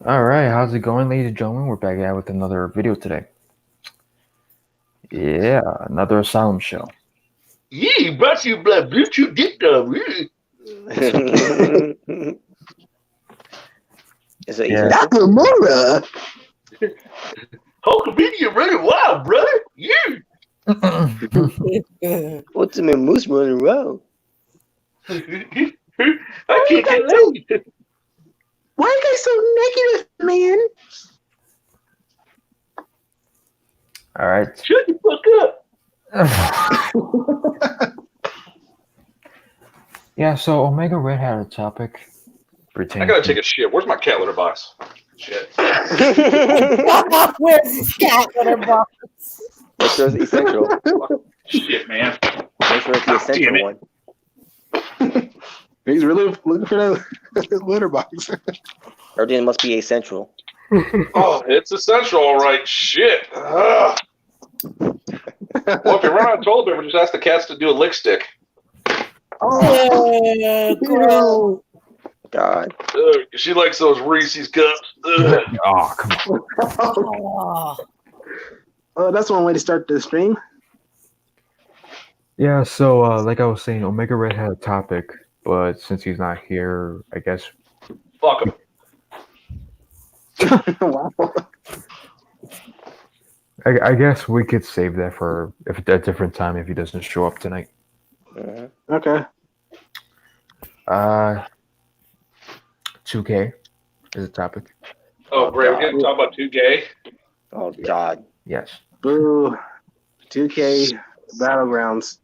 All right, how's it going, ladies and gentlemen? We're back at with another video today. Yeah, another Asylum show. Yeah, but you blood, bitch, you get the. Is it Yeah. Nakamura. Hulkamania running wild, brother. You. Ultimate Moose running around? I can't get laid. Why are you guys so negative, man? All right. Shut the fuck up. Yeah, so Omega Red had a topic pertaining. I gotta take a shit. Where's my cat litter box? Shit. Where's this cat litter box? Make sure it's essential. Shit, man. Make sure it's the essential one. He's really looking for that litter box. Everything must be essential. Oh, it's essential, all right. Shit. Ugh. Well, if you run out of toilet paper, just ask the cats to do a lick stick. Oh, gross. God. She likes those Reese's cups. Ugh. Oh, come on. Oh. Oh, that's one way to start the stream. Yeah, so like I was saying, Omega Red had a topic, but since he's not here, I guess. Fuck him. Wow. I guess we could save that for a different time if he doesn't show up tonight. Okay. 2K is a topic. Oh, great. We're going to talk about 2K. Oh, God. Yes. Boo. 2K Battlegrounds.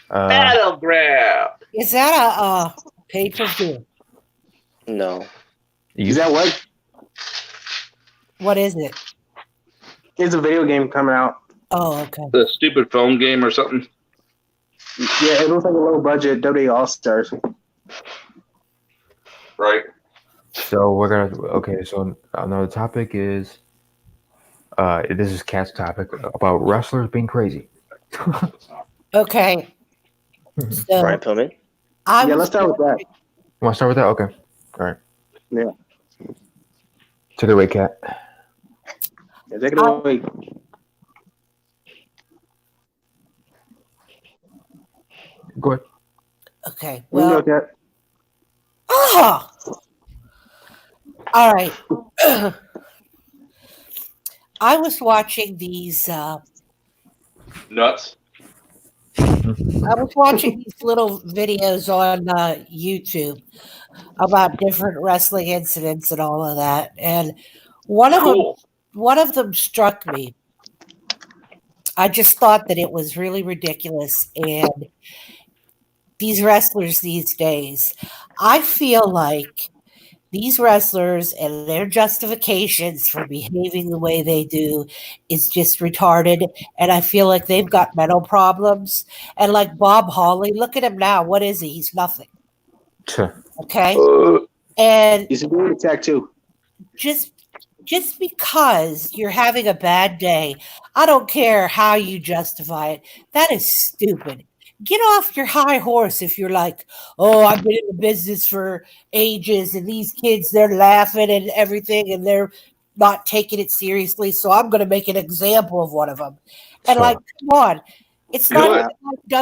Battleground. Is that a pay-per-view? No. Is that what? What is it? It's a video game coming out. Oh, okay. The stupid phone game or something. Yeah, it looks like a low budget WWE All Stars. Right. So we're gonna So another topic is this is Cat's topic about wrestlers being crazy. Okay. So Brian Pillman? Yeah, let's start with that. You want to start with that? Okay. All right. Yeah. Take it away, Cat. Yeah, take it away. Go ahead. Okay. Well, Well, you go, Kat. all right. I was watching these. Nuts. I was watching these little videos on YouTube about different wrestling incidents and all of that, and one of them struck me. I just thought that it was really ridiculous, and these wrestlers these days, I feel like these wrestlers and their justifications for behaving the way they do is just retarded. And I feel like they've got mental problems. And like Bob Holly, look at him now. What is he? He's nothing. Okay. And He's a doing attack too. just because you're having a bad day, I don't care how you justify it. That is stupid. Get off your high horse if you're like, oh, I've been in the business for ages and these kids, they're laughing and everything and they're not taking it seriously. So I'm going to make an example of one of them. And like, come on. It's not even like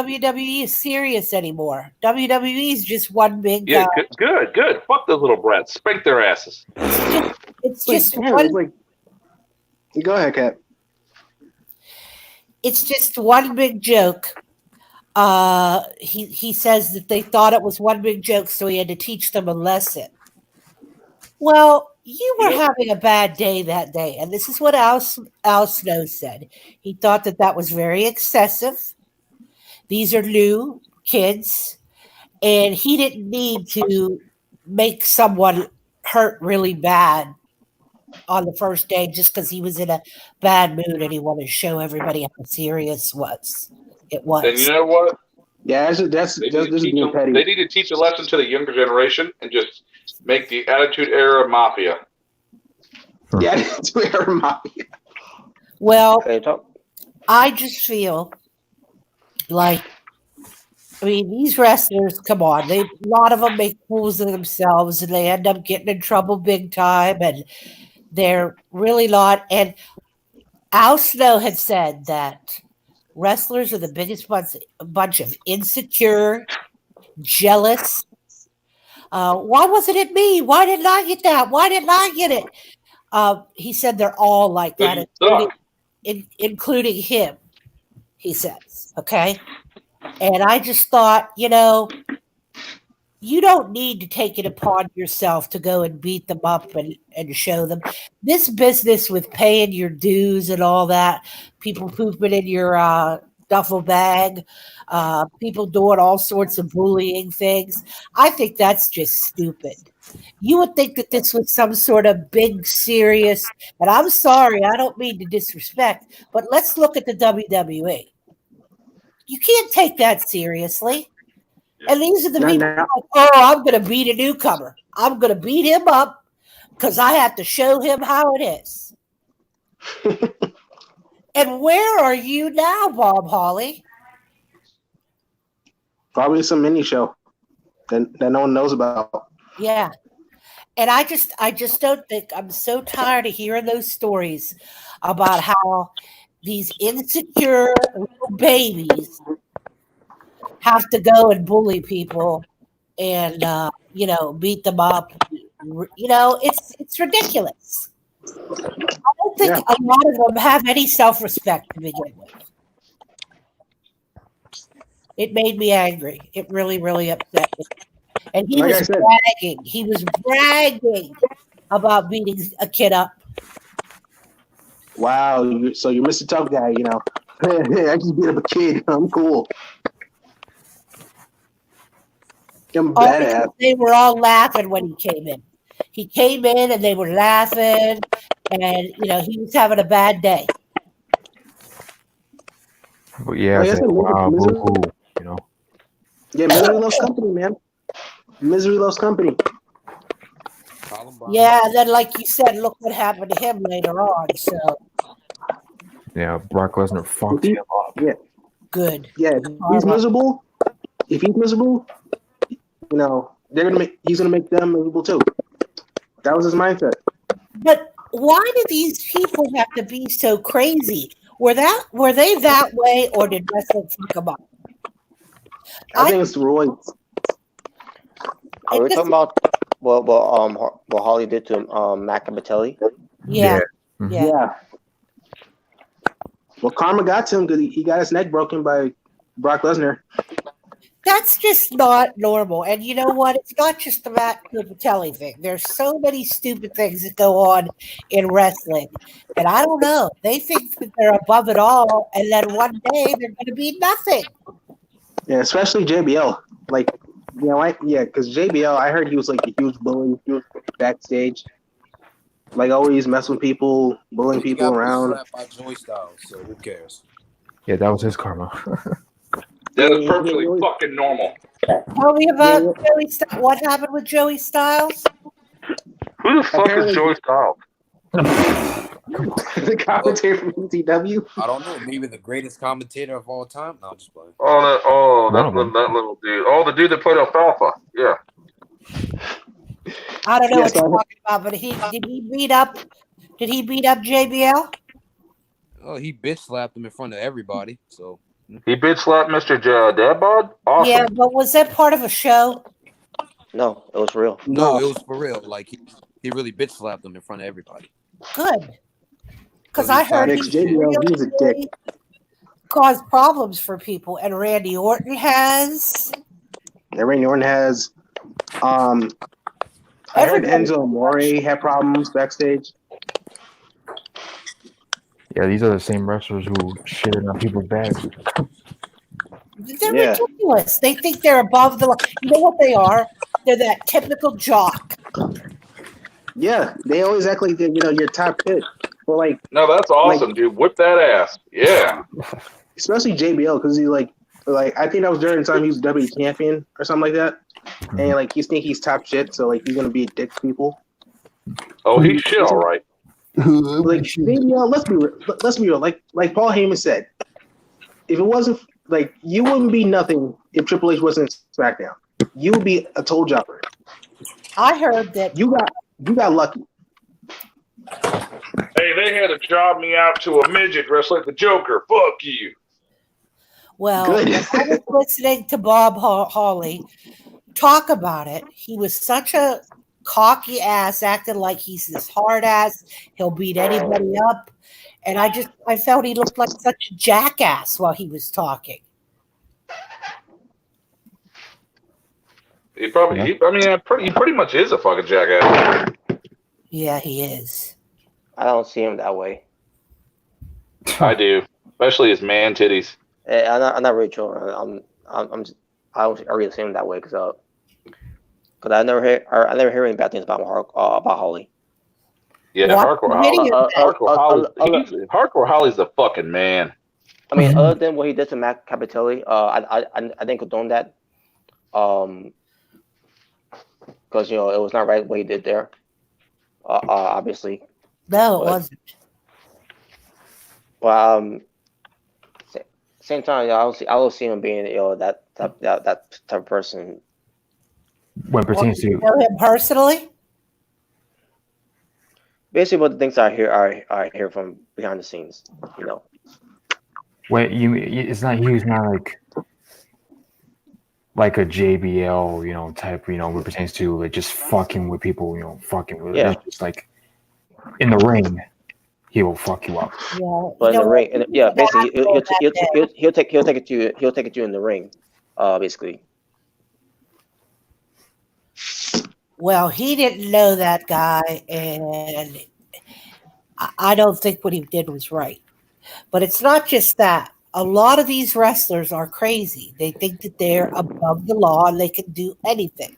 WWE is serious anymore. WWE is just one big Yeah, good. Fuck those little brats. Spank their asses. It's just Yeah, one. it's like, go ahead, Kat. It's just one big joke. He says that they thought it was one big joke, so he had to teach them a lesson. Well, you were having a bad day that day, and this is what Al Snow said. He thought that was very excessive. These are new kids, and he didn't need to make someone hurt really bad on the first day just because he was in a bad mood and he wanted to show everybody how serious it was. And you know what? Yeah, that's They petty. need to teach a lesson to the younger generation and just make the Attitude Era Mafia. Yeah, Attitude Era Mafia. Well, I just feel like I mean, these wrestlers, come on, a lot of them make fools of themselves and they end up getting in trouble big time, and they're really not. And Al Snow had said that wrestlers are the biggest bunch of insecure, jealous. Why wasn't it me? Why didn't I get that? Why didn't I get it? He said they're all like that, including him, he says. Okay. And I just thought, you don't need to take it upon yourself to go and beat them up and show them. This business with paying your dues and all that, people pooping in your duffel bag, people doing all sorts of bullying things, I think that's just stupid. You would think that this was some sort of big, serious, and I'm sorry, I don't mean to disrespect, but let's look at the WWE. You can't take that seriously. And these are the people like, oh, I'm going to beat a newcomer. I'm going to beat him up because I have to show him how it is. And where are you now, Bob Holly? Probably some mini show that no one knows about. Yeah. And I just don't think, I'm so tired of hearing those stories about how these insecure little babies have to go and bully people and beat them up. It's ridiculous. I don't think a lot of them have any self-respect to begin with. It made me angry. It really, really upset me. And he was bragging. He was bragging about beating a kid up. Wow, so you're Mr. Tough Guy, I just beat up a kid. I'm cool. I'm badass. They were all laughing when he came in. He came in and they were laughing, and he was having a bad day. But yeah, wow, boo-hoo, Yeah, misery loves company, man. Misery loves company. Yeah, and then like you said, look what happened to him later on. So yeah, Brock Lesnar fucked him up. Yeah, good. Yeah, he's miserable. If he's miserable, he's gonna make them miserable too. That was his mindset. But why do these people have to be so crazy? Were they that way, or did wrestling fuck them up? I think it's the roids. Are we talking about what Holly did to Macabatelli? Yeah. Well, karma got to him because he got his neck broken by Brock Lesnar. That's just not normal. And you know what? It's not just the Macabatelli thing. There's so many stupid things that go on in wrestling. And I don't know. They think that they're above it all, and then one day they're going to be nothing. Yeah, especially JBL. Because JBL, I heard he was like a huge bully. He was backstage. Like always messing with people, bullying people around. By Joey Styles, so who cares? Yeah, that was his karma. That is perfectly fucking normal. Tell me about Joey Styles. What happened with Joey Styles? Who the fuck is Joey Styles? The commentator from ECW. I don't know. Maybe the greatest commentator of all time. No, I'm just playing. That little dude. Oh, the dude that played Alfalfa. Yeah. I don't know what you're talking about, but did he beat up JBL? Oh, he bitch slapped him in front of everybody. So he bitch slapped Mr. Dadbod? Awesome. Yeah, but was that part of a show? No, it was real. No, it was for real. Like he really bitch slapped him in front of everybody. Good. Because I heard he really caused problems for people, and Randy Orton has. Yeah, Randy Orton has. I heard Enzo Amore had problems backstage. Yeah, these are the same wrestlers who shitted on people's bags. They're ridiculous. They think they're above the line. You know what they are? They're that typical jock. Yeah, they always act like they're your top hit. Well, no, that's awesome, dude. Whip that ass. Yeah. Especially JBL because he's like I think that was during the time he was WWE champion or something like that. And he's think he's top shit, so he's gonna be a dick to people. Oh, he's shit, all right. JBL, let's be real. Like Paul Heyman said, if it wasn't like you wouldn't be nothing if Triple H wasn't SmackDown. You would be a toe jumper. I heard that. You got lucky. Hey, they had to job me out to a midget dressed like the Joker. Fuck you. Well, Good. when I was listening to Bob Hawley talk about it, he was such a cocky ass, acting like he's this hard ass. He'll beat anybody up. And I felt he looked like such a jackass while he was talking. He pretty much is a fucking jackass. Yeah, he is. I don't see him that way. I do, especially his man titties. I'm not really sure. I don't really see him that way because I never hear any bad things about Holly. Yeah, Hardcore Holly's the fucking man. I mean, other than what he did to Matt Capitelli, I didn't condone that. Because it was not right what he did there. Obviously. No, it wasn't. Well, same time, I don't see him being that type of person. When it pertains to you know him personally. Basically, what the things I hear from behind the scenes, Wait, it's not he was not like a JBL, type, when it pertains to like just fucking with people, fucking with Yeah. It's just like in the ring, he will fuck you up. Yeah, But in the ring, basically, he'll take it to you in the ring, basically. Well, he didn't know that guy, and I don't think what he did was right. But it's not just that. A lot of these wrestlers are crazy. They think that they're above the law and they can do anything.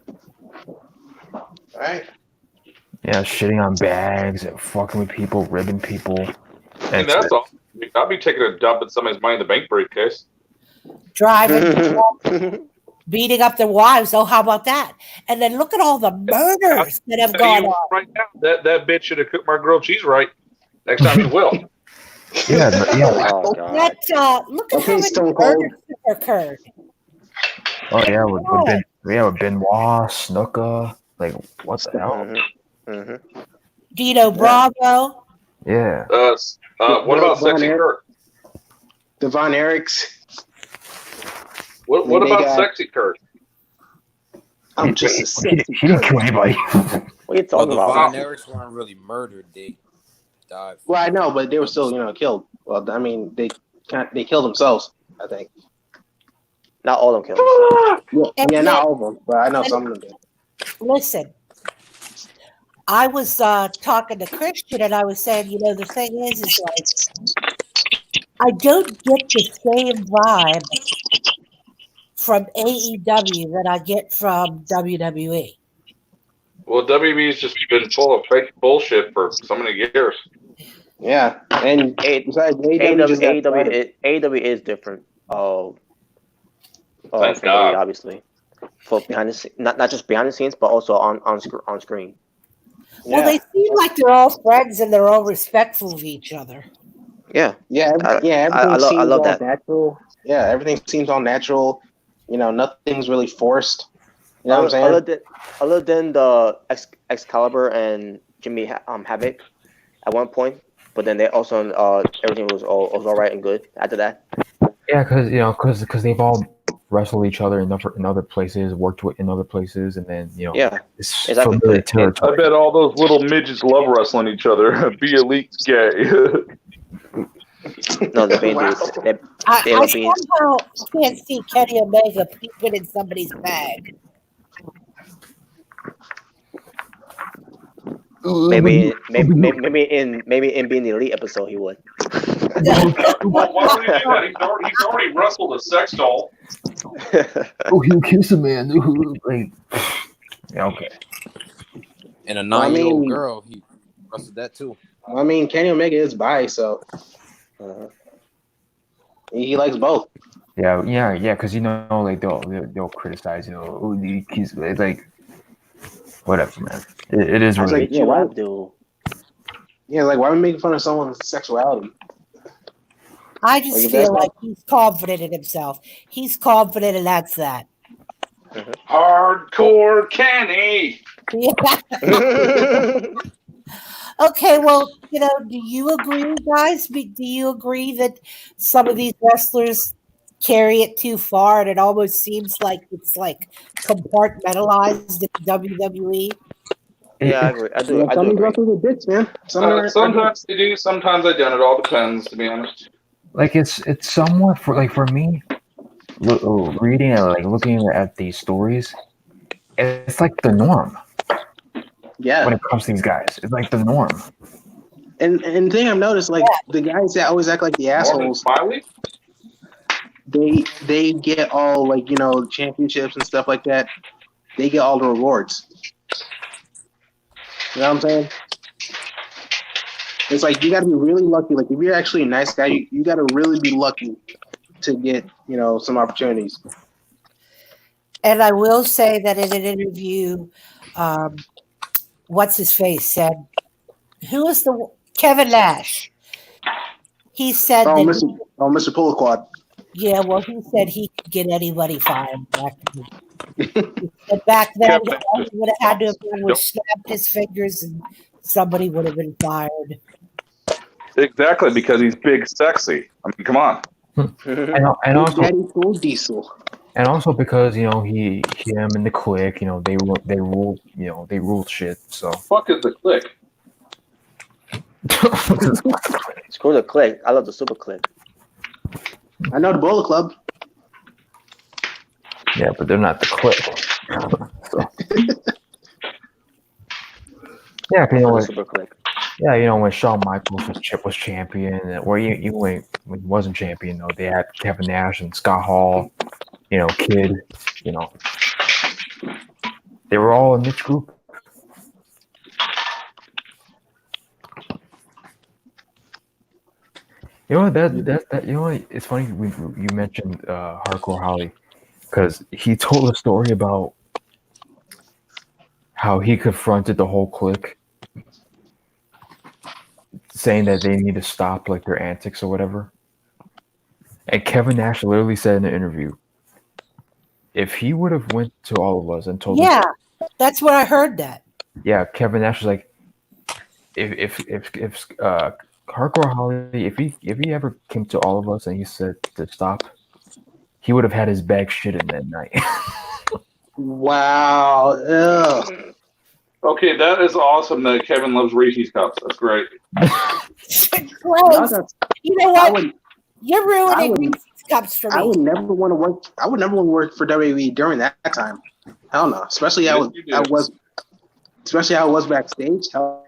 Right. Yeah, shitting on bags and fucking with people, ribbing people. And that's all. I'll be taking a dump in somebody's Money in the Bank briefcase. Driving, beating up their wives. Oh, how about that? And then look at all the murders that have gone on. Right now, that bitch should have cooked my grilled cheese right. Next time she will. Yeah. Oh, God. Look at how Okay, many Stone Cold. murders have occurred. Oh yeah, with Benoit, Snuka, like what the hell? Mm-hmm. Dino Bravo. Yeah. What about Sexy Kurt? Devon Eric's. What about Sexy Kurt? I'm just a sexy. He didn't kill anybody. What are you talking The about? Von Erichs weren't really murdered. They died. Well, I know, but they were still, killed. Well, I mean, they killed themselves, I think. Not all of them killed. Yeah, not all of them, but I know some of them did. Listen, I was talking to Christian and I was saying, the thing is like, I don't get the same vibe from AEW that I get from WWE. Well, WWE's just been full of fake bullshit for so many years. Yeah, and besides, AEW is different. Thank from God. WWE, obviously, for behind the scenes, not just behind the scenes, but also on screen. Well, they seem like they're all friends and they're all respectful of each other. Yeah, everything I seems love all that. natural. Yeah, everything seems all natural. Nothing's really forced. You know what I'm saying? Other than the Excalibur and Jimmy Havoc at one point, but then they also everything was all right and good after that. Yeah, because they've all wrestled each other in other places, worked with in other places, and then it's exactly. familiar territory. I bet all those little midgets love wrestling each other. Be elite's gay. No, the main dudes. I somehow can't see Kenny Omega peeping in somebody's bag. Maybe in being the elite episode he would. Why would he do that? He's already wrestled a sex doll. Oh, he'll kiss a man. Like, yeah, okay. And a 9-year-old girl, he wrestled that too. I mean, Kenny Omega is bi, so he likes both. Yeah, because like they'll criticize, he's like, whatever, man. It is what it is. Yeah, like why are we making fun of someone's sexuality? I just feel like he's confident in himself. He's confident, and that's that. Hardcore Kenny. Yeah. Okay, well, do you agree, guys? Do you agree that some of these wrestlers carry it too far, and it almost seems like it's like compartmentalized in WWE? Yeah, I agree. I do. Yeah, I some do of these agree. wrestlers are dicks, man. Sometimes they do, sometimes they don't. It all depends, to be honest. Like it's somewhat for me, reading and like looking at these stories, it's like the norm. Yeah. When it comes to these guys, it's like the norm. And the thing I've noticed, like the guys that always act like the assholes, Smiley? they get all like championships and stuff like that. They get all the rewards. You know what I'm saying? It's like you got to be really lucky. Like if you're actually a nice guy, you got to really be lucky to get some opportunities. And I will say that in an interview, what's his face said, who was the Kevin Nash? He said that Mr. Pullaquad. Yeah, well, he said he could get anybody fired. Back then, all he would have had to have done was snapped his fingers and somebody would have been fired. Exactly, because he's big, sexy. I mean, come on. and also Daddy Cool Diesel. And also because him and the clique, they rule shit. So Fuck is the clique? Screw the clique. I love the super clique. I know the Bullet Club. Yeah, but they're not the clique. So. Yeah, super clique. Yeah, when Shawn Michaels was champion, or even when he wasn't champion, though, they had Kevin Nash and Scott Hall, Kid, they were all a niche group. It's funny you mentioned Hardcore Holly, because he told a story about how he confronted the whole clique, saying that they need to stop like their antics or whatever. And Kevin Nash literally said in an interview, if he would have went to all of us and told us, that's what I heard that. Yeah, Kevin Nash was like, if Hardcore Holly, if he ever came to all of us and he said to stop, he would have had his bag shit in that night. Wow. Ugh. Okay, that is awesome that Kevin loves Reese's cups. That's great. You know what? You're ruining Reese's cups for me. I would never want to work. I would never want to work for WWE during that time. Hell no. Especially how it was backstage. Go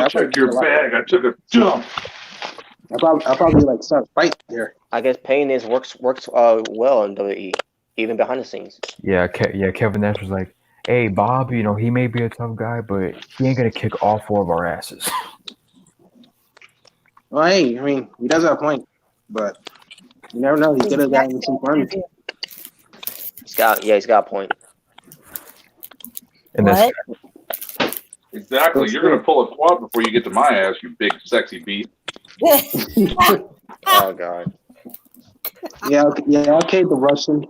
check your bag. I took a dump. I'll probably like start a fight there. I guess paying this works well in WWE, even behind the scenes. Yeah, Kevin Nash was like, hey, Bob, he may be a tough guy, but he ain't going to kick all four of our asses. Well, hey, I mean, he does have a point, but you never know. He could have gotten some fun. He's got a point. And what? Exactly. You're going to pull a quad before you get to my ass, you big, sexy beast. Oh, God. Yeah, okay, the Russian.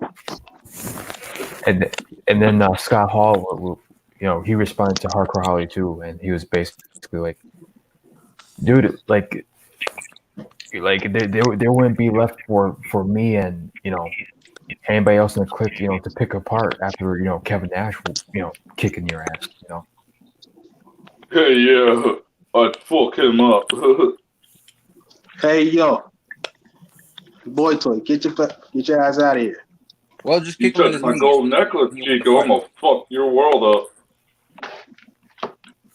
And then Scott Hall, he responded to Hardcore Holly too, and he was basically like, dude, like there wouldn't be left for me and anybody else in the clique, to pick apart after Kevin Nash, kicking your ass, Hey, yeah, I'd fuck him up. Hey, yo, boy toy, get your ass out of here. Well, just You kick him in touch his my knees. gold necklace, Chico, I'm gonna fuck your world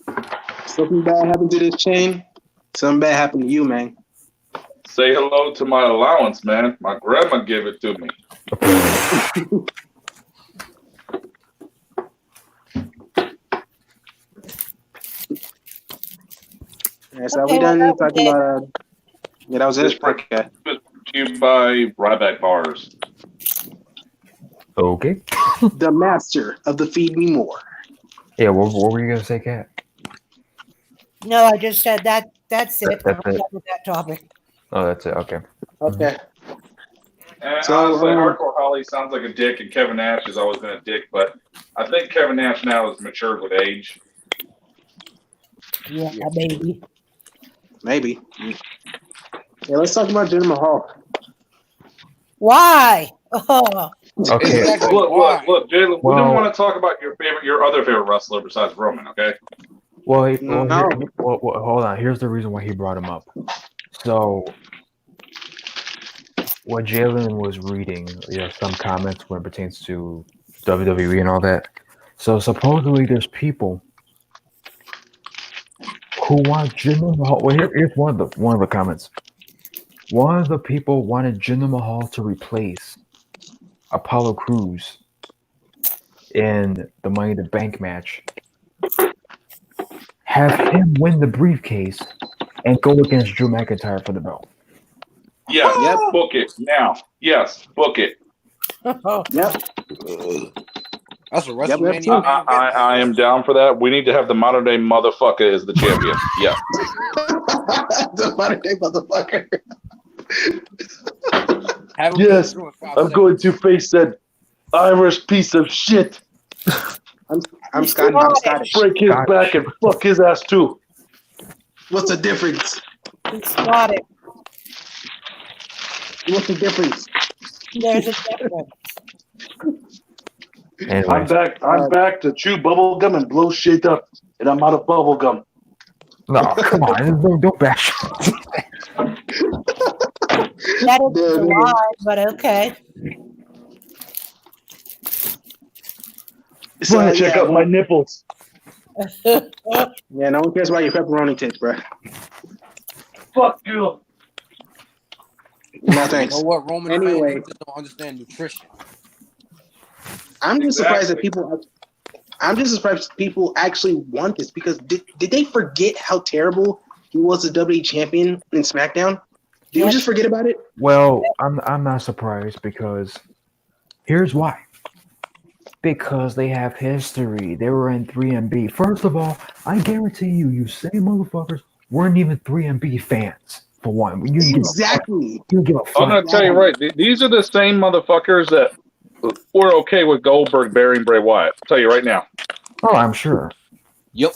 up. Something bad happened to this chain. Something bad happened to you, man. Say hello to my allowance, man. My grandma gave it to me. Yeah, so we done talking about. Yeah, that was it. Okay. To you by Ryback Bars. Okay. The master of the Feed Me More. Yeah, what were you gonna say, Kat? No, I just said that. That's it. That's I'm it. done with that topic. Oh, that's it. Okay. Okay. And So, honestly, Hardcore Holly sounds like a dick, and Kevin Nash has always been a dick. But I think Kevin Nash now has matured with age. Yeah, maybe. Maybe. Yeah, let's talk about Jinder Mahal. Why? Oh, Okay. Exactly. Look, Jalen. We Well- don't want to talk about your other favorite wrestler besides Roman, okay? Well, No. hold on. Here's the reason why he brought him up. So, what Jalen was reading, some comments when it pertains to WWE and all that. So supposedly, there's people who want Jinder Mahal. Well, here's one of the comments. One of the people wanted Jinder Mahal to replace Apollo Crews in the Money in the Bank match. Have him win the briefcase and go against Drew McIntyre for the belt. Yes. Yep. Book it now. Yes. Book it. Yep. That's a Yep, WrestleMania. I am down for that. We need to have the modern day motherfucker as the champion. Yeah. The modern day motherfucker. Have him Yes, go through in 5 I'm seconds. going to face that Irish piece of shit. I'm Scottish. Break his back and fuck his ass too. What's the difference? he's spotted. What's the difference? There's a difference. Anyways, I'm back to chew bubble gum and blow shit up, and I'm out of bubble gum. no, come on, don't bash. That is Yeah, a lie, but okay. So, Check out my nipples. Yeah, no one cares about your pepperoni tits, bro. Fuck you. No You thanks. know what, Roman Anyway. fans just don't understand nutrition. I'm just surprised that Exactly. people actually want this because did they forget how terrible he was the WWE champion in SmackDown? Did you Yep. just forget about it? Well, I'm not surprised because here's why. Because they have history. They were in 3MB. First of all, I guarantee you same motherfuckers weren't even 3MB fans. For one, you didn't Exactly. give a I'm fuck. gonna tell you right. These are the same motherfuckers that were okay with Goldberg burying Bray Wyatt. I'll tell you right now. Oh, I'm sure. Yep.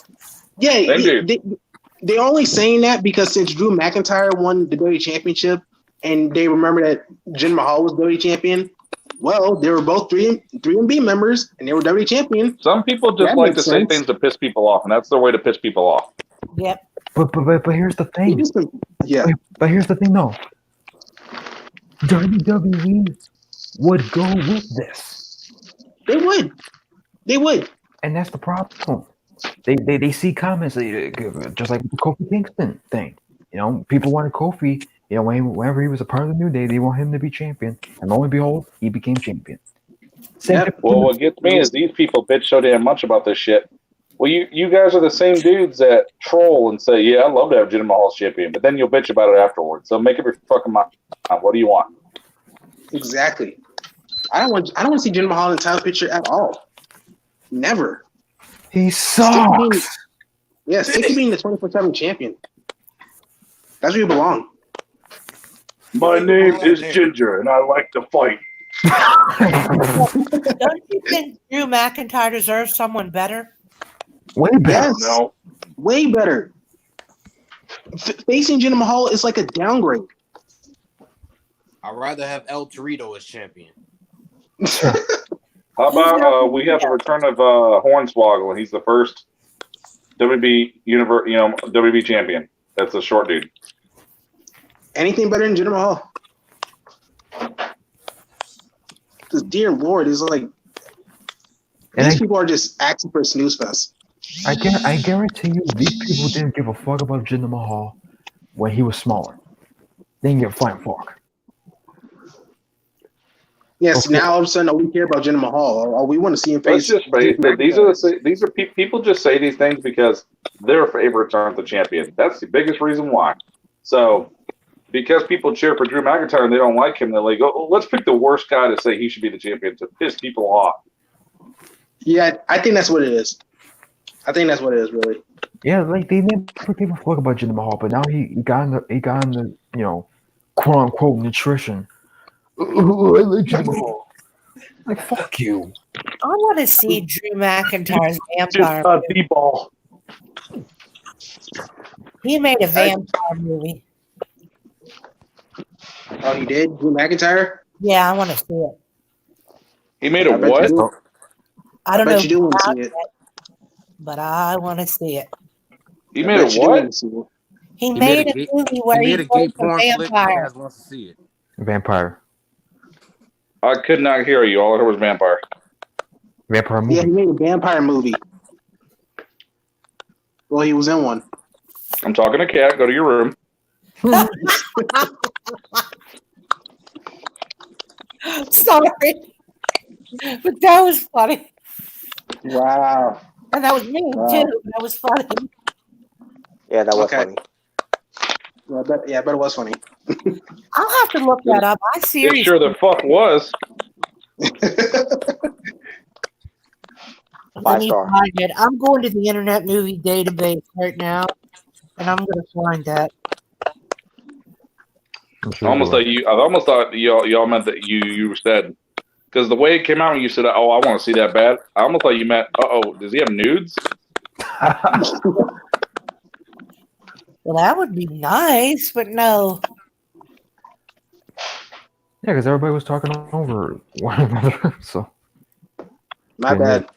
Yeah, Same dude. they're only saying that because since Drew McIntyre won the WWE Championship and they remember that Jinder Mahal was WWE Champion, well, they were both 3MB members and they were WWE Champion. Some people just That like to makes say sense. things to piss people off, and that's their way to piss people off. Yep. But here's the thing. Yeah. But here's the thing, though. WWE would go with this, They would. and that's the problem. They see comments just like the Kofi Kingston thing. People wanted Kofi. Whenever he was a part of the New Day, they want him to be champion. And lo and behold, he became champion. Yep. Well, what gets me is these people bitch so damn much about this shit. Well, you guys are the same dudes that troll and say, "Yeah, I'd love to have Jinder Mahal as champion," but then you'll bitch about it afterwards. So make up your fucking mind. What do you want? Exactly. I don't want to see Jinder Mahal in the title picture at all. Never. He sucks. Yeah, stick to being the 24/7 champion. That's where you belong. My name is Ginger, and I like to fight. Don't you think Drew McIntyre deserves someone better? Way better. Yes. No, Way better. Facing Jinder Mahal is like a downgrade. I'd rather have El Torito as champion. how about we have the return of Hornswoggle, and he's the first WB champion. That's a short dude. Anything better than Jinder Mahal? Because dear Lord, it's like And these people are just acting for a snooze fest. I guarantee you, these people didn't give a fuck about Jinder Mahal when he was smaller. They didn't give a flying fuck. Yes, Okay. now all of a sudden we care about Jinder Mahal, or we want to see him Let's face. just face it. These are people just say these things because their favorites aren't the champion. That's the biggest reason why. So, because people cheer for Drew McIntyre and they don't like him, they're like, "Oh, let's pick the worst guy to say he should be the champion to piss people off." Yeah, I think that's what it is. I think that's what it is, really. Yeah, like they never give a fuck about Jinder Mahal, but now he got in the quote unquote nutrition. Ooh, I like Jinder Mahal. Like fuck you. I want to see Drew McIntyre's vampire. D-ball. He made a vampire movie. Oh, he did? Drew McIntyre? Yeah, I want to see it. He made a I bet what? you do. I don't bet know you do want to about see it. it, but I want to see it. He I made a bet you do what? want to see it. He made a movie where he he made a gay plays a porn flick. vampire. Guys wants to see it. Vampire. I could not hear you. All I heard was vampire. Vampire movie. Yeah, he made a vampire movie. Well, he was in one. I'm talking to Kat. Go to your room. Sorry, but that was funny, Wow. and that was me too. That was funny. Yeah, that was Okay. funny. Well, I bet it was funny. I'll have to look that up. I It seriously. sure the fuck was. Let me 5-star. find it. I'm going to the Internet Movie Database right now, and I'm going to find that. I'm I sure almost thought y'all meant that you said, because the way it came out when you said, "Oh, I want to see that bad," I almost thought you meant, does he have nudes? Well, that would be nice, but no. Yeah, because everybody was talking over one another. So My bad.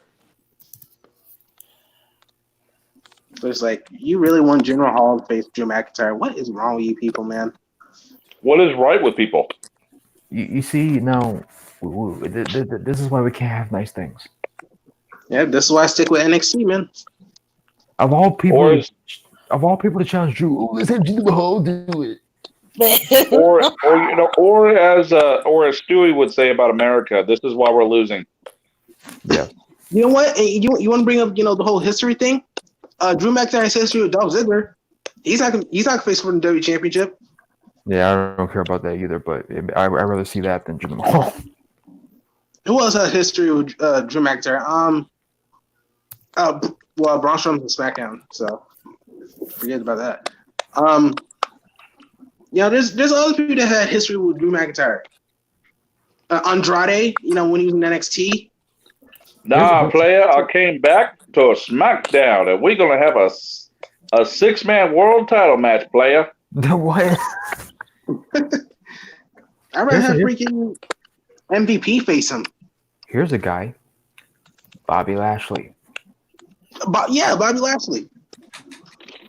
So it's like, you really want Jinder Mahal to face Drew McIntyre? What is wrong with you people, man? What is right with people? you see now, this is why we can't have nice things. Yeah, this is why I stick with NXT, man. Of all people, Or is- to challenge Drew, let's have Jinder Mahal do it. or as Stewie would say about America, this is why we're losing. Yeah. You know what? And you want to bring up, the whole history thing? Drew McIntyre's history with Dolph Ziggler. He's not gonna face for the WWE Championship. Yeah, I don't care about that either, but I'd rather see that than Jinder Mahal. Who else has history with Drew McIntyre? Well, Braun Strowman's in SmackDown, so forget about that. There's other people that had history with Drew McIntyre. Andrade, when he was in NXT. Nah, player, I came back to a SmackDown, and we're gonna have a 6-man world title match, player. What? I'd rather have freaking MVP face him. Here's a guy, Bobby Lashley. Bobby Lashley.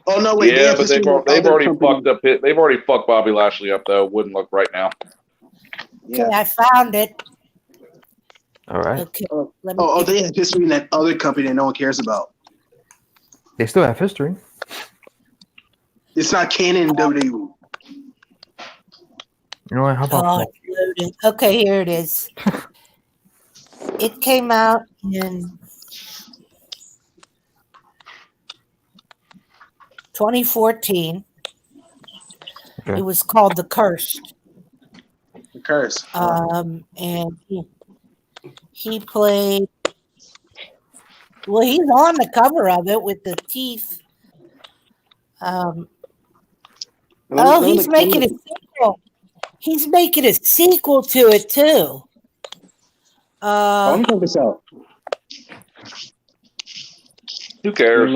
Oh no, wait. Yeah, but they've already company. fucked up. They've already fucked Bobby Lashley up, though. Wouldn't look right now. Yeah. Okay, I found it. All right. Okay. They have history in that other company that no one cares about. They still have history. It's not canon in WWE. You know what? How about Okay, here it is. It came out in 2014. Okay. It was called The Cursed. The Curse. And he played. Well, he's on the cover of it with the teeth. He's making a sequel. He's making a sequel to it too. Let me check this out. Who cares?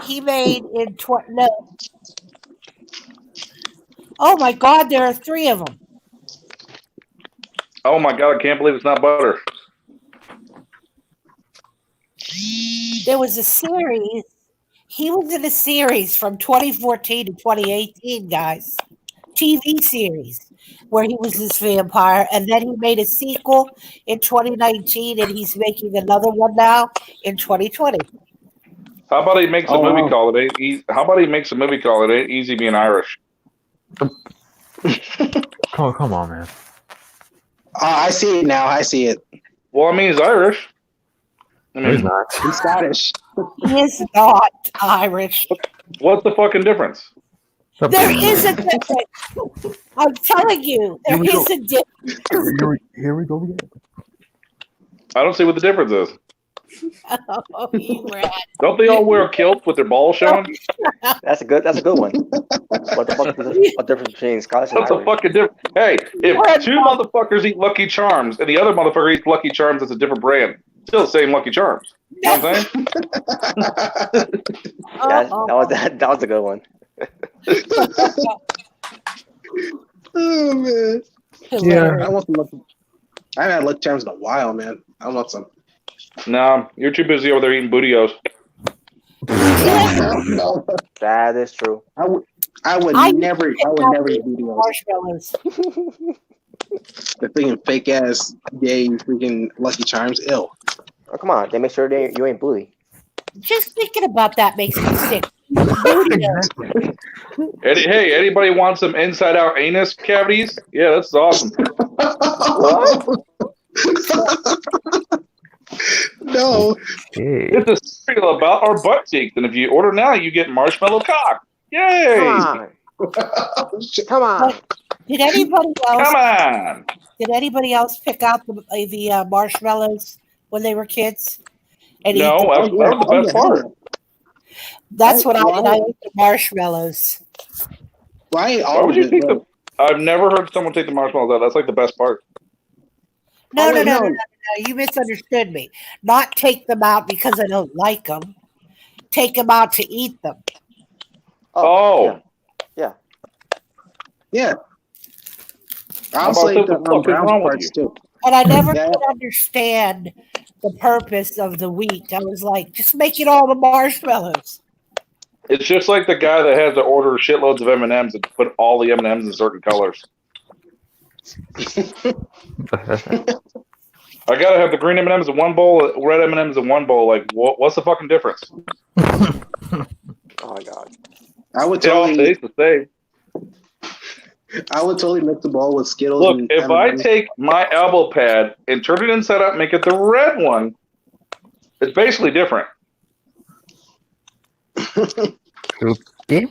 He made in no. Oh my God! There are 3 of them. Oh my god! I can't believe it's not butter. There was a series. He was in a series from 2014 to 2018, guys. TV series where he was this vampire, and then he made a sequel in 2019, and he's making another one now in 2020. How about he makes a movie called it? How about he makes a movie called It Ain't Easy Being Irish? Come on, man. I see it now. I see it. Well, I mean, he's Irish. He's not. He's Scottish. He is not Irish. What's the fucking difference? There is a difference. I'm telling you, there is a difference. Here we go again. I don't see what the difference is. Oh, you rat. Don't they all wear kilts with their balls showing? That's a good one. What the fuck is the difference between Scottish and That's a Irish? fucking different. Hey, if two motherfuckers eat Lucky Charms and the other motherfucker eats Lucky Charms that's a different brand, still the same Lucky Charms. You know what I'm saying? Yeah, that was a good one. Oh man. Yeah. I want some Lucky. I haven't had Lucky Charms in a while, man. I want some. No, you're too busy over there eating bootios. No, That is true. I would never eat videos. Marshmallows. The freaking fake ass gay freaking Lucky Charms. Ill. Oh, come on, they make sure you ain't bully. Just thinking about that makes me sick. Hey, anybody want some inside out anus cavities? Yeah, that's awesome. No. Hey. It's a cereal about our butt cheeks, and if you order now, you get marshmallow cock. Yay! Come on. Did anybody else? Come on! Did anybody else pick out the marshmallows when they were kids? And No, eat them? that was the best part. That's what I did. I ate the marshmallows. Why Why would you take the? I've never heard someone take the marshmallows out. That's like the best part. No, Oh, wait, no. no. You misunderstood me. Not take them out because I don't like them. Take them out to eat them. Oh. Yeah. Yeah. How I'll about say what the the fuck is brown wrong with parts you? too. And I never Yeah. could understand the purpose of the wheat. I was like, just make it all the marshmallows. It's just like the guy that has to order shitloads of M&Ms and put all the M&Ms in certain colors. I gotta have the green M&Ms in one bowl, red M&Ms in one bowl. Like, what's the fucking difference? Oh my god. I would It all totally, tastes the same. I would totally mix the ball with Skittles. Look, and if I M&Ms. take my elbow pad and turn it inside out, and make it the red one, it's basically different. Okay.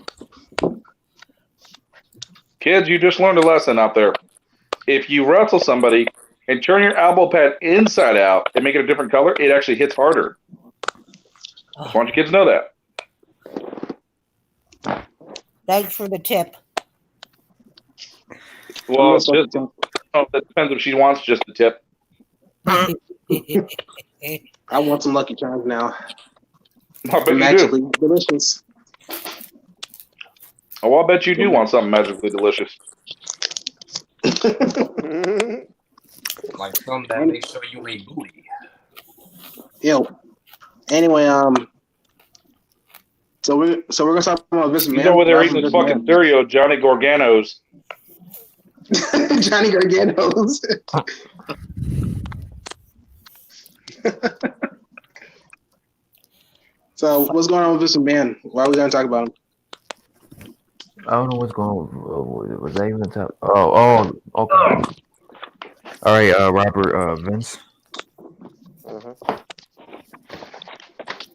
Kids, you just learned a lesson out there. If you wrestle somebody and turn your elbow pad inside out and make it a different color, it actually hits harder. Just want you kids to know that. Thanks for the tip. Well, it's just, that depends if she wants just the tip. I want some Lucky Charms now. I bet you do. Magically delicious. Oh, I bet you do want something magically delicious. Like something that makes sure you ain't booty. Yo. Anyway, so we're gonna talk about Vince You McMahon. know where they're eating this fucking stereo, Johnny Gargano's. Johnny Gargano's. So what's going on with Vince McMahon? Why are we gonna talk about him? I don't know what's going on. Was that even the top? Oh, okay. All right, Robert, Vince.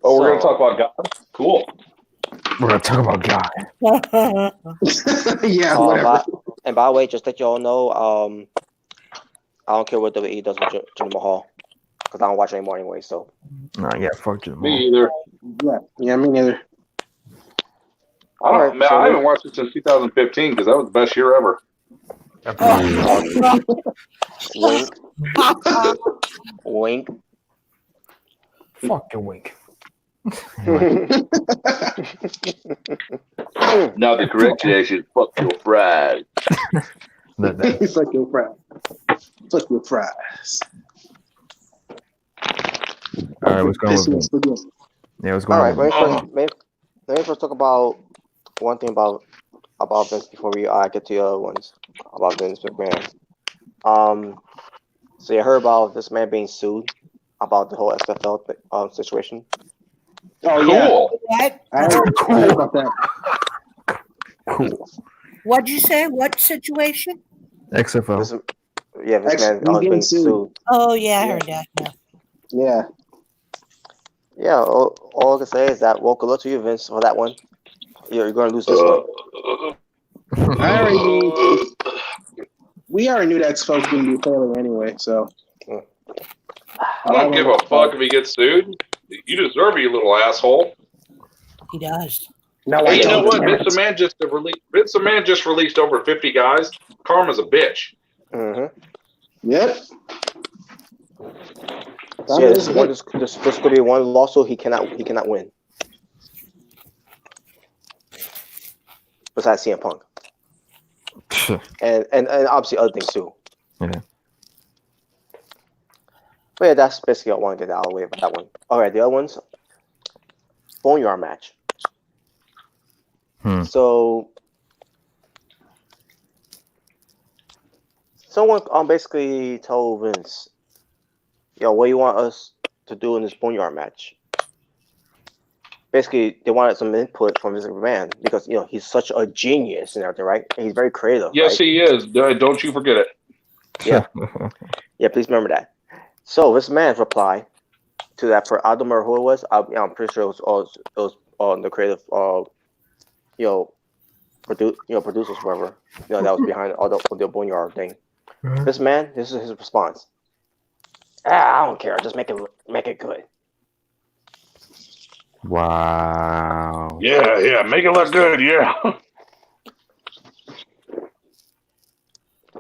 Oh, we're going to talk about God? Cool. We're gonna talk about God. Yeah, whatever. And by the way, just let y'all know, I don't care what WWE does with Jinder Mahal because I don't watch it anymore anyway. So Nah, yeah, fuck Jinder Me Mahal. either. Yeah, me neither. I haven't watched it since 2015 because that was the best year ever. wink, wink. Fuck your wink. Now the correct reaction is fuck your fries. Fuck your fries. Fuck your fries. All right, what's going on with Vince? Yeah, what's going All on right, with Vince? let me first talk about one thing about Vince before we get to the other ones about Vince McMahon. So you heard about this man being sued about the whole XFL situation. Oh Cool. yeah, What? I heard about that. Cool. What'd you say? What situation? XFL. This man He's is getting being sued. sued. Oh, yeah, I heard that. Yeah. Yeah. Yeah, all I can say is that, well, good luck to you, Vince, for that one. You're going to lose this one. I already knew. We already knew that XFL was going to be a failure anyway. So I don't give a fuck if he gets sued. You deserve it, you little asshole. He does. No, Hey, I you know don't. what? Vince McMahon just released over 50 guys. Karma's a bitch. Yep. So yeah, this could be one lawsuit he cannot win. Besides CM Punk. and obviously other things too. Yeah. But yeah, that's basically what I want to get out of the way about that one. All right, the other ones, Boneyard match. So someone basically told Vince, "Yo, what do you want us to do in this Boneyard match?" Basically, they wanted some input from Vince McMahon because he's such a genius and everything, right? And he's very creative. Yes, right? he is. Don't you forget it. Yeah. Yeah, please remember that. So Vince McMahon's reply to that, I don't remember who it was. I'm pretty sure it was the creative, producers, whoever, that was behind all the Boneyard thing. Vince McMahon, this is his response. I don't care. Just make it good. Wow. Yeah, make it look good. Yeah.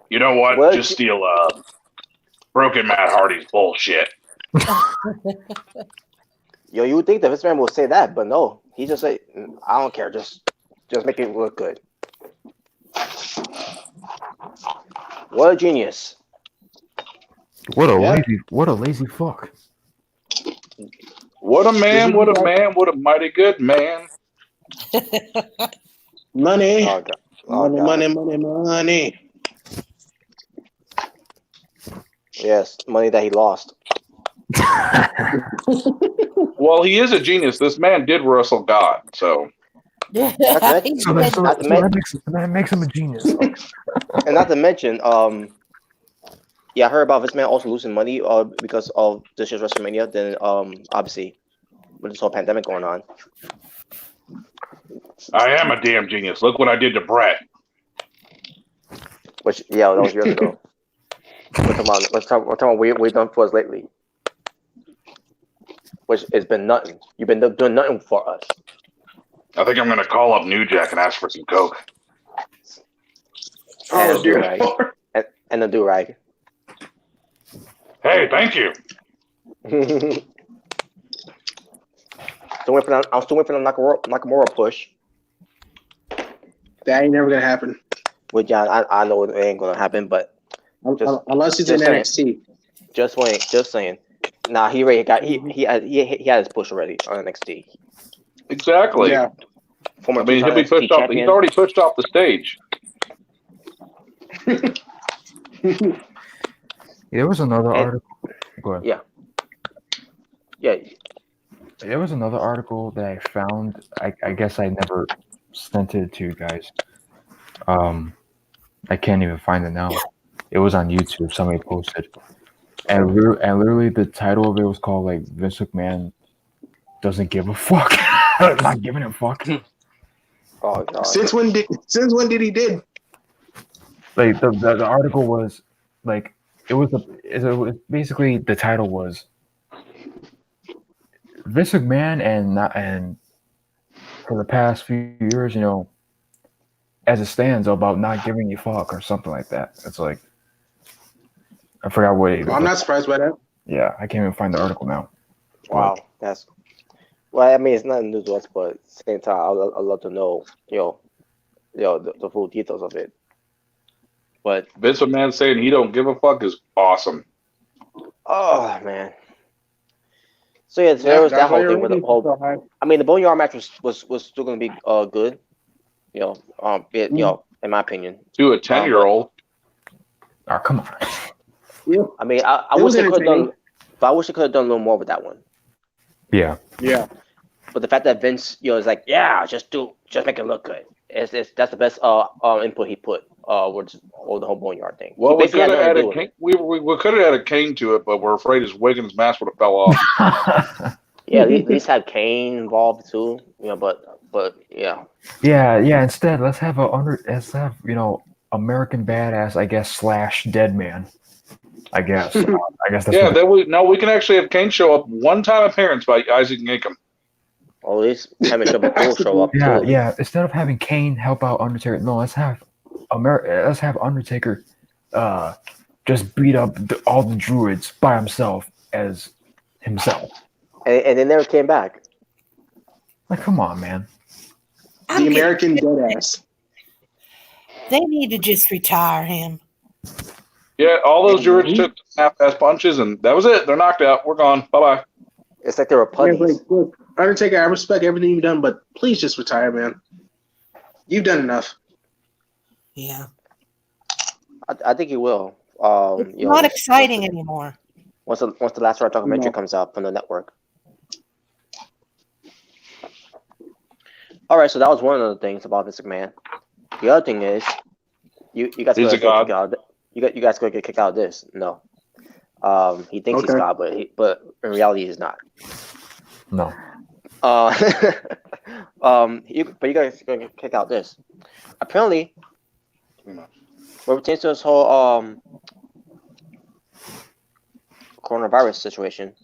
You know what? Just steal Broken Matt Hardy's bullshit. You would think that Vince McMahon will say that, but no. He just say, I don't care. Just make it look good. What a genius! What a lazy fuck. What a man! What a man! What a mighty good man! Money. Oh, God. Money. Yes, money that he lost. Well, he is a genius. This man did wrestle God, so. That makes him a genius. And not to mention, I heard about this man also losing money because of this year's WrestleMania. Then, obviously, with this whole pandemic going on. I am a damn genius. Look what I did to Brett. Which, that was years ago. We're talking about what you've done for us lately. Which has been nothing. You've been doing nothing for us. I think I'm going to call up New Jack and ask for some coke. And the do-rag. Hey, thank you. I'm still waiting for the Nakamura push. That ain't never gonna happen. Which I know it ain't gonna happen, but unless he's in NXT. Just saying. Nah, he had his push already on NXT. Exactly. Yeah. He'll be pushed off. He's already pushed off the stage. There was another article. Go ahead. Yeah. There was another article that I found. I guess I never sent it to you guys. I can't even find it now. It was on YouTube. Somebody posted, and literally the title of it was called like Vince McMahon doesn't give a fuck. Not giving a fuck. Oh God. Since when did he did? Like the article was like it was basically the title was Vince McMahon and for the past few years, as it stands about not giving a fuck or something like that. It's like I forgot what it was. I'm not surprised by that. Yeah, I can't even find the article now. Wow, that's. Well, I mean, it's nothing new to us, but at the same time, I'd love to know, the full details of it. But Vince McMahon saying he don't give a fuck is awesome. Oh man. So yeah, there was that whole thing with the whole. I mean, the Boneyard match was still going to be good, in my opinion. To a 10-year-old. Oh, come on. Yeah. I mean, I wish they could have done, but I wish they could have done a little more with that one. Yeah. Yeah. But the fact that Vince, is like, just make it look good. That's the best input he put with the whole Boneyard thing. Well, we could have added we could have added Kane to it, but we're afraid his wig and his mask would have fell off. Yeah, at least have Kane involved too. But yeah. Yeah. Instead, let's have American Badass, I guess / Dead Man. I guess. I guess that's Yeah, what we can actually have Kane show up one-time appearance by Isaac Yankem. Or at least having Triple Bull show up Yeah, too. yeah. Instead of having Kane help out Undertaker, no, let's have Undertaker just beat up all the druids by himself as himself. And they never came back. Like, come on, man. The American Deadass. They need to just retire him. Yeah, all those Druids took half-ass punches, and that was it. They're knocked out. We're gone. Bye-bye. It's like they were Yeah, putties. like, look, Undertaker, I respect everything you've done, but please just retire, man. You've done enough. Yeah. I think he will. It's not exciting anymore. Once the last Raw documentary No. comes out from the network. All right, so that was one of the things about Vince McMahon. The other thing is, you guys He's a god. you guys go get kicked out of this. No, he thinks he's Okay. God, but in reality he's not. No. But you guys go get kicked out of this. Apparently, what pertains to this whole coronavirus situation,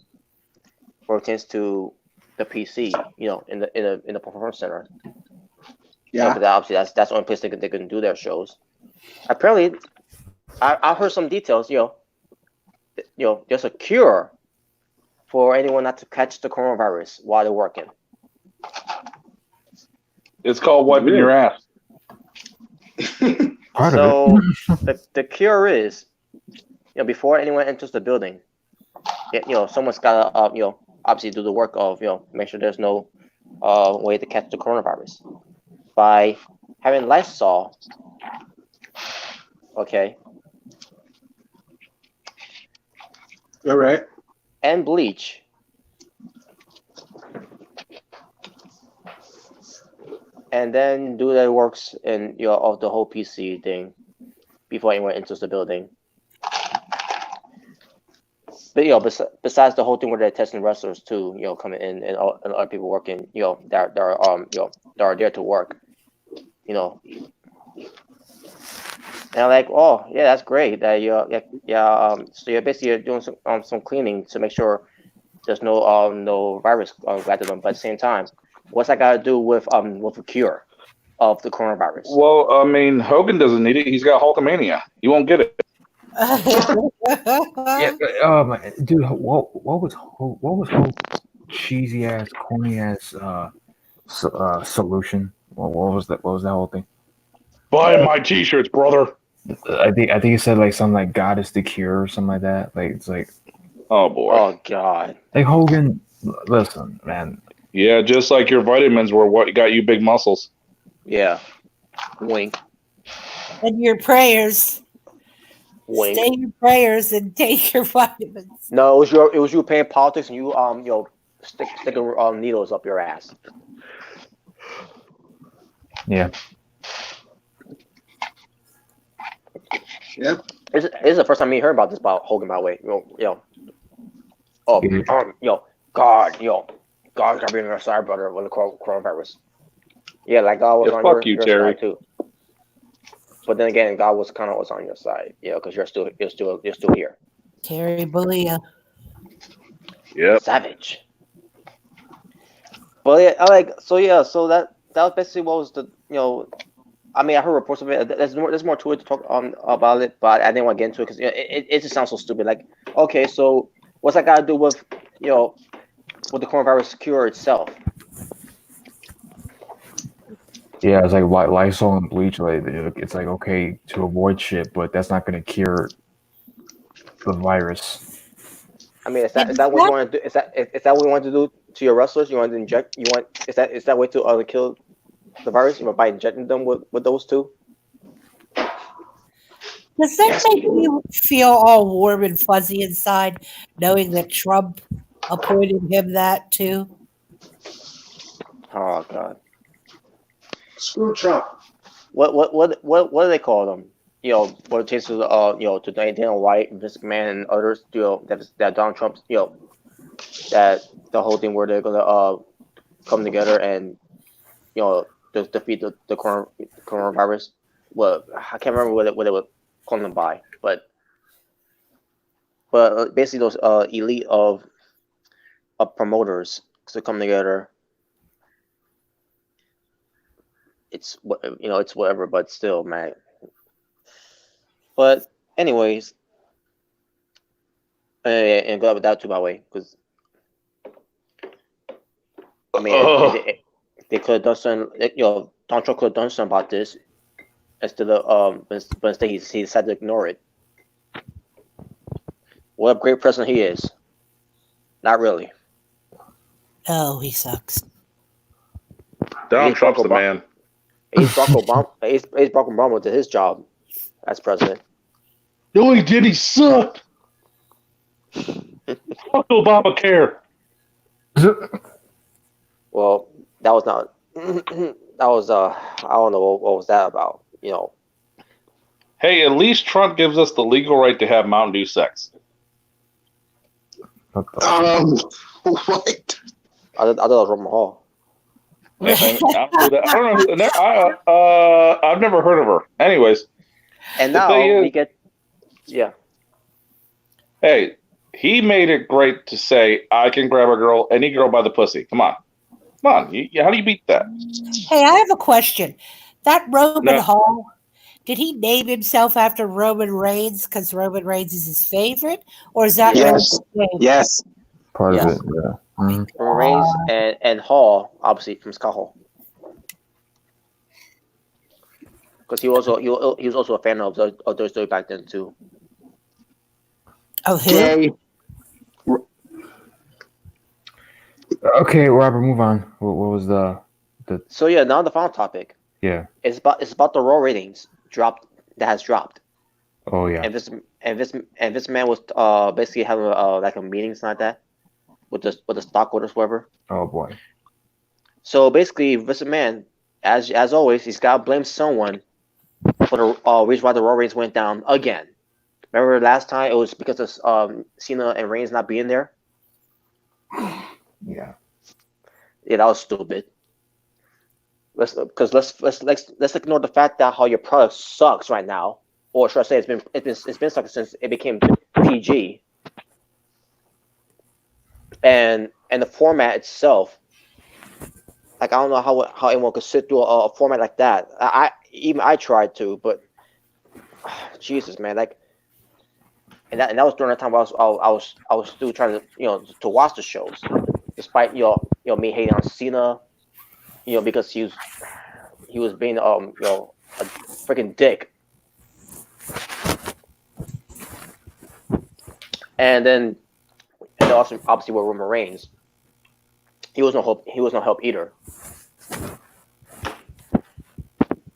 what pertains to the PC, in the performance center. Yeah. But obviously that's the only place they can do their shows. Apparently, I heard some details. There's a cure for anyone not to catch the coronavirus while they're working. It's called wiping your ass. Part So of it. the cure is, before anyone enters the building, someone's gotta obviously do the work of make sure there's no way to catch the coronavirus by having Lysol. Okay. All right. And bleach. And then do the works and of the whole PC thing before anyone enters the building. But besides the whole thing where they're testing wrestlers too, coming in and other people working, that are there to work, And I'm like, oh yeah, that's great. That so you're basically doing some cleaning to make sure there's no virus got to them. But at the same time, what's that got to do with a cure of the coronavirus? Well, I mean, Hogan doesn't need it. He's got Hulkamania. He won't get it. Yeah, dude, what was whole cheesy ass, corny ass solution? What was that? What was that whole thing? Buy my T-shirts, brother. I think he said like something like "God is the cure" or something like that. Like it's like, Oh boy. Oh God. like Hogan, listen, man. Yeah, just like your vitamins were what got you big muscles. Yeah. Wink. And your prayers. Wink. Say your prayers and take your vitamins. No, it was you playing politics and you sticking needles up your ass. Yeah, Yeah. This is the first time me heard about this about Hogan, by the way. God, God's gonna be on your side, brother, when the coronavirus. Yeah, like God was Yeah, on fuck you, your Terry. side too. But then again, God was on your side, because you're still here. Terry Bollea. Yep. Savage. But yeah, so that was basically what was the I mean, I heard reports of it. There's more to it to talk about it, but I didn't want to get into it because it just sounds so stupid. Like, okay, so what's that got to do with with the coronavirus cure itself? yeah. It's like Lysol and bleach. Like it's like okay to avoid shit, but that's not gonna cure the virus. I mean, is that what you want to do? Is that what you want to do to your wrestlers? You want to inject? Is that way to kill the virus? By injecting them with those two? Does that make you feel all warm and fuzzy inside, knowing that Trump appointed him that too? Oh God! Screw Trump. What do they call them? What it takes to to Dana White, Vince McMahon, and others. That Donald Trump. That the whole thing where they're gonna come together and just defeat the coronavirus. Well, I can't remember what they were calling them by, but but basically those elite of promoters to come together. It's it's whatever, but still, man. But anyways, and glad with that too, by the way, because I mean, they could have done something. Donald Trump could have done something about this instead of but instead he decided to ignore it. What a great president he is. Not really. Oh, he sucks. Donald Trump's the man. He's Barack Obama. He's Barack Obama did his job as president. No, he did. He sucked. Fuck Obamacare. Well, that was not. That was I don't know what was that about. Hey, at least Trump gives us the legal right to have Mountain Dew sex. What? I thought it was Roman Hall. I don't know. I've never heard of her. Anyways, And now we get, yeah. Hey, he made it great to say, I can grab a girl, any girl by the pussy. Come on. How do you beat that? Hey, I have a question. That Roman Hall, did he name himself after Roman Reigns because Roman Reigns is his favorite? Or is that Yes. Part of it, yeah. Roman Reigns and Hall, obviously from Scott Hall. Because he was also a fan of their story back then too. Oh, who? Okay, Robert, move on. What was the? So yeah, now the final topic. Yeah. It's about the Raw ratings that has dropped. Oh yeah. And this man was basically having like a meeting, something like that, with the stockholders, whatever. Oh boy. So basically, this man, as always, he's got to blame someone for the reason why the Raw ratings went down again. Remember last time it was because of Cena and Reigns not being there. Yeah. Yeah, that was stupid. Let's ignore the fact that how your product sucks right now, or should I say it's been sucking since it became PG. And the format itself, like I don't know how anyone could sit through a format like that. I tried to, but Jesus, man, like, and that was during the time I was still trying to to watch the shows, despite me hating on Cena, because he was being a freaking dick. And then also obviously with Roman Reigns, he was no help either.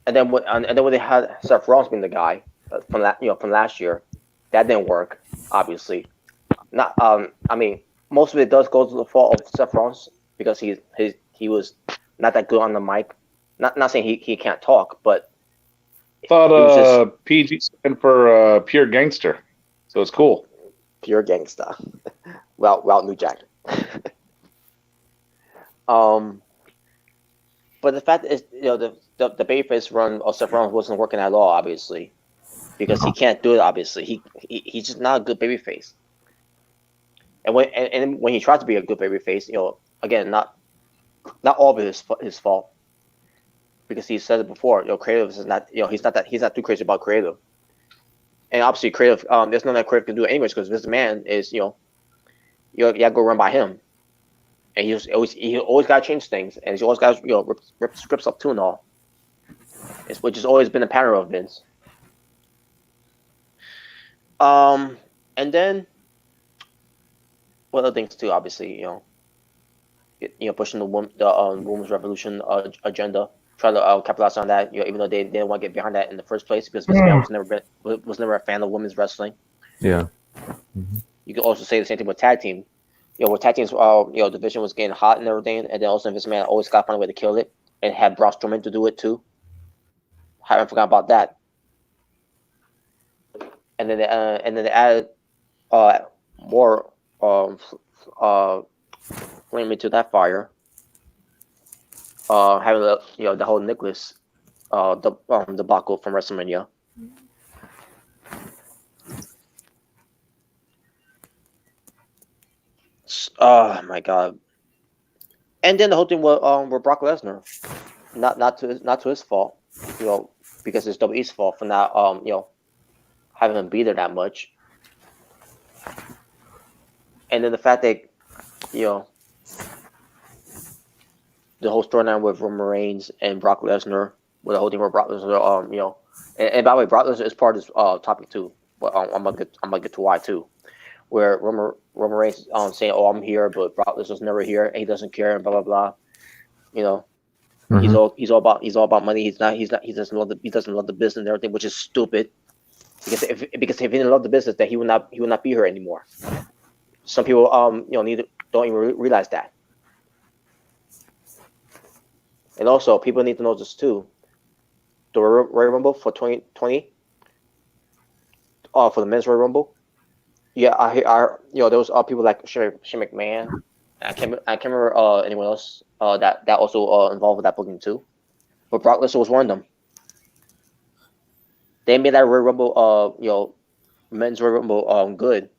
And then when they had Seth Rollins being the guy from last year, that didn't work. Obviously, not. I mean, most of it does go to the fault of Seth Rollins because he was not that good on the mic. Not saying he can't talk, but Thought PG stand for pure gangster, so it's cool. Pure gangsta. Well, New Jack. But the fact is, the babyface run of Seth Rollins wasn't working at all, obviously, because he can't do it. Obviously, he's just not a good babyface. And when he tried to be a good babyface, again, not all of it is his fault, because he said it before. Creative is not. He's not too crazy about creative. And obviously, creative. There's nothing that creative can do anyways, because this man is, you gotta go run by him, and he always gotta change things, and he's always got rip scripts up too and all. Which has always been a pattern of Vince. And then what other things too? Obviously, pushing the women's revolution agenda, trying to capitalize on that. Even though they didn't want to get behind that in the first place, because Vince McMahon was never a fan of women's wrestling. Yeah. Mm-hmm. You could also say the same thing with tag team. Where tag teams, division was getting hot and everything, and then also Vince McMahon always got to find a way to kill it, and had Braun Strowman to do it too. Haven't forgot about that. And then they added more flame into that fire. Having the whole Nicholas debacle from WrestleMania. Oh my god! And then the whole thing with Brock Lesnar, not to his fault, because it's WWE's fault for not having him be there that much. And then the fact that the whole storyline with Roman Reigns and Brock Lesnar, with the whole thing with Brock Lesnar, and by the way, Brock Lesnar is part of this topic too. But I'm gonna get to why too, where Roman Reigns saying, "Oh, I'm here," but Brock Lesnar's never here, and he doesn't care, and blah blah blah. He's all about money. He doesn't love the business and everything, which is stupid. Because if he didn't love the business, then he would not be here anymore. Some people don't even realize that. And also, people need to know this too. The Royal Rumble for 2020, for the men's Royal Rumble. Yeah, there was people like Shane McMahon. I can't remember anyone else that also involved with that booking too. But Brock Lesnar was one of them. They made that Royal Rumble, men's Royal Rumble, good.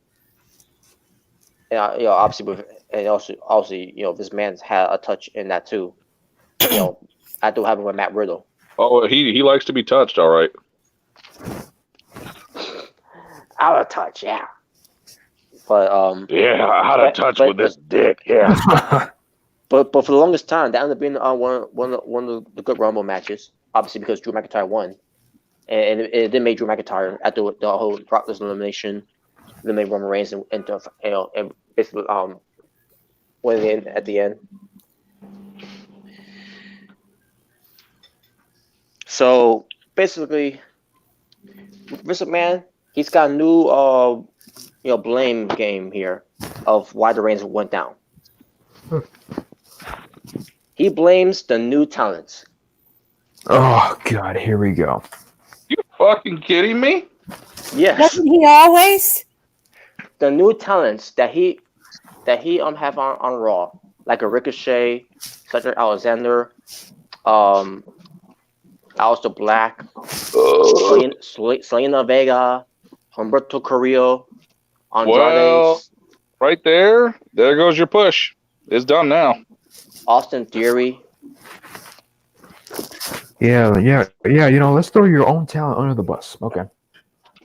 And obviously, this man's had a touch in that too. I do have it with Matt Riddle. Oh, he likes to be touched, all right. Out of touch, yeah. But out of touch with this dick, yeah. But for the longest time, that ended up being one of the good Rumble matches. Obviously, because Drew McIntyre won, and it did make Drew McIntyre after the whole Brock Lesnar elimination, then made Roman Reigns and basically winning at the end. So basically, Vince McMahon, he's got a new blame game here of why the Reigns went down. He blames the new talents. Oh God, here we go. You fucking kidding me? Yes. Doesn't he always? The new talents that he have on Raw, like a Ricochet, Cedric Alexander, Aleister Black, Selena Vega, Humberto Carrillo, Andrade. Well, right there goes your push. It's done now. Austin Theory. Yeah. Let's throw your own talent under the bus. Okay.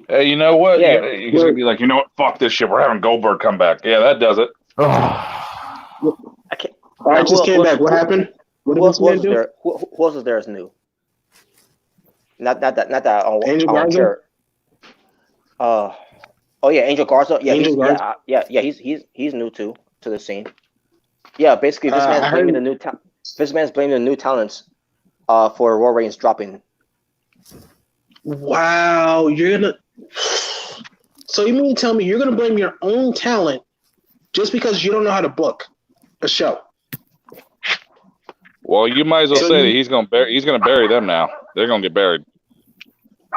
Hey, you know what? Yeah. He's gonna be like, you know what? Fuck this shit. We're having Goldberg come back. Yeah, that does it. Oh. I can't. I just came back. What happened? What did this man do? Who else is there as new? Not that. Angel Garza. Angel Garza. Yeah, Angel Garza. He's new to the scene. Yeah, basically, this man's blaming the new This man's blaming the new talents, for Raw Reigns dropping. Wow, you're gonna. So you mean to tell me you're gonna blame your own talent just because you don't know how to book a show? Well, you might as well say that he's gonna bury them now. They're gonna get buried.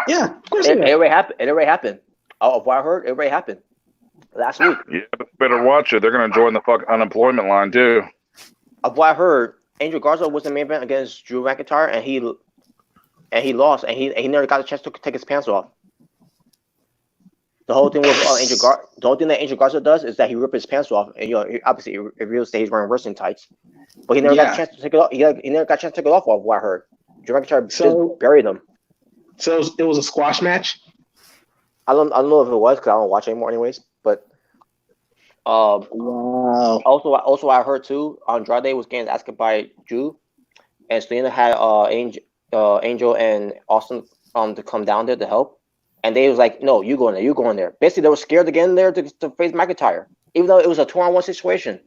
Yeah, of course. It already happened. Of what I heard, it already happened last week. Yeah, but better watch it. They're gonna join the unemployment line too. Of what I heard, Angel Garza was the main event against Drew McIntyre, and he lost, and he never got a chance to take his pants off. The whole thing with the whole thing that Angel Garza does is that he rips his pants off, and obviously it reveals that he's wearing wrestling tights, but he never got a chance to take it off. He never got a chance to take it off. Of what I heard, Drew McIntyre just buried him. So it was a squash match. I don't know if it was because I don't watch anymore, anyways. But wow. Also, I heard too. Andrade was getting asked by Drew, and Selena had Angel and Austin to come down there to help, and they was like, "No, you go in there." Basically, they were scared to get in there to face McIntyre, even though it was a 2-on-1 situation.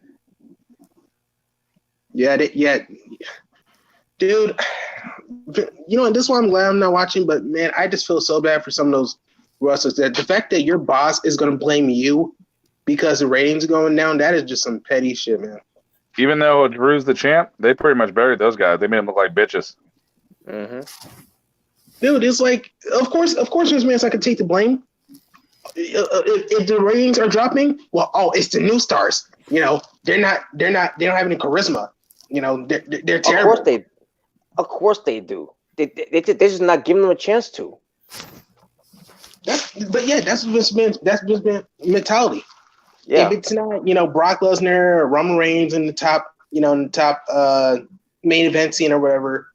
Yeah, dude. And this is why I'm glad I'm not watching. But man, I just feel so bad for some of those wrestlers. That the fact that your boss is going to blame you because the ratings are going down, that is just some petty shit, man. Even though Drew's the champ, they pretty much buried those guys. They made them look like bitches. Mm-hmm. Dude, it's like, of course, this man's not going to take the blame. If the ratings are dropping, it's the new stars. They don't have any charisma. They're terrible. Of course they do. They're just not giving them a chance to. That's Vince mentality. Yeah. If it's not, Brock Lesnar or Roman Reigns in the top, main event scene or whatever,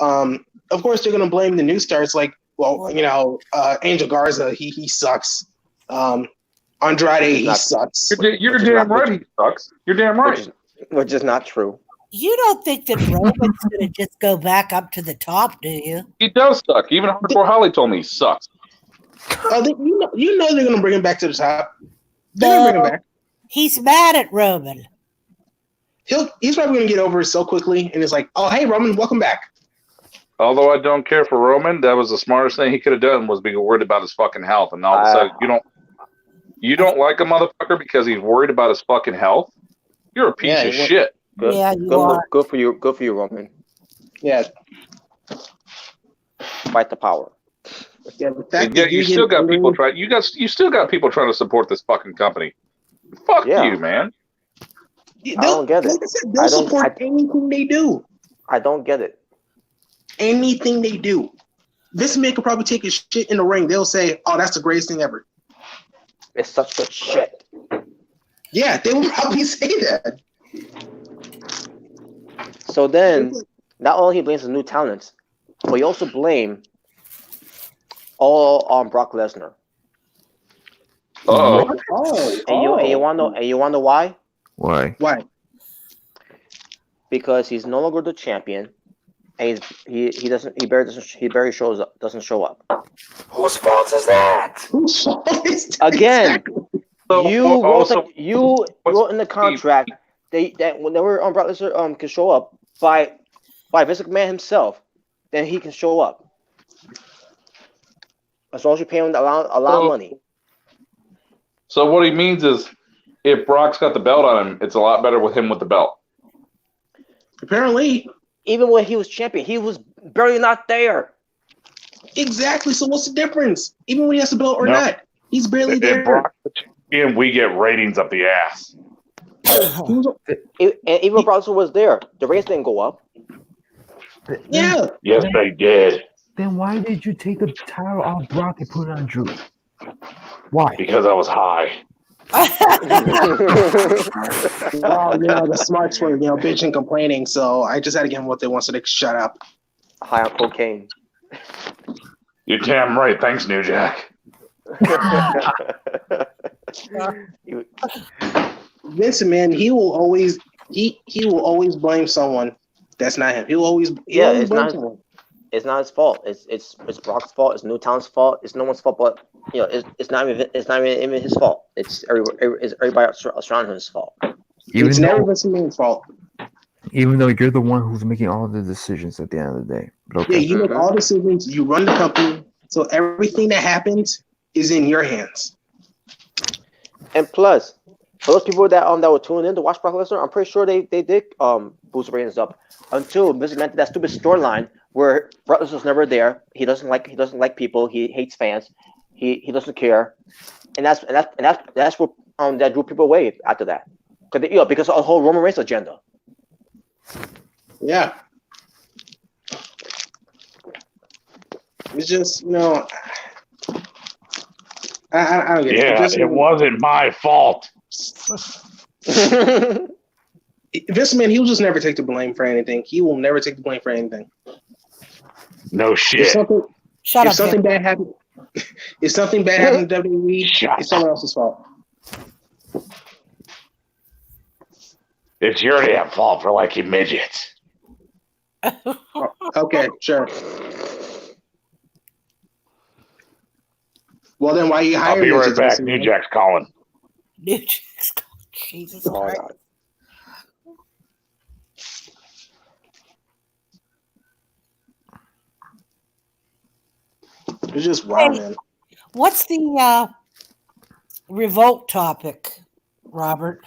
of course they're gonna blame the new stars. Like, Angel Garza, he sucks. Andrade, he sucks. You're damn right. He sucks. You're damn right. Which is not true. You don't think that Roman's going to just go back up to the top, do you? He does suck. Even Hardcore Holly told me he sucks. You know they're gonna bring him back to the top. They're gonna bring him back. He's mad at Roman. He's probably gonna get over it so quickly, and it's like, oh hey Roman, welcome back. Although I don't care for Roman, that was the smartest thing he could have done was be worried about his fucking health. And all of a sudden, you don't like a motherfucker because he's worried about his fucking health. You're a piece of shit. Good. Yeah, you are. Good for you. Good for you, Roman. Yeah. Fight the power. Yeah, you still got people trying. You still got people trying to support this fucking company. Fuck you, man. I don't get it. Like I said, they'll support anything they do. I don't get it. Anything they do. This man could probably take his shit in the ring. They'll say, "Oh, that's the greatest thing ever." It's such good shit. Yeah, they will probably say that. So then, not only he blames the new talents, but he also blame all on Brock Lesnar. Oh. And you want to know why? Why? Why? Because he's no longer the champion, and he barely doesn't show up. Whose fault is that? Whose fault is that? Again, So, you wrote in the contract that whenever Brock Lesnar can show up by Vince McMahon himself, then he can show up. As long as you pay him a lot of money. So what he means is, if Brock's got the belt on him, it's a lot better with him with the belt. Apparently. Even when he was champion, he was barely not there. Exactly. So what's the difference? Even when he has the belt or not, he's barely there. If Brock's the champion, we get ratings up the ass. And even when Brock Lesnar was there, the ratings didn't go up. Yeah. Yes, they did. Then why did you take the title off Brock and put it on Drew? Why? Because I was high. Well, the smarts were, bitching and complaining, so I just had to give them what they want so they could shut up. High on cocaine. You're damn right. Thanks, New Jack. Vince, man, he will always blame someone that's not him. He'll always blame someone. It's not his fault. It's Brock's fault. It's New Talent's fault. It's no one's fault, but it's not even his fault. It's everybody around him's fault. It's never Vince McMahon's fault. Even though you're the one who's making all the decisions at the end of the day. Okay. Yeah, you make all decisions. You run the company, so everything that happens is in your hands. And plus, for those people that were tuning in to watch Brock Lesnar, I'm pretty sure they did boost the ratings up until Vince McMahon did that stupid storyline where Brock Lesnar's never there. He doesn't like people. He hates fans. He doesn't care, and that's what that drew people away after that. Because of the whole Roman Reigns agenda. Yeah. It's just I don't get it. Yeah, it wasn't my fault. Vince McMahon, he'll just never take the blame for anything. He will never take the blame for anything. No shit. If something bad happened in WWE, it's someone else's fault. It's your damn fault for liking midgets. Okay, sure. Well, then why are you hiring? I'll be right back. New Jack's calling. New Jack's calling. Jesus Christ. It's just wild, man. What's the Revolt topic, Robert?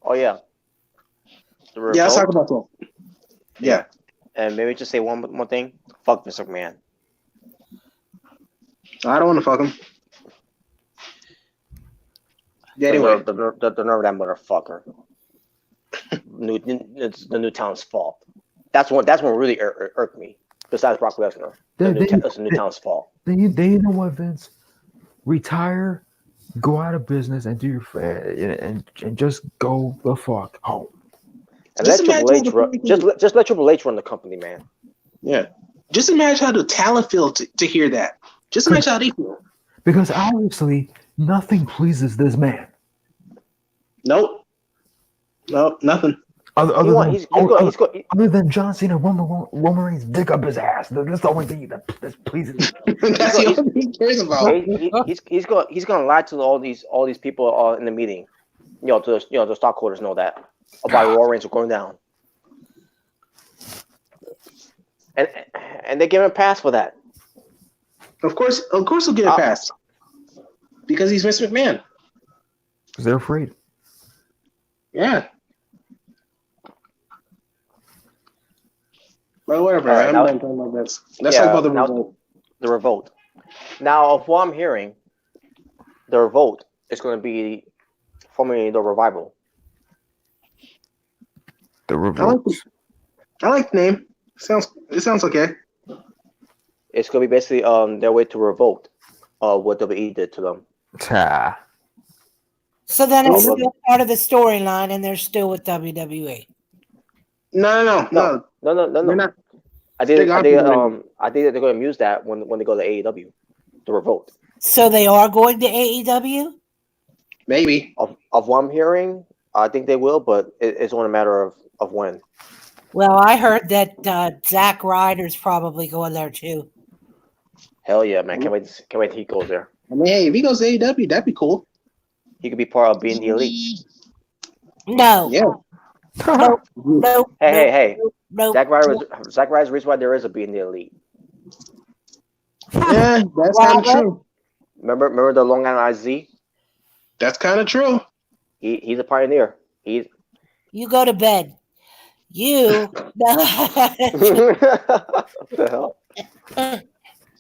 Oh yeah. Yeah, let's talk about that. Yeah. And maybe just say one more thing. Fuck Vince McMahon. I don't want to fuck him. Yeah, anyway. The nerve of that motherfucker. It's the New Talent's fault. That's what really irked me. Besides Brock Lesnar, it's the New Talent's fault. Then you know what, Vince? Retire go out of business and do your and just go the fuck home. And Just let Triple imagine H how run. Just let Triple H run the company, man. Yeah. Just imagine how the talent feel to hear that. Just imagine how they feel. Because obviously nothing pleases this man. Nope. Nope. Nothing. Other than John Cena, Roman Reigns dig up his ass. That's the only thing that pleases him. That's the only thing he cares about. He's gonna lie to all these people in the meeting. To the stockholders know that about Roman Reigns going down, and they give him a pass for that. Of course, he'll get a pass because he's Vince McMahon. Because they're afraid. Yeah. But whatever. Right, I'm not talking about this. Let's talk about the Revolt. The Revolt. Now, of what I'm hearing, the Revolt is going to be formerly the Revival. The Revolt. I like the name. It sounds okay. It's going to be basically their way to revolt what WWE did to them. So then it's still part of the storyline, and they're still with WWE. No. They're not. I think they're going to use that when they go to AEW, the Revolt. So they are going to AEW? Maybe. Of what I'm hearing, I think they will, but it's only a matter of when. Well, I heard that Zack Ryder's probably going there too. Hell yeah, man! Can't wait till he goes there. I mean, hey, if he goes to AEW, that'd be cool. He could be part of being the Elite. No. Yeah. No. Hey. No. Zack Ryder's the reason why there is a being the Elite. Yeah, that's kind of true. Remember the Long Island IZ? That's kind of true. He's a pioneer. You go to bed. You. The hell?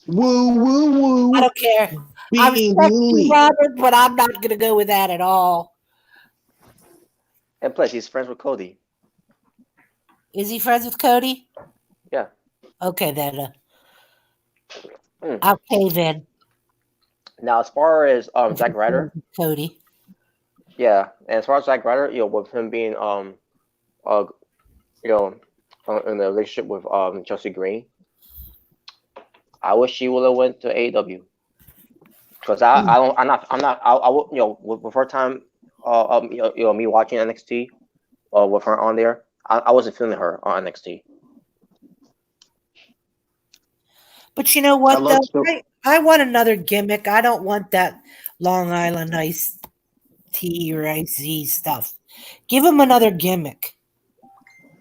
Woo. I don't care. I respect you, Robert, but I'm not going to go with that at all. And plus, he's friends with Cody. Is he friends with Cody? Yeah. Okay, then. I'll cave in. Now, as far as Zack Ryder, Cody. Yeah, and as far as Zack Ryder, with him being in a relationship with Chelsea Green, I wish he would have went to AEW. Because I would with her time, me watching NXT, with her on there, I wasn't feeling her on NXT. But you know what, I want another gimmick. I don't want that Long Island iced tea or IC stuff. Give him another gimmick.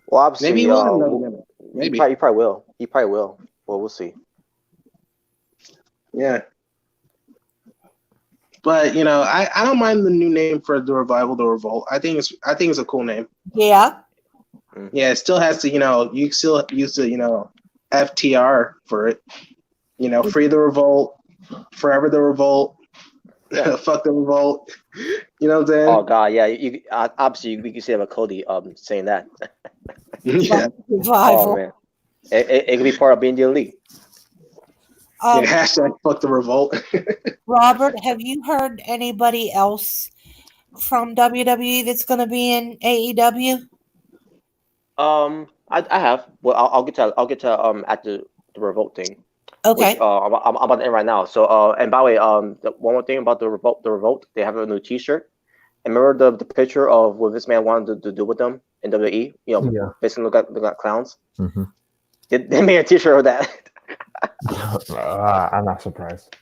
Well, obviously, maybe he will have another gimmick. Maybe. He probably will. He probably will. Well, we'll see. Yeah. But I don't mind the new name for the Revival, the Revolt. I think it's a cool name. Yeah. Yeah, it still has to, you still use the, FTR for it. Free the Revolt, forever the Revolt, fuck the Revolt. You know what I'm saying? Oh God, yeah. You obviously we can see about Cody saying that. Yeah. Revival. Oh man, it could be part of being the Elite. Hashtag fuck the Revolt. Robert, have you heard anybody else from WWE that's going to be in AEW? I have. Well, I'll get to at the Revolt thing. Okay. Which, I'm about to end right now. So, and by the way, one more thing about the Revolt, they have a new T-shirt. And remember the picture of what this man wanted to do with them in WWE? Basically look like clowns. Mm-hmm. They made a T-shirt of that. I'm not surprised.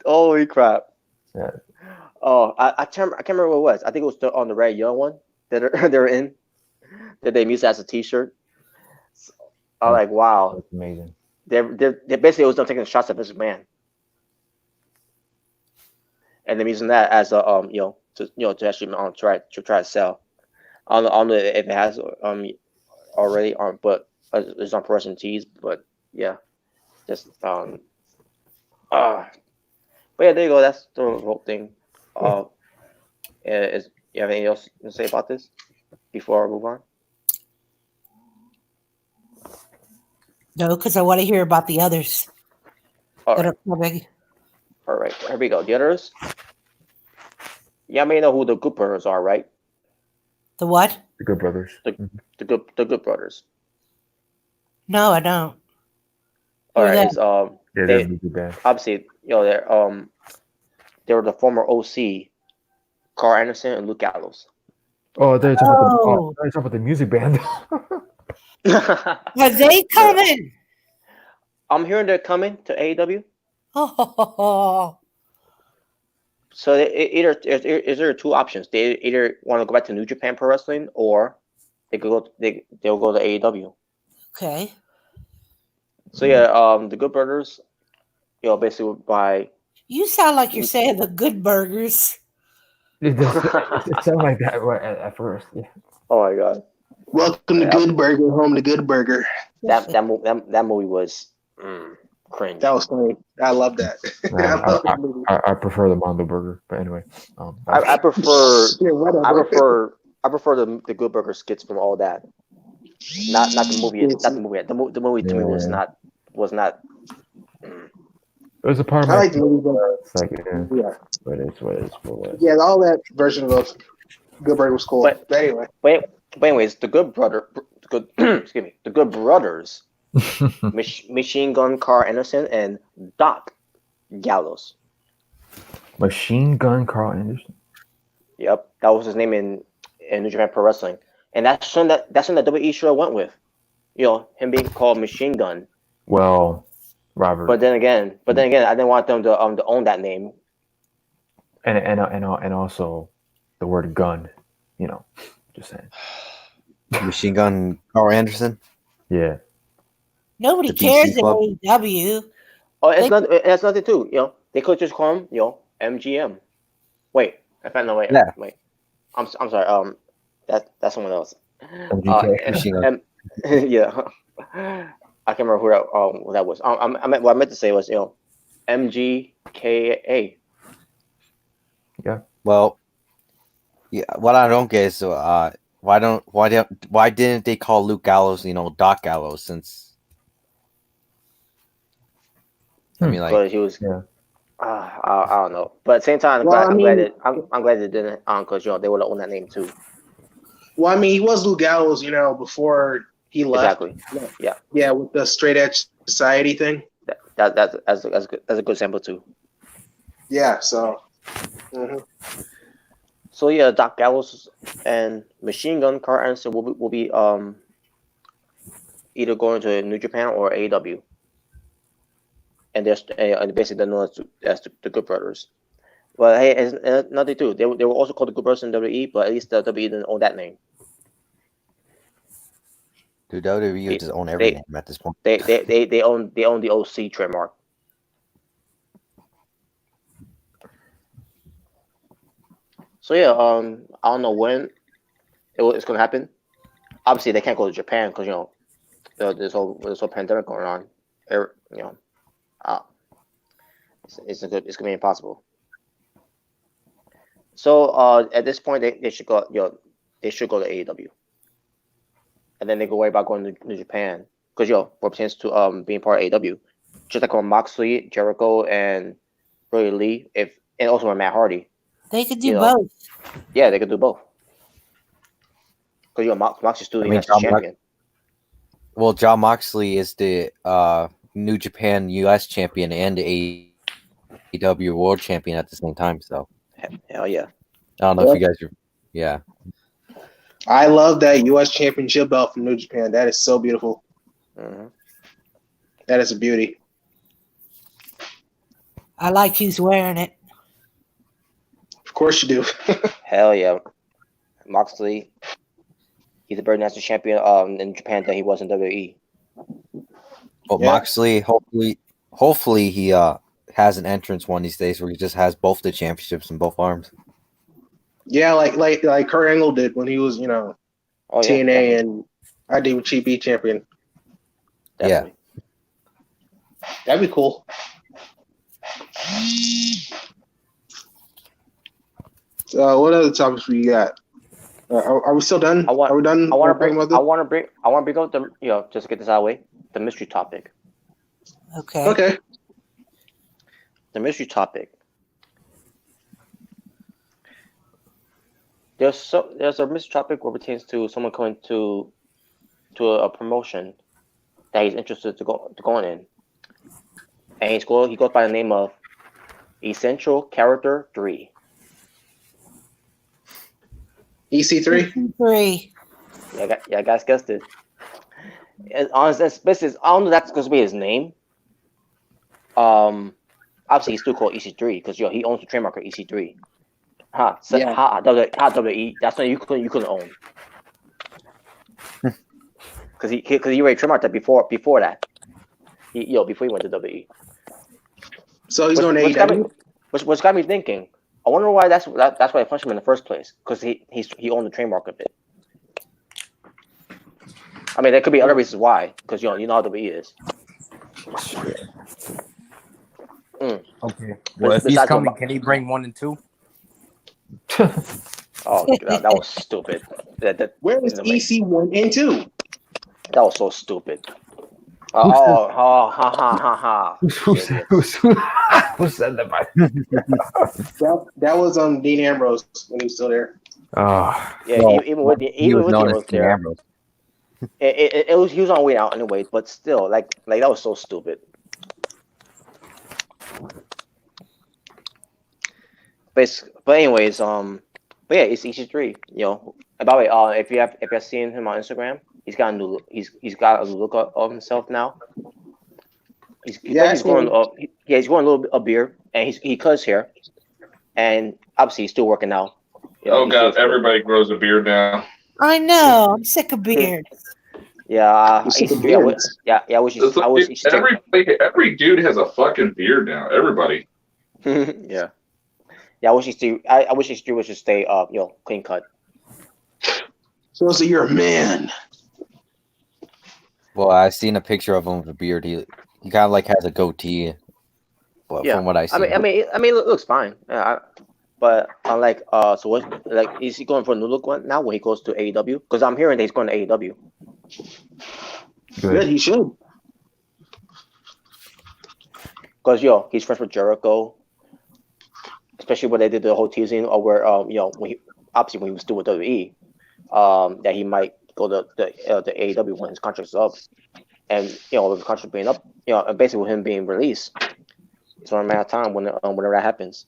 Holy crap! Yeah. Oh, I can't remember what it was. I think it was on the Red Young one that they're in. That they used as a T-shirt. So, I'm like, wow, that's amazing. They basically was done taking shots at this man, and them using that as a to actually try to sell. I don't know if it has already but it's on Progression Tees, but yeah, just but yeah, there you go. That's the whole thing. Is you have anything else to say about this before I move on? No, because I want to hear about the others All that right. are coming. All right, here we go. The others. Yeah, I may know who the Good Brothers are, right? The what? The Good Brothers. The Good Brothers. No, I don't. All Who are right, they? it's Yeah, they're they really bad. obviously they were the former OC, Carl Anderson and Luke Gallows. Oh, they're talking Oh. about the music band. Are they coming? I'm hearing they're coming to AEW. Oh, So is there two options? They either want to go back to New Japan Pro Wrestling, or they'll go to AEW. okay. So yeah, the Good Brothers, basically by You sound like you're saying the good burgers. It sounded like that right at first. Yeah. oh my god, Welcome to Yeah. Good Burger, home to Good Burger. that movie was cringe. That was funny. I love that. I love that movie. I prefer the Mondo Burger, but anyway. I prefer Yeah, whatever. I prefer the Good Burger skits from all that. Not the movie. Not the movie. The movie to me was Yeah. not. It was a part of I my like the movie, but it's like yeah, but it's what it's for. yeah, all that version of Good Burger was cool. But- But anyway, But anyways, the Good excuse me, the Good Brothers, Machine Gun Carl Anderson and Doc Gallows. Machine Gun Carl Anderson. Yep, that was his name in New Japan Pro Wrestling, and that's something that WWE should have went with. Him being called Machine Gun. Well, Robert. But then again, I didn't want them to own that name. and also the word gun. Just saying. Machine Gun Carl Anderson. Yeah. Nobody The BC cares in Club. AEW. Oh, it's nothing too. They could just call him MGM. Wait, I found no way. Yeah. Wait, I'm sorry. That's someone else. MGK. Machine Gun. Yeah, I can't remember who that was. What I meant to say was MGKA. Well, yeah. What I don't get is why didn't they call Luke Gallows Doc Gallows since? I mean, like, But he was. Yeah. I don't know. But at the same time, Well, I'm glad they didn't. Because they would have owned that name too. well, I mean, he was Luke Gallows, before he left. Exactly. Yeah. Yeah, with the straight edge society thing. That's a good sample too. Yeah, so. Mhm. So yeah, Doc Gallows and Machine Gun Carl Anderson will be either going to New Japan or AEW, and basically they're known as the Good Brothers. But hey, it's nothing too. They were also called the Good Brothers in WWE, but at least the WWE didn't own that name. dude, WWE just own every name at this point. They own the OC trademark. So yeah, I don't know when it's gonna happen. Obviously, they can't go to Japan because this whole pandemic going on. It's gonna be impossible. So at this point, they should go. They should go to AEW, and then they go worry about going to New Japan because what pertains to being part of AEW, just like on Moxley, Jericho, and Brody Lee, and also on Matt Hardy. They could do both. Yeah, they could do both. Because Moxley's still the United States champion. Well, John Moxley is the New Japan US champion and the AEW World Champion at the same time. So Hell yeah. I don't know if you guys are. Yeah. I love that U.S. Championship belt from New Japan. That is so beautiful. Mm-hmm. That is a beauty. I like who's wearing it. Of course you do. Hell yeah. Moxley, he's a better national champion in Japan than he was in WWE. Well, Yeah. Moxley, hopefully he has an entrance one these days where he just has both the championships in both arms. Yeah, like Kurt Angle did when he was, Oh, yeah, TNA definitely. and IWGP champion. Definitely. That'd be cool. What other topics we got? Are we still done? Are we done? I want to talking bring about this? I want to bring up the just to get this out of the way, the mystery topic. Okay. Okay. The mystery topic. there's a missed topic where it pertains to someone going to a promotion that he's interested to going in, and he goes by the name of Essential Character 3. EC3. 3. Yeah, guys guessed it. And on this basis, I don't know if that's going to be his name. Obviously he's still called EC3 because he owns the trademark of EC3. So Yeah. WWE, that's something you couldn't own. Because he already trademarked that before that. Before he went to WWE. So he's going to AEW. Which got me thinking. I wonder why that's why they punched him in the first place. Because he owned the trademark of it. I mean, there could be other reasons why. Because you know how WWE is. Okay. Well, if he's coming, can he bring 1 and 2? Oh, that was stupid. Where is EC1 and 2? That was so stupid. Ha. Who said that? That was Dean Ambrose when he was still there. Oh, Yeah, Well, even with he was known as there, Ambrose. it was he was on way out anyway. But still, like that was so stupid. But anyways, but yeah, it's EC3. And by the way, if you've seen him on Instagram, he's got a new look of himself now. He's going a little bit of beard, and he cut his hair, and obviously he's still working out. Oh God, everybody grows a beard now. I know. I'm sick of beard. Yeah, I wish every dude has a fucking beard now. Everybody. Yeah. Yeah, I wish EC3 would just stay clean cut. So you're a man. Well, I've seen a picture of him with a beard. He kind of like has a goatee. Well, Yeah. from what I see. I mean, it looks fine. But unlike so what? Like, is he going for a new look now when he goes to AEW? Because I'm hearing that he's going to AEW. Good, he should. Because he's friends with Jericho, especially when they did the whole teasing of where when he was still with WWE, that he might go to the AEW when his contract's up, and with the contract being up, and basically with him being released, it's only a matter of time whenever that happens.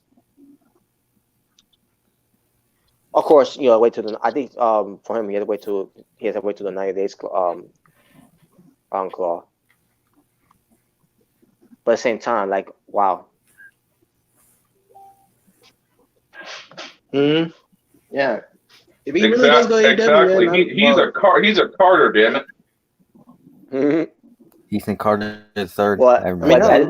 Of course, wait to the. I think for him, he has to wait to the 90 days claw. But at the same time, like, wow. Yeah. If he really does go AEW, exactly. Man, He's a Carter, damn it. Ethan Carter III. Well, I remember that.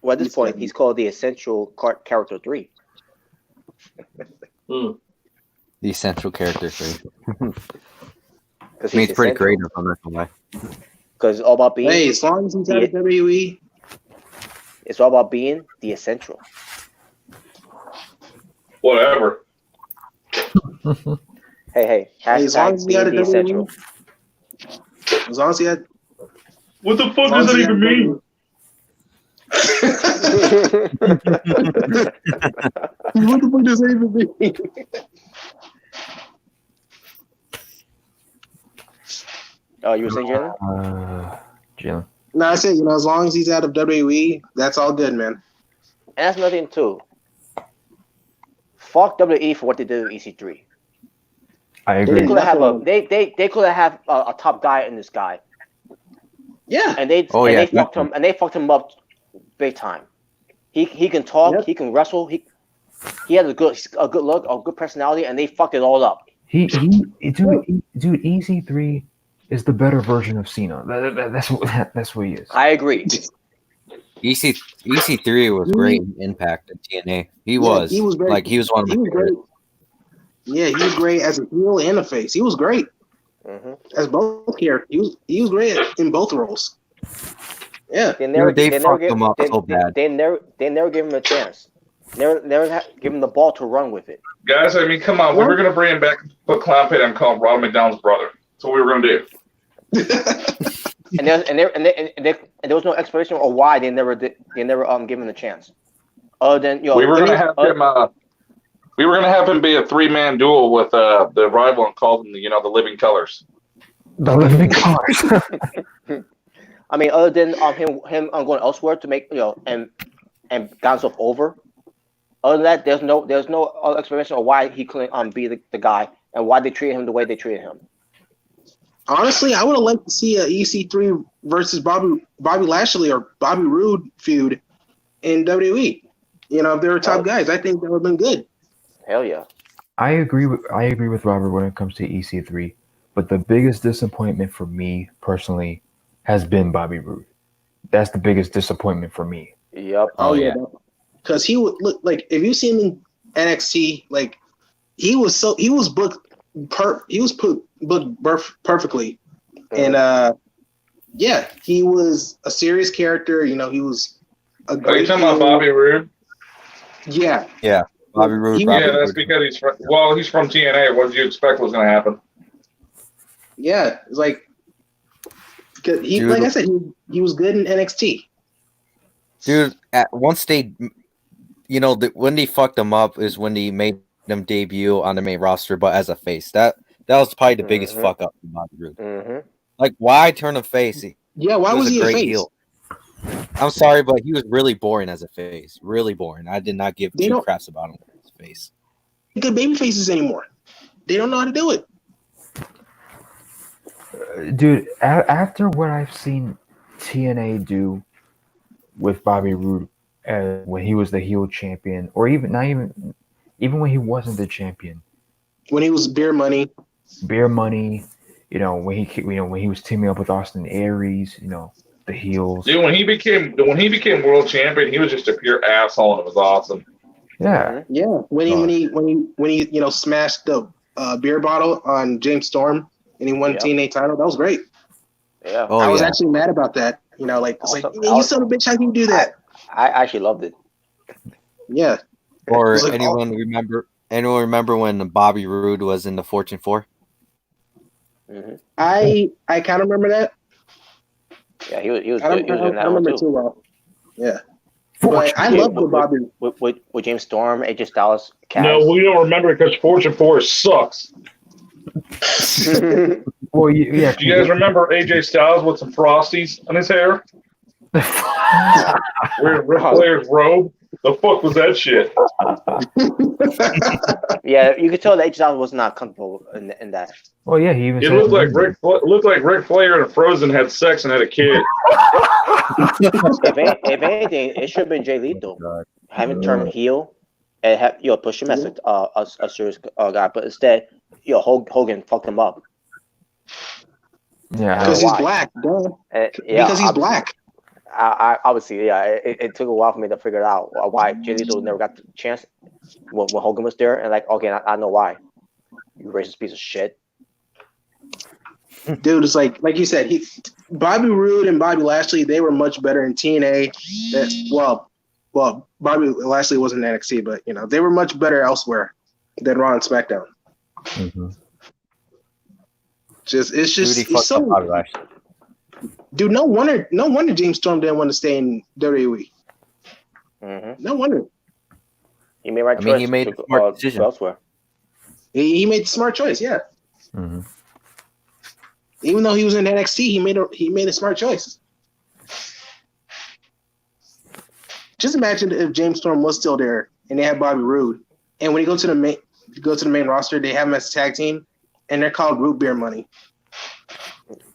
At this point, he's called the Essential Character 3. The Essential Character 3. Because It's pretty creative, I'm not gonna lie. Because it's all about being. Hey, as long as he's at WWE, it's all about being the essential. Whatever. Hey. as long as he Hashtag had being a the essential. as long as he had. What the fuck does that even mean? What the fuck does that even mean? Oh, you were saying, Jalen? Jalen. No, I said, as long as he's out of WWE, that's all good, man. And that's another thing too. Fuck WWE for what they did with EC3. I agree. They could have they could have a top guy in this guy. Yeah. And they fucked him up big time. He can talk, he can wrestle, he has a good look, a good personality, and they fucked it all up. Dude, EC3 is the better version of Cena. That's what he is. I agree. EC3 was great in Impact at TNA. He was great. like he was one of my favorites. Yeah, he was great as a heel and a face. He was great as both characters. He was great in both roles. Yeah, They fucked him up so bad. They never gave him a chance. Never give him the ball to run with it. Guys, I mean, come on. We were going to bring him back, put Clown Pit and call him Ronald McDonald's brother. That's what we were going to do. and there was no explanation of why they never give him the chance. Other than we were going to have him. We were gonna have him be a 3-man duel with the rival and call them the Living Colors. The Living Colors. I mean, other than him going elsewhere to make and got himself over. Other than that, there's no other explanation of why he couldn't be the guy and why they treated him the way they treated him. Honestly, I would have liked to see a EC3 versus Bobby Lashley or Bobby Roode feud in WWE. If they were top guys, I think that would have been good. Hell yeah. I agree with Robert when it comes to EC3, but the biggest disappointment for me personally has been Bobby Roode. That's the biggest disappointment for me. Yep. Oh yeah. Because he would look like, if you see him in NXT, like he was booked perfectly, and he was a serious character. He was a great. Are you talking about Bobby Roode? Yeah. Yeah, Bobby Roode. That's because he's from TNA. What did you expect was going to happen? Yeah, it's like, like I said, he was good in NXT. Dude, once they, when they fucked him up is when they made them debut on the main roster, but as a face. That was probably the biggest fuck up for Bobby Roode. Mm-hmm. Like, why turn him face? Yeah, why was he a face? Heel. I'm sorry, but he was really boring as a face. Really boring. I did not give two craps about him as a face. Good baby faces anymore. They don't know how to do it. Dude, after what I've seen TNA do with Bobby Roode when he was the heel champion, or even when he wasn't the champion, when he was beer money, when he was teaming up with Austin Aries, the heels. Dude, when he became world champion, he was just a pure asshole, and it was awesome. Yeah, yeah. When he smashed the beer bottle on James Storm and he won TNA title, that was great. Yeah, I was actually mad about that. You son of a bitch, how can you do that? I actually loved it. Yeah. Or anyone remember when Bobby Roode was in the Fortune 4? Mm-hmm. I kind of remember that. Yeah, he was. I don't remember too well. Yeah. But I love the Bobby with James Storm, AJ Styles. Cass. No, we don't remember because Fortune 4 sucks. Well, yeah. Do you guys remember AJ Styles with some frosties on his hair? Wearing Ric Flair's robe? The fuck was that shit? Yeah, you could tell that AJ Styles was not comfortable in that. Well, yeah, he even. It looked like Ric Flair and Frozen had sex and had a kid. if anything, it should have been Jay Lethal. Having turned heel and have push him as a serious guy, but instead, Hogan fucked him up. Yeah, because he's black. Because he's black. I obviously, it took a while for me to figure it out why Jay Lethal never got the chance when Hogan was there, and I know why. You racist piece of shit. Dude, it's like you said, Bobby Roode and Bobby Lashley, they were much better in TNA. Well, Bobby Lashley wasn't in NXT, but they were much better elsewhere than Raw and SmackDown. Mm-hmm. It's so. Bobby Lashley. Dude, no wonder James Storm didn't want to stay in WWE. Mm-hmm. No wonder. He made choice. He made a smart decision elsewhere. He made the smart choice. Yeah. Mm-hmm. Even though he was in NXT, he made a smart choice. Just imagine if James Storm was still there and they had Bobby Roode, and when he go to the main roster, they have him as a tag team, and they're called Root Beer Money.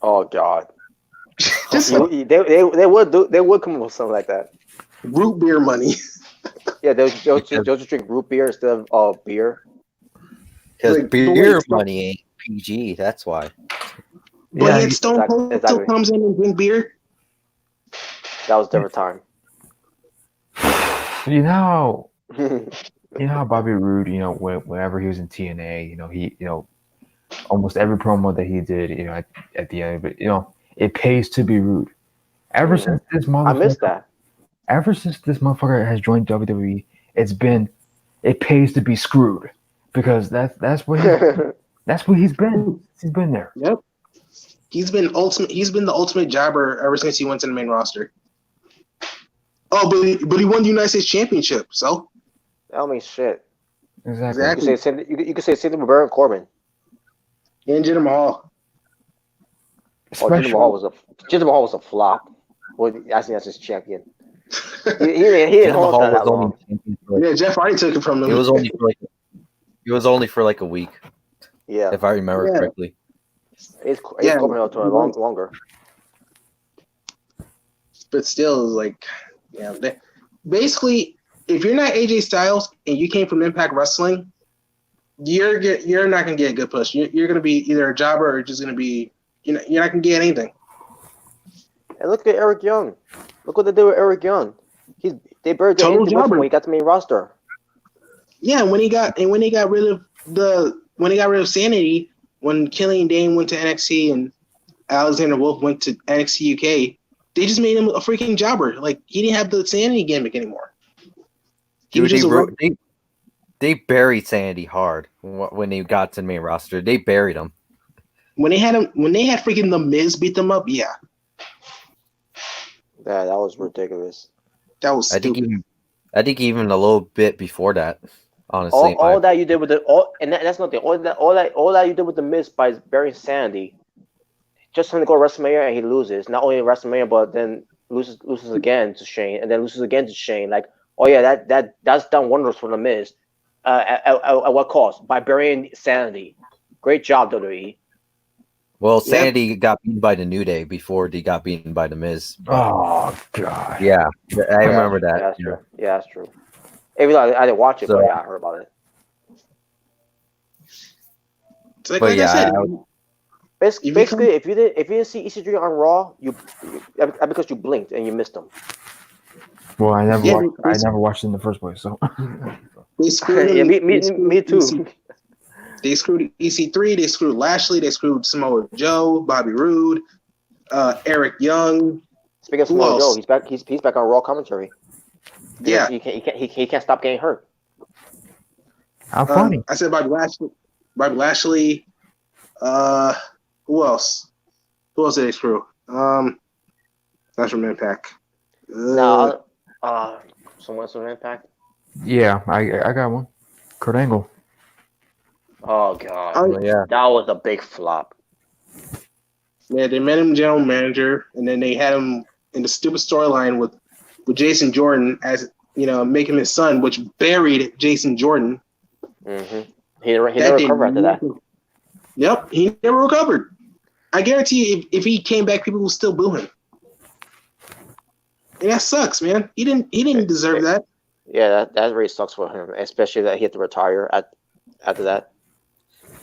Oh God. They would come up with something like that. Root Beer Money. Yeah, they'll just drink root beer instead of beer. Because beer money ain't PG. That's why. But yet Stone Cold still comes in and drink beer. That was a different time. You know how Bobby Roode, whenever he was in TNA, he, almost every promo that he did, at the end of it, it pays to be rude. Ever since this motherfucker, I missed that. Ever since this motherfucker has joined WWE, it pays to be screwed, because that's what he's been. He's been there. Yep. He's been the ultimate jobber ever since he went to the main roster. Oh, but he won the United States Championship, so That don't mean shit. Exactly. You could say same with Baron Corbin. And Jinder Mahal. Oh, Jinder Mahal was a flop. Well, I think that's his champion. He didn't hold on that long. Yeah, Jeff Hardy took it from him. It was only for like a week. Yeah, if I remember correctly. It's Corbin held to it longer. But still, it was like, basically, if you're not AJ Styles and you came from Impact Wrestling, you're not gonna get a good push. You're gonna be either a jobber or just gonna be you're not gonna get anything. And look at Eric Young. Look what they did with Eric Young. They buried the empty when he got to the main roster. Yeah, when he got rid of Sanity, when Killian Dane went to NXT and Alexander Wolf went to NXT UK, they just made him a freaking jobber. Like, he didn't have the Sanity gimmick anymore. They buried Sanity hard when he got to the main roster. They buried him. When they had freaking The Miz beat them up, yeah. Yeah, that was ridiculous. That was stupid. I think even a little bit before that, honestly. All that you did with that's nothing. All that you did with The Miz by burying Sanity, just for him to go to WrestleMania and he loses. Not only WrestleMania, but then loses again to Shane, and then loses again to Shane. Like, oh yeah, that's done wonders for The Miz. At what cost? By burying Sanity. Great job, WWE. Well, Sanity got beaten by the New Day before he got beaten by The Miz. Oh god. Yeah, I remember that. Yeah, that's true. Yeah, that's true. Even though I didn't watch it, but yeah, I heard about it. Like I said, basically, if you didn't see EC3 on Raw, because you blinked and you missed him. Well, I never watched it in the first place, so. They screwed him. Me too. They screwed EC3. They screwed Lashley. They screwed Samoa Joe, Bobby Roode, Eric Young. Speaking of Samoa Joe, he's back. He's back on Raw commentary. Yeah, he can't stop getting hurt. How funny! I said Bobby Lashley. Who else? Who else did they screw? That's from Impact. Someone else from Impact. Yeah, I got one. Kurt Angle. Oh god, that was a big flop. Yeah, they made him general manager, and then they had him in the stupid storyline with Jason Jordan as make him his son, which buried Jason Jordan. Mm-hmm. He never recovered after that. Yep, he never recovered. I guarantee you, if he came back, people will still boo him. And that sucks, man. He didn't deserve that. Yeah, that really sucks for him, especially that he had to retire after that.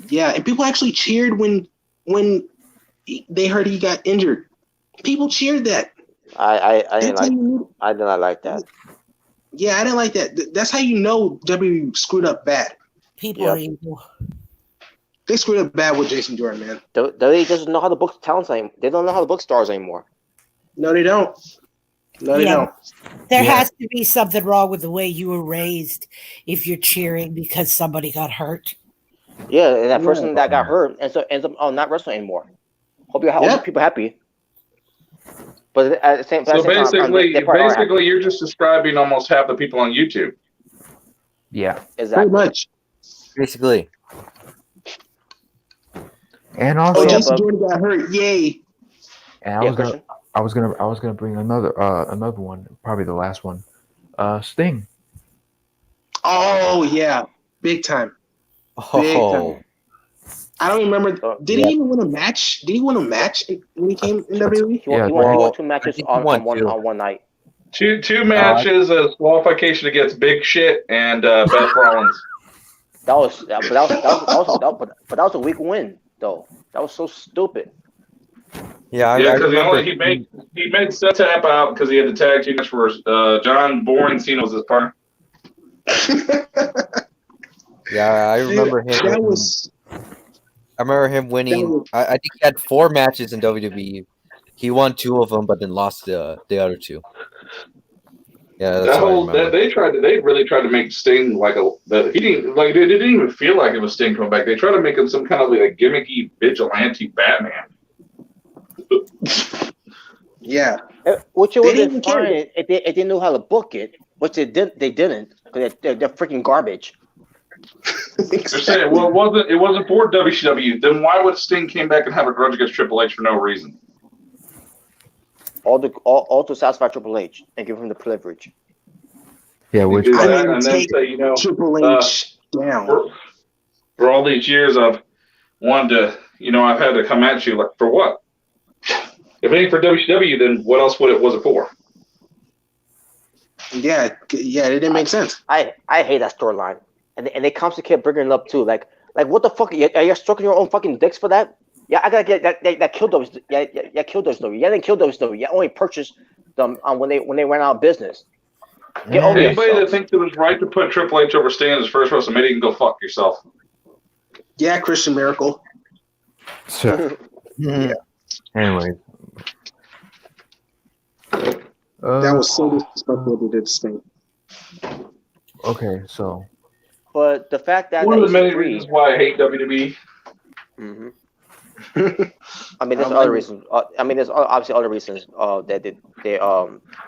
Yeah, and people actually cheered when they heard he got injured. People cheered that. I did not like that. Yeah, I didn't like that. That's how you know WWE screwed up bad. People are evil. They screwed up bad with Jason Jordan, man. They doesn't know how to book talents anymore. They don't know how to book stars anymore. No, they don't. No, they don't. There has to be something wrong with the way you were raised if you're cheering because somebody got hurt. Yeah, and that person that got hurt ends up not wrestling anymore. Hope people happy. But at the same time, basically, you're just describing almost half the people on YouTube. Yeah, exactly. Pretty much. Basically. And also, Jason Jordan got hurt. Yay! And I was gonna bring another one, probably the last one. Sting. Oh yeah, big time. Big time. I don't remember. Did he even win a match? Did he win a match when he came in WWE? He won 2 matches on one night. Two matches as qualification against Big Shit and Beth Rollins. That was a weak win though. That was so stupid. Yeah, because he made Seth tap out because he had the tag team for John Bourne Cena was his partner. Yeah, I remember him. I remember him winning. I think he had 4 matches in WWE. He won 2 of them, but then lost the other 2. Yeah, that's they really tried to make Sting it didn't even feel like it was Sting coming back. They tried to make him some kind of like gimmicky vigilante Batman. Yeah, which it would have been fine if they knew how to book it, which they didn't. They're freaking garbage. They're saying, well, it wasn't for WCW. Then why would Sting came back and have a grudge against Triple H for no reason? All to satisfy Triple H and give him the privilege. Yeah, which And I then take say, Triple H down. For all these years I've wanted to, I've had to come at you like for what? If it ain't for WCW, then what else was it for? Yeah, it didn't make sense. I hate that storyline, and they constantly kept bringing it up too. Like what the fuck? Are you stroking your own fucking dicks for that? Yeah, I gotta get that killed those. Yeah, killed those though. Yeah, they killed those though. Yeah, only purchased them when they went out of business. Anybody that thinks it was right to put Triple H over Sting as his first WrestleMania can go fuck yourself. Yeah, Christian Miracle. So, yeah. Anyway. That was so disrespectful what they did to Sting. Okay, so. But the fact that one of the many reasons why I hate WWE. Mm-hmm. I mean, there's other reasons. There's obviously other reasons that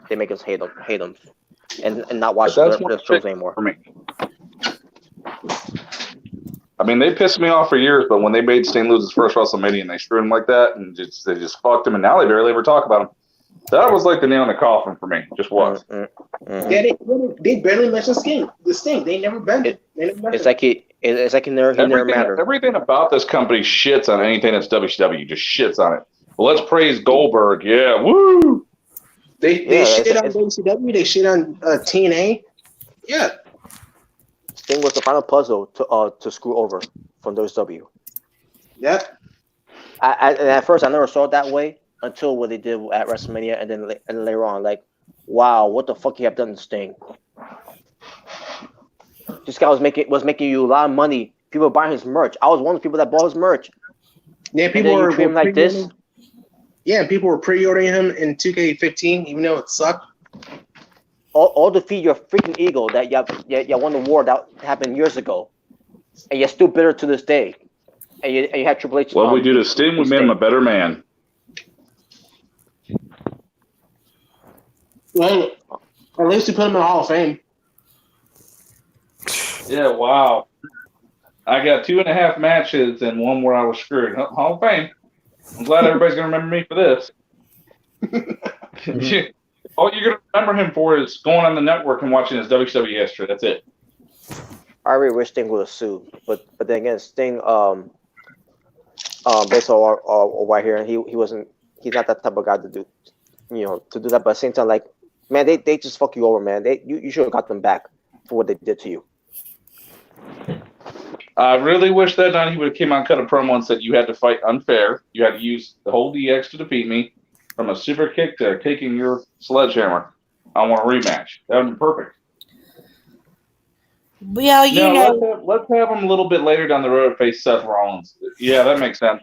they make us hate them, and not watch their shows anymore. For me. I mean, they pissed me off for years, but when they made Sting lose his first WrestleMania and they screwed him like that, and they just fucked him, and now they barely ever talk about him. That was like the nail in the coffin for me. Just was. Mm-hmm. Yeah, they barely mentioned Sting. The Sting, they never bent it. It's like he never mattered. Everything about this company shits on anything that's WCW. Just shits on it. Well, let's praise Goldberg. Yeah, woo. They shit on WCW. They shit on TNA. Yeah. Sting was the final puzzle to screw over from WCW. Yeah. And at first I never saw it that way until what they did at WrestleMania, and then later on, like, wow, what the fuck you have done to Sting? This guy was making you a lot of money. People were buying his merch. I was one of the people that bought his merch. Yeah, people were treat him like this. Yeah, people were pre-ordering him in 2K15, even though it sucked. All to feed your freaking ego that you won the war that happened years ago, and you're still bitter to this day. And you had Triple H. What we do to Sting, we made him a better man. Well, at least you put him in the Hall of Fame. Yeah, wow. I got 2.5 matches and one where I was screwed. Hall of Fame. I'm glad everybody's going to remember me for this. All you're going to remember him for is going on the network and watching his WCW history. That's it. I really wish Sting would have sued, but then again, Sting, based on right here, he's not that type of guy to do that. But at the same time, like, man, they just fuck you over, man. You should have got them back for what they did to you. I really wish that night he would have came out and cut a promo and said you had to fight unfair. You had to use the whole DX to defeat me, from a super kick to taking your sledgehammer. I want a rematch. That would be perfect. Well, let's have him a little bit later down the road face Seth Rollins. Yeah, that makes sense.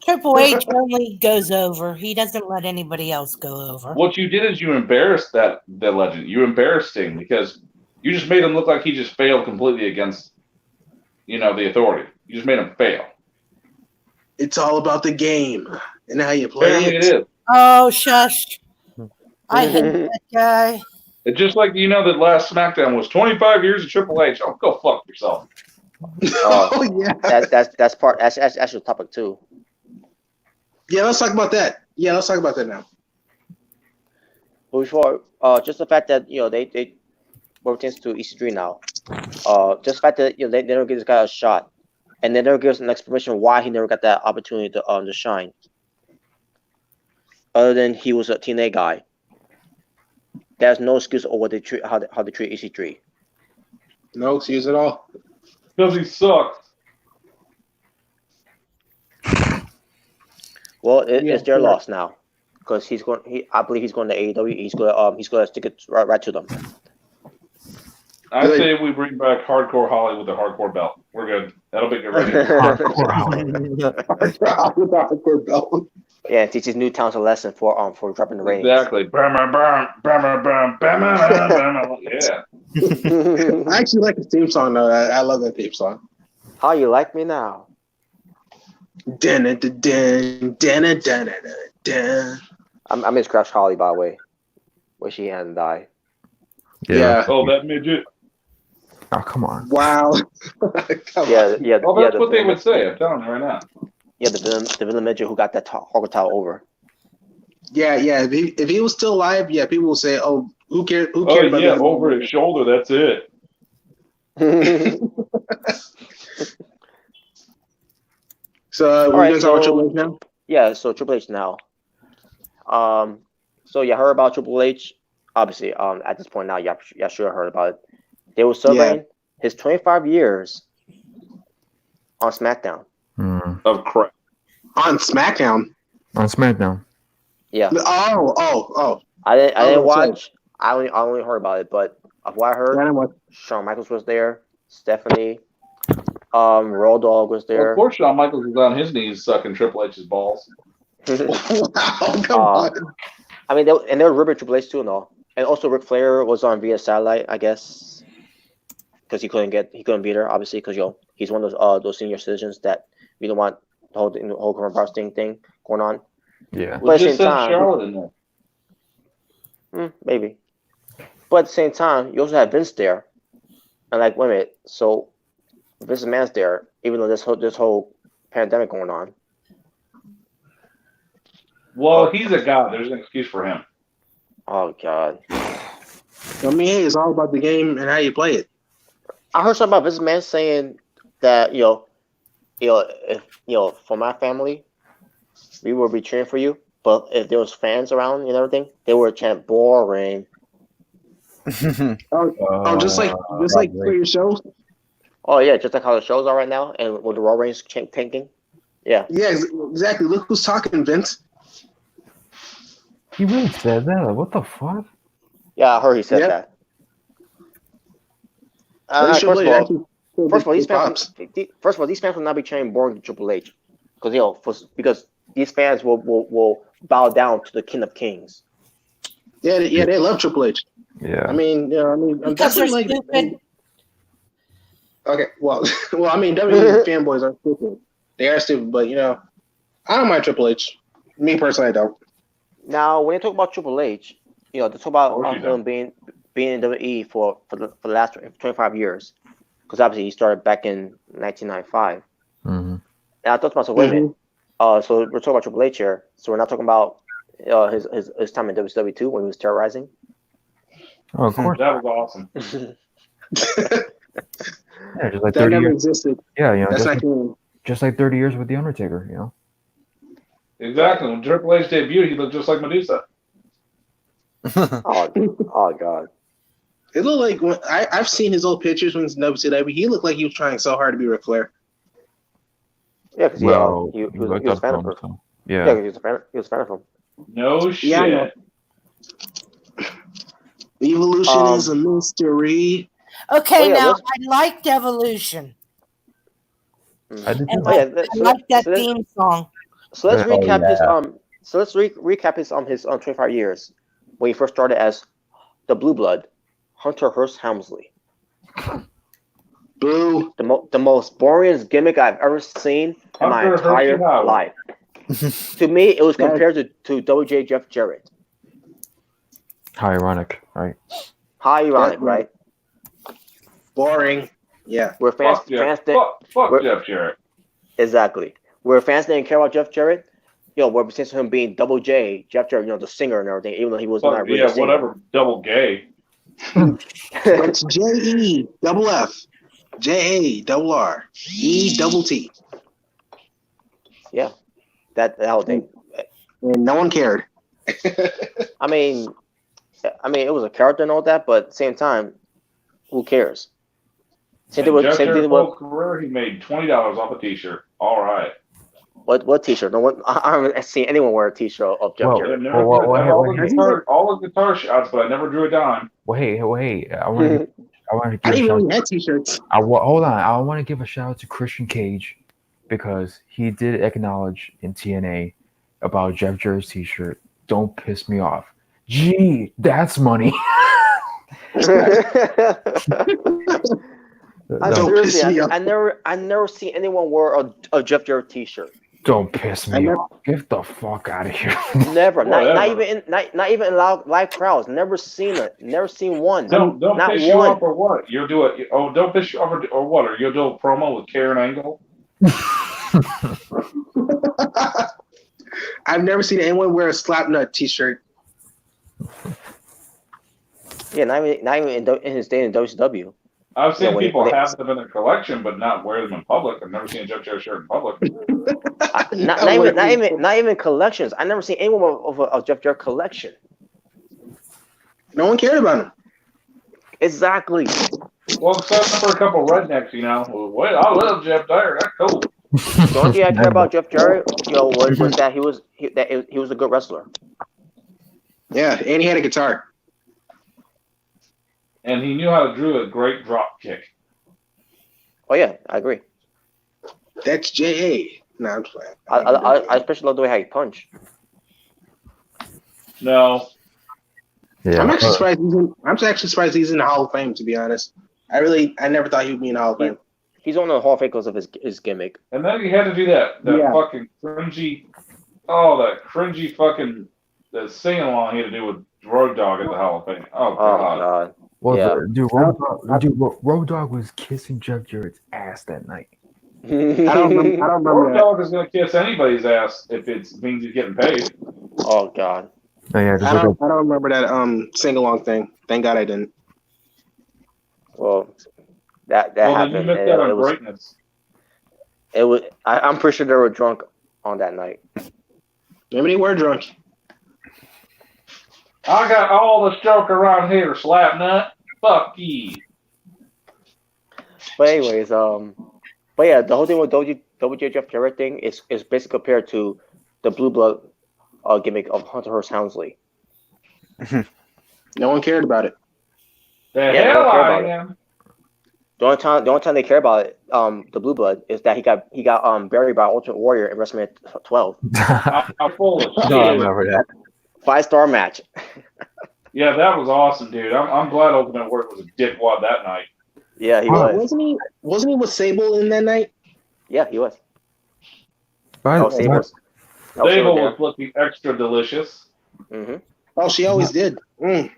Triple H only goes over. He doesn't let anybody else go over. What you did is you embarrassed that legend. You embarrassed him because you just made him look like he just failed completely against, the authority. You just made him fail. It's all about the game and how you play it is. Oh, shush. I hate that guy. It's just like, that last SmackDown was 25 years of Triple H. Oh, go fuck yourself. Oh, yeah. That's your topic too. Yeah, let's talk about that. Yeah, let's talk about that now. Before, just the fact that they pertains to EC3 now. Just the fact that they never give this guy a shot, and they never give us an explanation why he never got that opportunity to shine. Other than he was a TNA guy, there's no excuse of what they treat how they treat EC3. No excuse at all. Because he sucks. Well, it's their loss now, because I believe he's going to AEW. He's going to stick it right to them. I say we bring back Hardcore Holly with the hardcore belt. We're good. That'll be good. Hardcore Holly. With the hardcore belt. Yeah, teach his new talents a lesson for dropping the reins. Exactly. Yeah. I actually like the theme song though. I love that theme song. How you like me now? I miss Crash Holly, by the way. Wish he hadn't died. Yeah. Oh, that midget. Oh, come on. Wow. Yeah. Well, that's the what they villain- would say. I'm telling you right now. Yeah, the villain midget who got that Hawk towel over. Yeah. If he was still alive, yeah, people will say, "Oh, who cares? Who Oh cares about yeah, this?" over his shoulder. That's it. So we're gonna talk about Triple H now. Yeah, so Triple H now. So you heard about Triple H. Obviously, at this point now, you should have heard about it. They were celebrating his 25 years on SmackDown. Of crap. On SmackDown. On SmackDown. Yeah. Oh. I didn't watch. Sorry. I only heard about it, but of what I heard, I didn't watch. Shawn Michaels was there. Stephanie, Road Dogg was Well, there. of course, Shawn Michaels was on his knees sucking Triple H's balls. Wow, come on. I mean, they were ribbing Triple H too and all, and also Ric Flair was on via satellite, I guess, because he couldn't beat her, obviously, because he's one of those senior citizens that we don't want the whole coronavirus thing going on. Yeah. But at the just same send time, Charlotte in there. Maybe. But at the same time, you also have Vince there, and like, wait a minute, so Vince McMahon's there, even though this whole pandemic going on. Well, he's a god. There's an excuse for him. Oh God. I mean, hey, it's all about the game and how you play it. I heard something about Vince McMahon saying that if for my family, we will be cheering for you, but if there was fans around and everything, they would chant boring. Just like for your shows. Oh yeah, just like how the shows are right now, and with the Raw ratings tanking. Yeah. Yeah, exactly. Look who's talking, Vince. He really said that? Like, what the fuck? Yeah, I heard he said that. First of all, these fans will not be cheering boring to Triple H, because these fans will bow down to the King of Kings. Yeah, they love Triple H. Yeah. I mean, Because they're stupid. Okay, well, I mean, WWE fanboys are stupid. They are stupid, but I don't mind Triple H. Me personally, I don't. Now, when you talk about Triple H, they talk about him being in WWE for the last 25 years, because obviously he started back in 1995. Mm-hmm. And I thought to myself, wait a minute. So we're talking about Triple H here. So we're not talking about his time in WCW too, when he was terrorizing. Oh, of course. That was awesome. Yeah, just like that 30 never years. existed. Yeah, That's not cool. just like 30 years with the Undertaker. Exactly. When Triple H debuted, he looked just like Medusa. Oh God. It looked like when I've seen his old pictures when he's in WCW. He looked like he was trying so hard to be Ric Flair. Yeah, because he was a fan of him. So, yeah. Yeah, because he was a fan of him. No shit. Yeah, I know. Evolution is a mystery. Okay, now I liked Evolution. I did And too. I like that theme song. So let's recap his recap his 25 years when he first started as the Blue Blood, Hunter Hearst Helmsley. Boo. The most boring gimmick I've ever seen in my entire life. To me, it was compared to WJ Jeff Jarrett. How ironic, right? How ironic, right? Boring. Yeah. Where fans fuck Jeff Jarrett. Exactly. Where fans didn't care about Jeff Jarrett, we're since him being Double J, Jeff Jarrett, the singer and everything, even though he was not really a singer. Whatever, double gay. It's JE double F, JA double R, E double T. Yeah. That whole thing. And no one cared. I mean, it was a character and all that, but at the same time, who cares? Jeff Jarrett's whole career, he made $20 off a T-shirt. All right. What T-shirt? No one. I haven't seen anyone wear a T-shirt of Jeff Jarrett. All the guitar shots, but I never drew a dime. Well, hey, I want to. I didn't even know he had T-shirts. Hold on. I want to give a shout out to Christian Cage because he did acknowledge in TNA about Jeff Jarrett's T-shirt. Don't piss me off. Gee, that's money. I never see anyone wear a Jeff Jarrett T-shirt. Don't piss me never- off. Get the fuck out of here. Never. Not Whatever. even in live crowds. Never seen it. Never seen one. Don't not piss you one. off or what? You'll do it. Oh, don't piss you off or what? Or you'll do a promo with Karen Angle? I've never seen anyone wear a Slapnut T-shirt. Yeah, not even in his day in WCW. I've seen when people they- have them in their collection, but not wear them in public. I've never seen a Jeff Jarrett shirt in public. Not even collections. I never seen anyone of a Jeff Jarrett collection. No one cared about him. Exactly. Well, except for a couple rednecks, you know. Well, I love Jeff Jarrett. That's cool. The only thing I care about Jeff Jarrett, was that he was a good wrestler. Yeah, and he had a guitar. And he knew how to do a great drop kick. Oh yeah, I agree. That's J.A. No, I'm playing. I especially love the way how he punched. No. Yeah. I'm actually surprised he's in the Hall of Fame. To be honest, I never thought he would be in the Hall of Fame. He's on the Hall of Fame because of his gimmick. And then he had to do that fucking cringy, that cringy fucking the sing along he had to do with Road Dogg at the Hall of Fame. Oh Oh my god. god. Well, Yeah. Road Dogg was kissing Jeff Jarrett's ass that night. I don't remember Road that. Dogg is gonna kiss anybody's ass if it means he's getting paid. Oh god. Oh, yeah, I don't remember that sing along thing. Thank God I didn't. Well, that Well, happened. then you missed and out on greatness. it was. I'm pretty sure they were drunk on that night. Maybe they were drunk. I got all this joke around here, slap nut. Fuck ye. But anyways, but yeah, the whole thing with WJ Jeff Jarrett thing is basically compared to the Blue Blood gimmick of Hunter Hearst Helmsley. No one cared about it. The Yeah, hell don't care I about it. am. The only time they care about it, the Blue Blood, is that he got buried by Ultimate Warrior in WrestleMania 12. I'm full of shit. No, I remember that. 5-star match. Yeah, that was awesome, dude. I'm glad Ultimate Warrior was a dickwad that night. Yeah, he was. Wasn't he with Sable in that night? Yeah, he was. By, Oh, Sable's. Sable was looking extra delicious. Mm-hmm. Oh, she always did. Mm.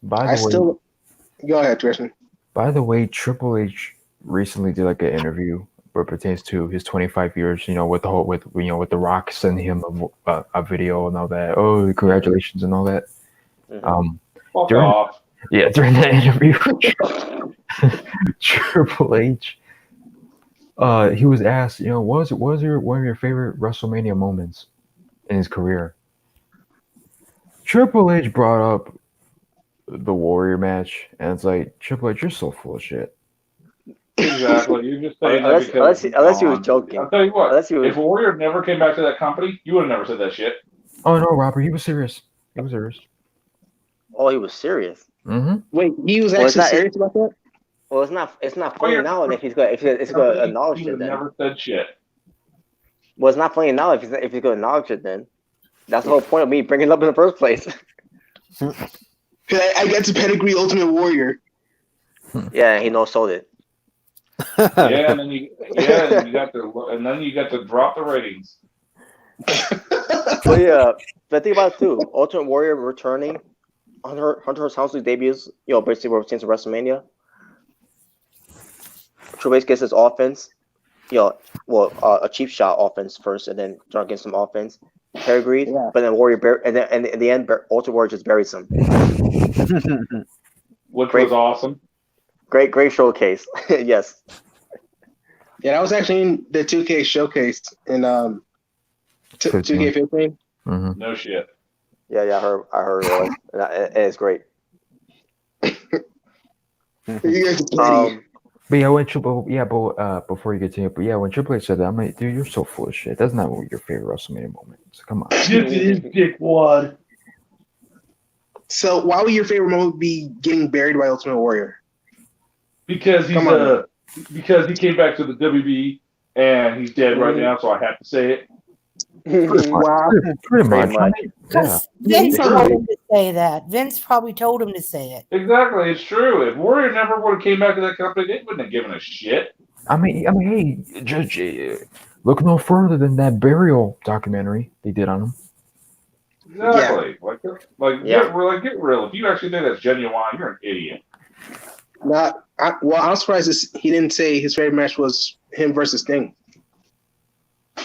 by the way, Go ahead, Tristan. by the way, Triple H recently did like an interview where it pertains to his 25 years. With The Rock sending him a video and all that. Oh, congratulations and all that. Mm-hmm. Fuck During- off. Yeah, during that interview, Triple H, he was asked, what was one of your favorite WrestleMania moments in his career? Triple H brought up the Warrior match, and it's like, Triple H, you're so full of shit. Exactly. You're just saying that Unless he was joking. I'll tell you what. Unless he was- If Warrior never came back to that company, you would have never said that shit. Oh no, Robert, he was serious. He was serious. Oh, he was serious. Mm-hmm. Wait, he was Well, it's actually not- serious about that? Well, it's not funny now if he's going to acknowledge You it. would Then. have never said shit. Well, it's not funny now if he's going to acknowledge it. Then that's the whole point of me bringing it up in the first place. I got to pedigree Ultimate Warrior. Yeah, he no sold it. Yeah, and then you got to drop the ratings. But yeah, but think about it too. Ultimate Warrior returning, Hunter Helmsley debuts. Basically since WrestleMania. Triple H gets his offense. A cheap shot offense first, and then start getting some offense. Pedigree, Yeah. but then Warrior, and then in the end, Ultimate Warrior just buries him. Which Great. was awesome. Great showcase. Yes. Yeah, that was actually in the 2K showcase in 2K15. Mm-hmm. No shit. Yeah, I heard it was, and it's great. You guys are petty. But before you continue, when Triple H said that, I'm like, dude, you're so full of shit. That's not your favorite WrestleMania moment. So come on. Dickwad. So why would your favorite moment be getting buried by Ultimate Warrior? Because because he came back to the WB and he's dead right now, so I have to say it. Wow. Pretty much. much. Because Vince told him to say that. Vince probably told him to say it. Exactly, it's true. If Warrior never would have came back to that company, they wouldn't have given a shit. I mean, hey, Judge, Look no further than that burial documentary they did on him. Exactly. Yeah. Get real. If you actually think that's genuine, you're an idiot. I'm surprised he didn't say his favorite match was him versus Sting.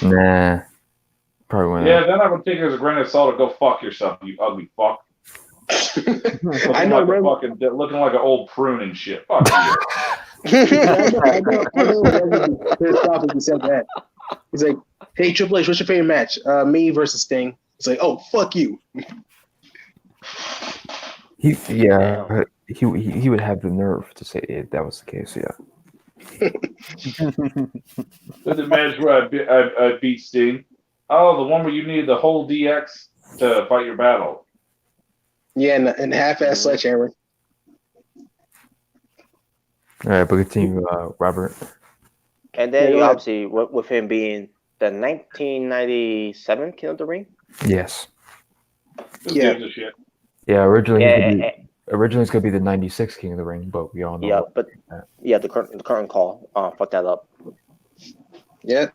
Nah, probably wouldn't. Yeah, then I would take it as a grain of salt to go fuck yourself, you ugly fuck. I know, Looking like an old prune and shit. Fuck you. I know. Pissed off if he said that. He's like, "Hey, Triple H, what's your favorite match? Me versus Sting." It's like, "Oh, fuck you." He would have the nerve to say if that was the case. Yeah. The match where I beat Sting. Oh, the one where you needed the whole DX to fight your battle. Yeah, and half-ass sledgehammer. All right, but continue, Robert. And then obviously with him being the 1997 King of the Ring. Yes. Yeah. Yeah. Originally it's gonna be the '96 King of the Ring, but we all know. Yeah, but the current call fucked that up. Yeah.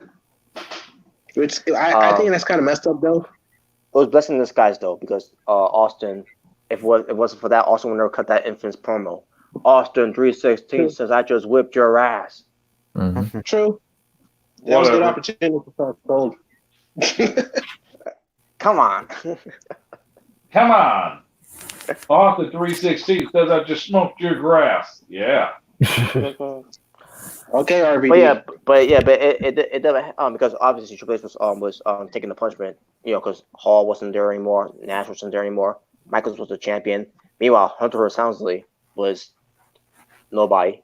Which I think that's kind of messed up though. It was blessing in disguise though, because Austin, if it wasn't for that, Austin would never cut that infamous promo. Austin 316 says I just whipped your ass. Mm-hmm. True. That was a good opportunity for Cold. Come on. Come on. Austin 316 says I just smoked your grass. Yeah. Okay, RVD. But it because obviously Triple H was taking the punishment, because Hall wasn't there anymore, Nash wasn't there anymore, Michaels was the champion. Meanwhile, Hunter Soundsley was nobody.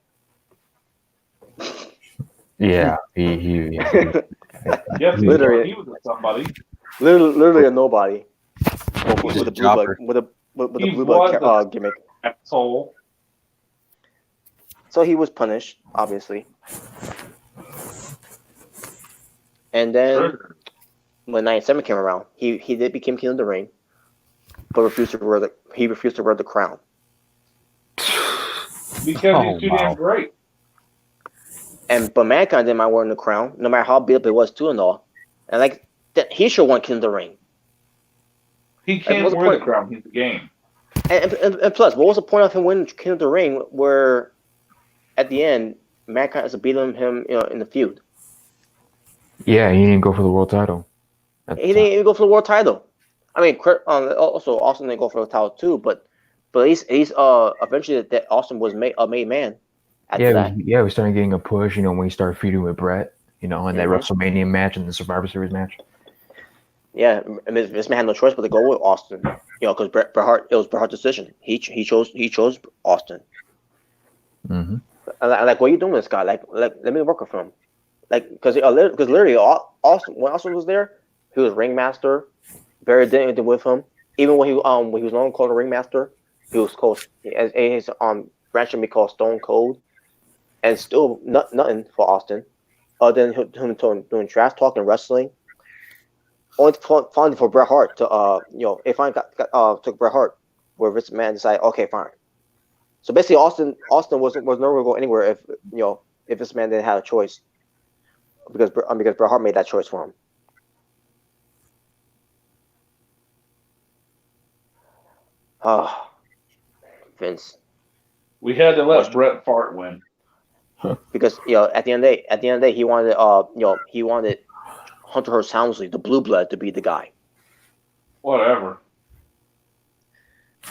Yeah, he Yes, literally, he was somebody. Literally a nobody. With the blue blood gimmick. Asshole. So he was punished, obviously. And then when 97 came around, he did become King of the Ring, but refused to wear the crown. Because he's too damn great. But Mankind didn't mind wearing the crown, no matter how beat up it was too and all. And that he should want King of the Ring. He can't wear the crown. He's the game. And plus, what was the point of him winning King of the Ring, where at the end Mankind is beating him, in the feud? Yeah, he didn't go for the world title. He didn't even go for the world title. I mean, also Austin didn't go for the title too, but at least eventually that Austin was a made man. We started getting a push, when he started feuding with Brett, in that WrestleMania match and the Survivor Series match. Yeah, I mean, this man had no choice but to go with Austin, because Bret Hart, it was Bret Hart's decision. He chose Austin. Mm-hmm. Like, what are you doing with this guy? Like, let me work with him. Like, because literally, Austin, when Austin was there, he was ringmaster. Barry did anything with him. Even when he was no longer called a ringmaster, he was called his branch should be called Stone Cold, and still nothing for Austin, other than him doing trash talk and wrestling. Only finally for Bret Hart to it finally took Bret Hart, where Vince McMahon decided, okay, fine. So basically, Austin was never going to go anywhere if Vince McMahon didn't have a choice, because Bret Hart made that choice for him. Vince. We had to let Bret Fart win. Because at the end of the day, he wanted Hunter Hearst Helmsley, the blue blood, to be the guy. Whatever.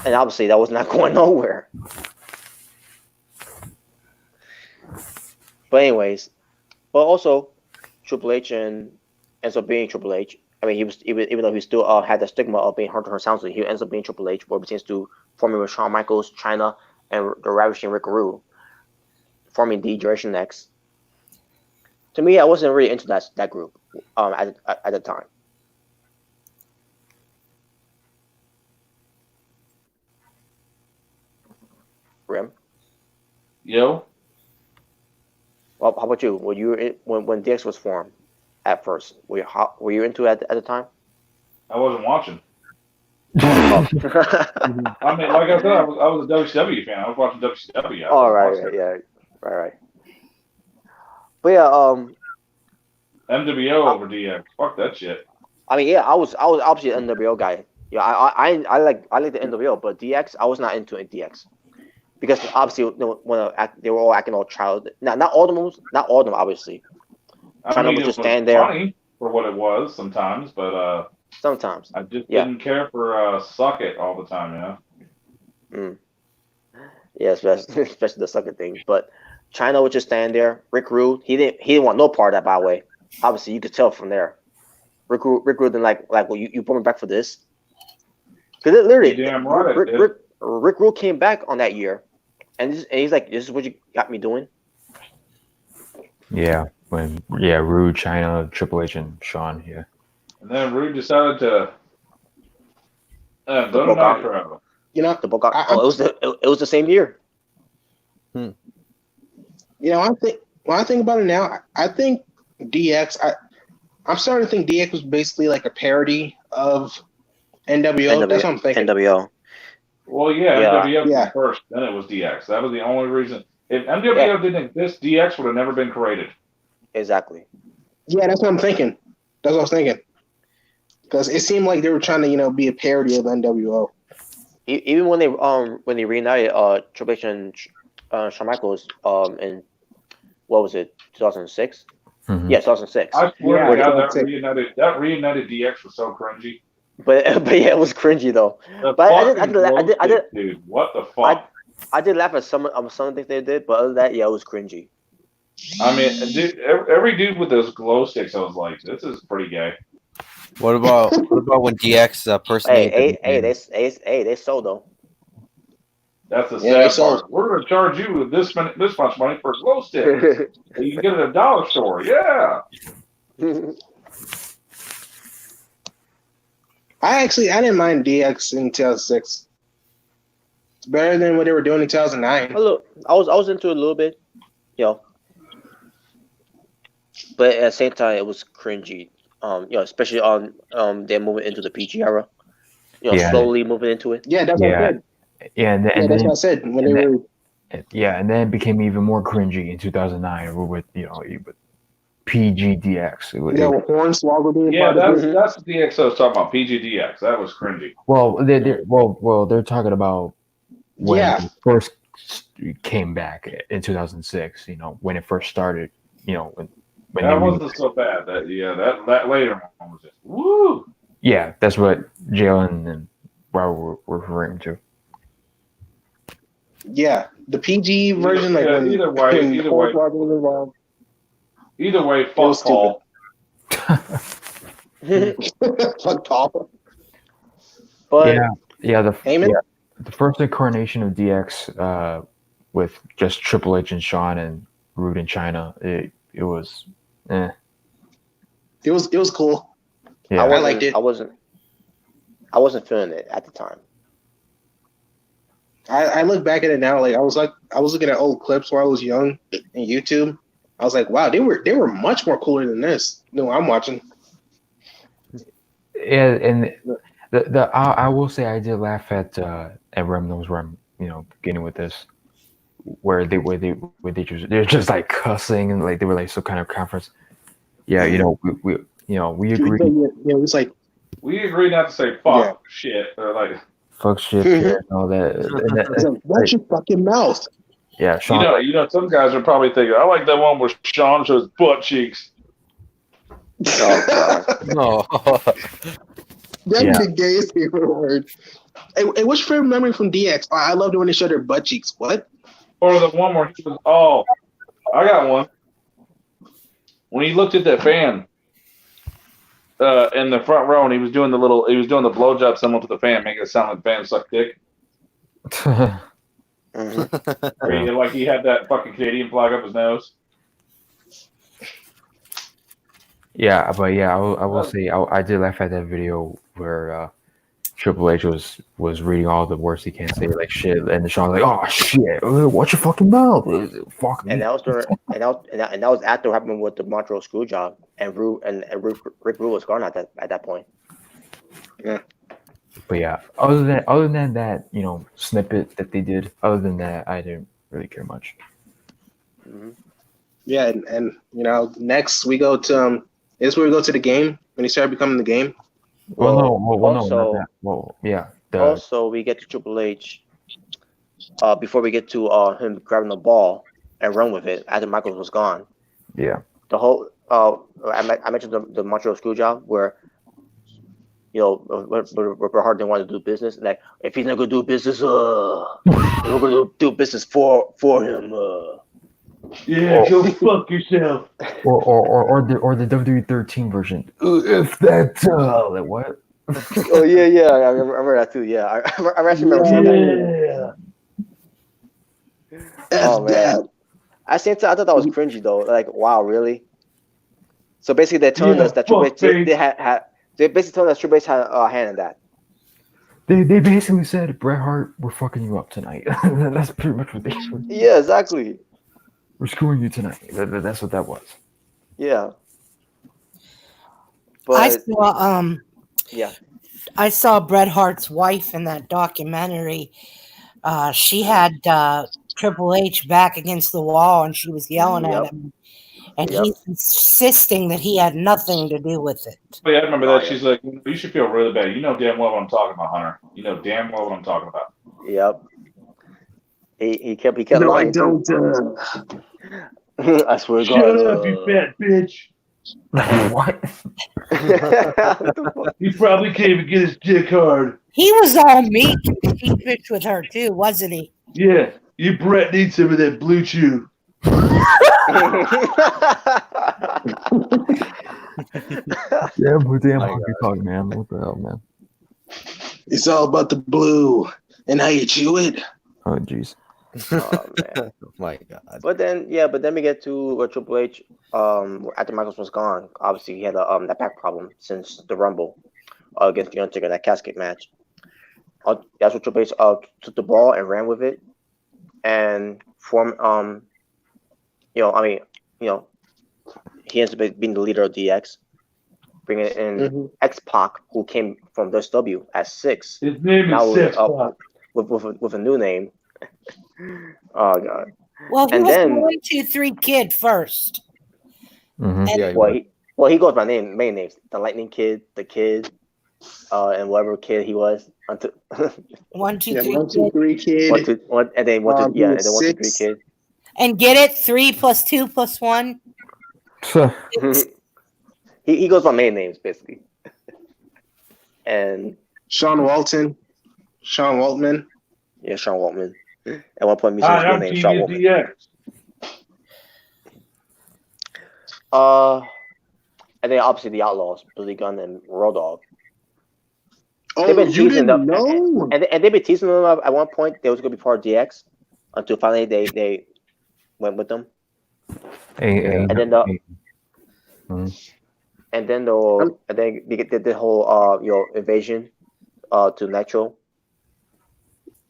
And obviously, that was not going nowhere. But anyways, also Triple H ends up being Triple H. I mean, even though he still had the stigma of being Hunter Hearst Helmsley, he ends up being Triple H, where he begins to forming with Shawn Michaels, Chyna, and the Ravishing Rick Rude, forming the Generation X. To me, I wasn't really into that group at the time. Rim? Yo? Well, how about you? Were you when DX was formed at first? Were you into it at the time? I wasn't watching. I mean, like I said, I was a WCW fan. I was watching WCW. Oh, right. But yeah, MWO over DX. Fuck that shit. I mean, yeah, I was obviously an NWO guy. Yeah, I like the NWO, but DX I was not into it, DX because obviously they were all acting all child. Not all of them obviously. I mean, to it was stand there funny for what it was sometimes, but sometimes. I just didn't care for suck it all the time, you know. Yeah, especially the sucker thing. But China would just stand there. Rick Rude, he didn't want no part of that. By the way, obviously you could tell from there. Rick Rude didn't like well, you brought me back for this. Because literally, damn right Rick Rude came back on that year, and he's like, "This is what you got me doing." Yeah, Rude, China, Triple H, and Shawn. Yeah, and then Rude decided to go to Nitro. You know, it was the same year. You know, when I think about it now, I think DX. I'm starting to think DX was basically like a parody of NWO. That's what I'm thinking. NWO. Well, NWO was first, then it was DX. That was the only reason. If NWO didn't exist, DX would have never been created. Exactly. Yeah, that's what I'm thinking. That's what I was thinking. Because it seemed like they were trying to, be a parody of NWO. Even when they reunited Triple H and Shawn Michaels in what was it, 2006? Mm-hmm. Yeah, 2006. I swear to God, that reunited DX was so cringy. But yeah, it was cringy though. I did, dude. What the fuck? I did laugh at some of the things they did, but other than that, yeah, it was cringy. I mean, dude, every dude with those glow sticks, I was like, this is pretty gay. What about when DX personated? They sold though. That's the sad part. We're going to charge you with this much money for a glow stick. You can get it at a dollar store. Yeah. I didn't mind DX in 2006. It's better than what they were doing in 2009. Look, I was into it a little bit, but at the same time it was cringy. Especially on them moving into the PG era. Slowly moving into it. Yeah, that's what I said. Yeah, that's what I said when they were. Yeah, and then it became even more cringy in 2009 with PGDX. Hornswoggle being that's the DX I was talking about. PGDX. That was cringy. Well, they're talking about when it first came back in 2006. When it first started. When that wasn't so bad. That later one was just woo. Yeah, that's what Jalen and Robert were referring to. Yeah, the PG version, either way, fuck Paul. Fuck Paul. But the first incarnation of DX with just Triple H and Shawn and Roode in China, it was. It was cool. Yeah, I liked it. I wasn't feeling it at the time. I look back at it now, I was looking at old clips where I was young in YouTube. I was like, wow, they were much more cooler than this. No, I'm watching. Yeah, and I will say I did laugh at Rem knows where I'm getting with this, where they're just like cussing and like they were like some kind of conference. Yeah, we agree. It's like we agree not to say fuck shit or like fuck shit and all that. Watch your fucking mouth. Yeah, Shawn. Some guys are probably thinking, I like that one where Shawn shows butt cheeks. Oh god, no. That's the gayest thing I've ever heard. Hey, what's your favorite memory from DX? Oh, I loved it when they showed their butt cheeks. What? Or the one where he was, I got one. When he looked at that fan in the front row and he was doing the blowjob symbol to the fan, making it sound like the fan sucked dick. Like he had that fucking Canadian flag up his nose. Yeah, but I will say I did laugh at that video where Triple H was reading all the words he can't say, like shit, and Shawn was like, "Oh shit, watch your fucking mouth." Fuck. And that was after what happened with the Montreal screw job, and Rick Rude was gone at that point. Yeah. But yeah, other than that, snippet that they did. Other than that, I didn't really care much. Mm-hmm. Yeah, and next we go to Is this where we go to the game when he started becoming the game? No, not also, that. Well, yeah. Also, we get to Triple H before we get to him grabbing the ball and run with it after Michaels was gone. Yeah. The whole I mentioned the Montreal Screwjob where Bret Hart didn't want to do business. Like if he's not gonna do business, we're gonna do business for him. Yeah, go fuck yourself. Or the WWE 13 version. If that like what? Oh yeah, I remember that too. Yeah, I actually remember seeing that. Oh man, I thought that was cringy though. Like, wow, really? So basically, they're telling us that Triple H they basically telling us Triple H had a hand in that. They basically said, Bret Hart, we're fucking you up tonight. That's pretty much what they said. Yeah, exactly. We're screwing you tonight. That's what that was. Yeah. But I saw Bret Hart's wife in that documentary. She had Triple H back against the wall, and she was yelling at him. And he's insisting that he had nothing to do with it. Oh, yeah, I remember that. She's like, you should feel really bad. You know damn well what I'm talking about, Hunter. You know damn well what I'm talking about. Yep. He kept No, lying. I don't. I swear to God. Shut up, you fat bitch. What? He probably can't even get his dick hard. He was all meek and sheepish with her too, wasn't he? Yeah, you Brett needs some of that blue chew. Damn hockey talk, man. What the hell, man? It's all about the blue and how you chew it. Oh, jeez. Oh man. Oh my God. But then we get to Triple H. After Michaels was gone, obviously he had that back problem since the Rumble against the Undertaker, that casket match. That's what Triple H took the ball and ran with it, and formed he ends up being the leader of DX, bringing in X-Pac, who came from WCW at 6. His name is X-Pac. With a new name. Oh God. Well, he was the 1, 2, 3 kid first. Mm-hmm. He goes by main names: the Lightning Kid, the Kid, and whatever kid he was. 1, 2, 3, 1, 2, 3 kid. 1, 2, 1, and then 1, 2, and then 1, 2, 3 kid. And get it? 3 + 2 + 1. He goes by main names basically. And Sean Waltman. Yeah, Sean Waltman. At one point, music was named Sean Waltman. And then obviously the Outlaws, Billy Gunn and Road Dogg. Oh, they've been you teasing didn't them, know? and they've been teasing them at one point. They was going to be part of DX until finally they went with them. And then they did the whole invasion to Nitro.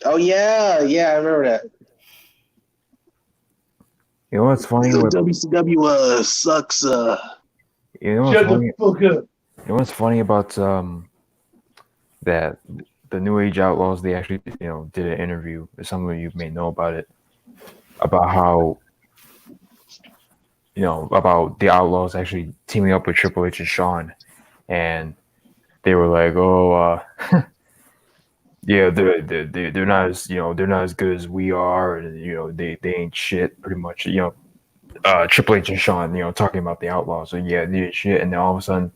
Oh yeah, I remember that. You know what's funny? WCW sucks. You know what's Shut funny? the fuck up. You know what's funny about that the New Age Outlaws? They actually did an interview. Some of you may know about it, about how about the Outlaws actually teaming up with Triple H and Shawn, and they were like, oh. Yeah, they're not as they're not as good as we are, and they ain't shit pretty much. Triple H and Shawn, talking about the Outlaws. So yeah, they ain't shit, and then all of a sudden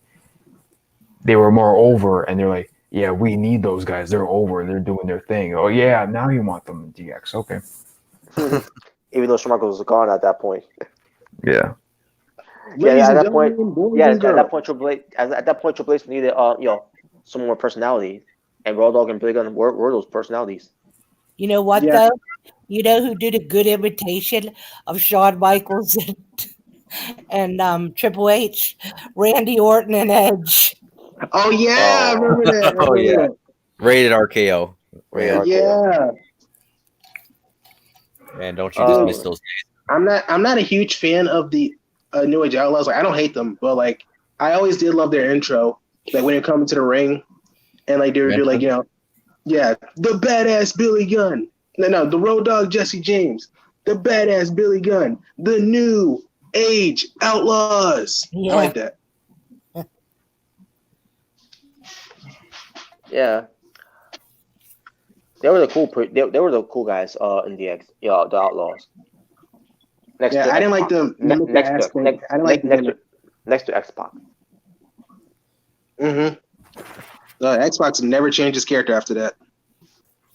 they were more over, and they're like, yeah, we need those guys. They're over. They're doing their thing. Oh yeah, now you want them in DX? Okay. Even though Shawn was gone at that point. Yeah. At that point, Triple H needed some more personality. And Road Dogg and Billy Gunn were those personalities. You know what, though? You know who did a good imitation of Shawn Michaels and Triple H? Randy Orton and Edge. Oh, yeah, I remember that. Oh, yeah. Rated RKO. Yeah. Man, don't you dismiss those days. I'm not a huge fan of the New Age Outlaws. Like, I don't hate them, but like I always did love their intro. Like when they come into the ring. And like they would do like, the badass Billy Gunn. No, the Road Dogg Jesse James. The badass Billy Gunn. The New Age Outlaws. Yeah. I like that. Yeah. They were the cool. They were the cool guys. In DX, the Outlaws. Next to I didn't like the gimmick aspect. I didn't like the gimmick. Next to X-Pac. Mm-hmm. Xbox never changed his character after that.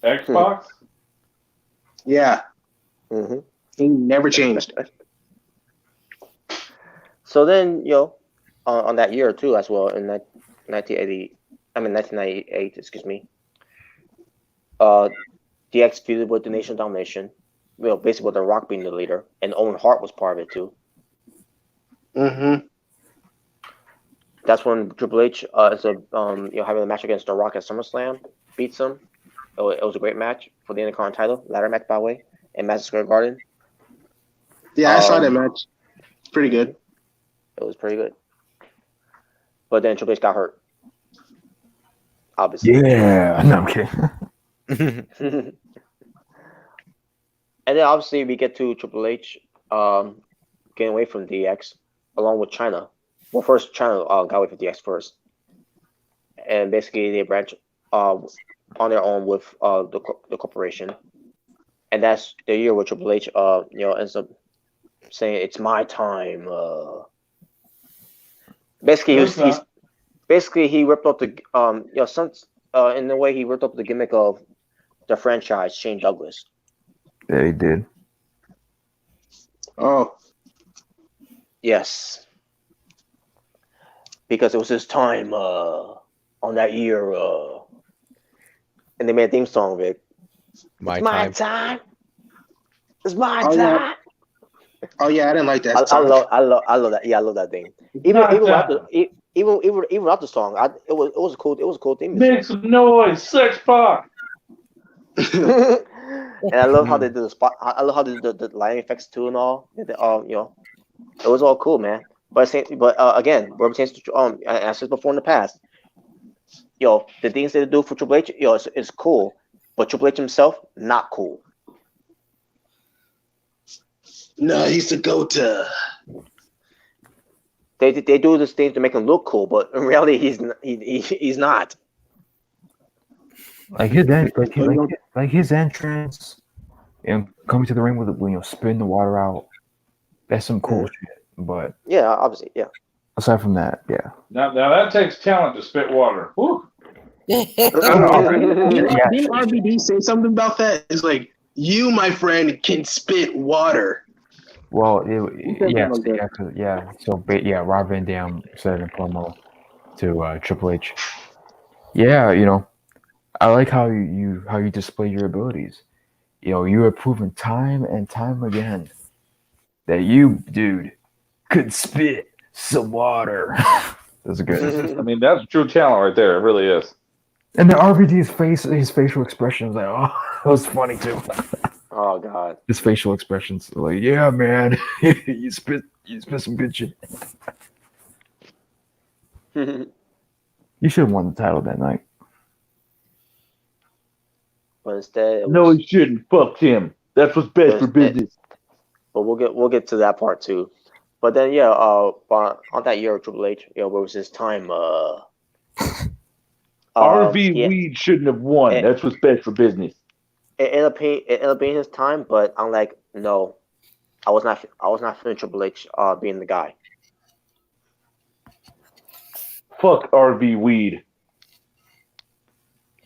Xbox? Yeah. Mm-hmm. He never changed. So then, on that year too, as well, in 1998. Excuse me. DX feuded with the Nation Domination. Basically with The Rock being the leader, and Owen Hart was part of it too. Mm-hmm. That's when Triple H, having a match against The Rock at SummerSlam, beats him. It was a great match for the Intercontinental title, ladder match by the way, in Madison Square Garden. Yeah, I saw that match. It's pretty good. It was pretty good. But then Triple H got hurt. Obviously. Yeah. No, I'm kidding. And then obviously we get to Triple H getting away from DX along with China. Well, first China got away from DX first, and basically they branch on their own with the corporation, and that's the year where Triple H ends up saying it's my time. Basically he ripped up the in a way he ripped up the gimmick of the franchise Shane Douglas. Yeah, he did. Oh. Yes. Because it was his time on that year. And they made a theme song of it. My time. It's my Oh, time. yeah. Oh yeah, I didn't like that I song. love that. Yeah, I love that thing. Even without the song, it was a cool theme. Make some noise, Sex Pac. And I love how they did the spot. I love how they did the lighting effects too and all. It was all cool, man. But again, I said before in the past, the things they do for Triple H, is cool, but Triple H himself, not cool. No, he's a go-to. They do this thing to make him look cool, but in reality, he's not. Like his entrance, coming to the ring with spitting the water out. That's some cool shit. But yeah, obviously, yeah. Aside from that, yeah. Now that takes talent to spit water. Woo. Didn't RVD say something about that? It's like, you, my friend, can spit water. Well, So Rob Van Dam said in promo to Triple H. Yeah, I like how you display your abilities. You have proven time and time again that you, dude, could spit some water. That's good. I mean, that's true talent right there. It really is. And the RVD's his facial expression was like, oh, that was funny too. Oh God. His facial expressions were like, yeah, man, you spit some good shit. You should have won the title that night. But instead, he shouldn't. Fuck him. That's what's best for business. But we'll get to that part too. But then on that year of Triple H, where was his time? RV Weed shouldn't have won. That's what's best for business. It ended up being his time, but I'm like, no, I was not feeling Triple H being the guy. Fuck RV Weed.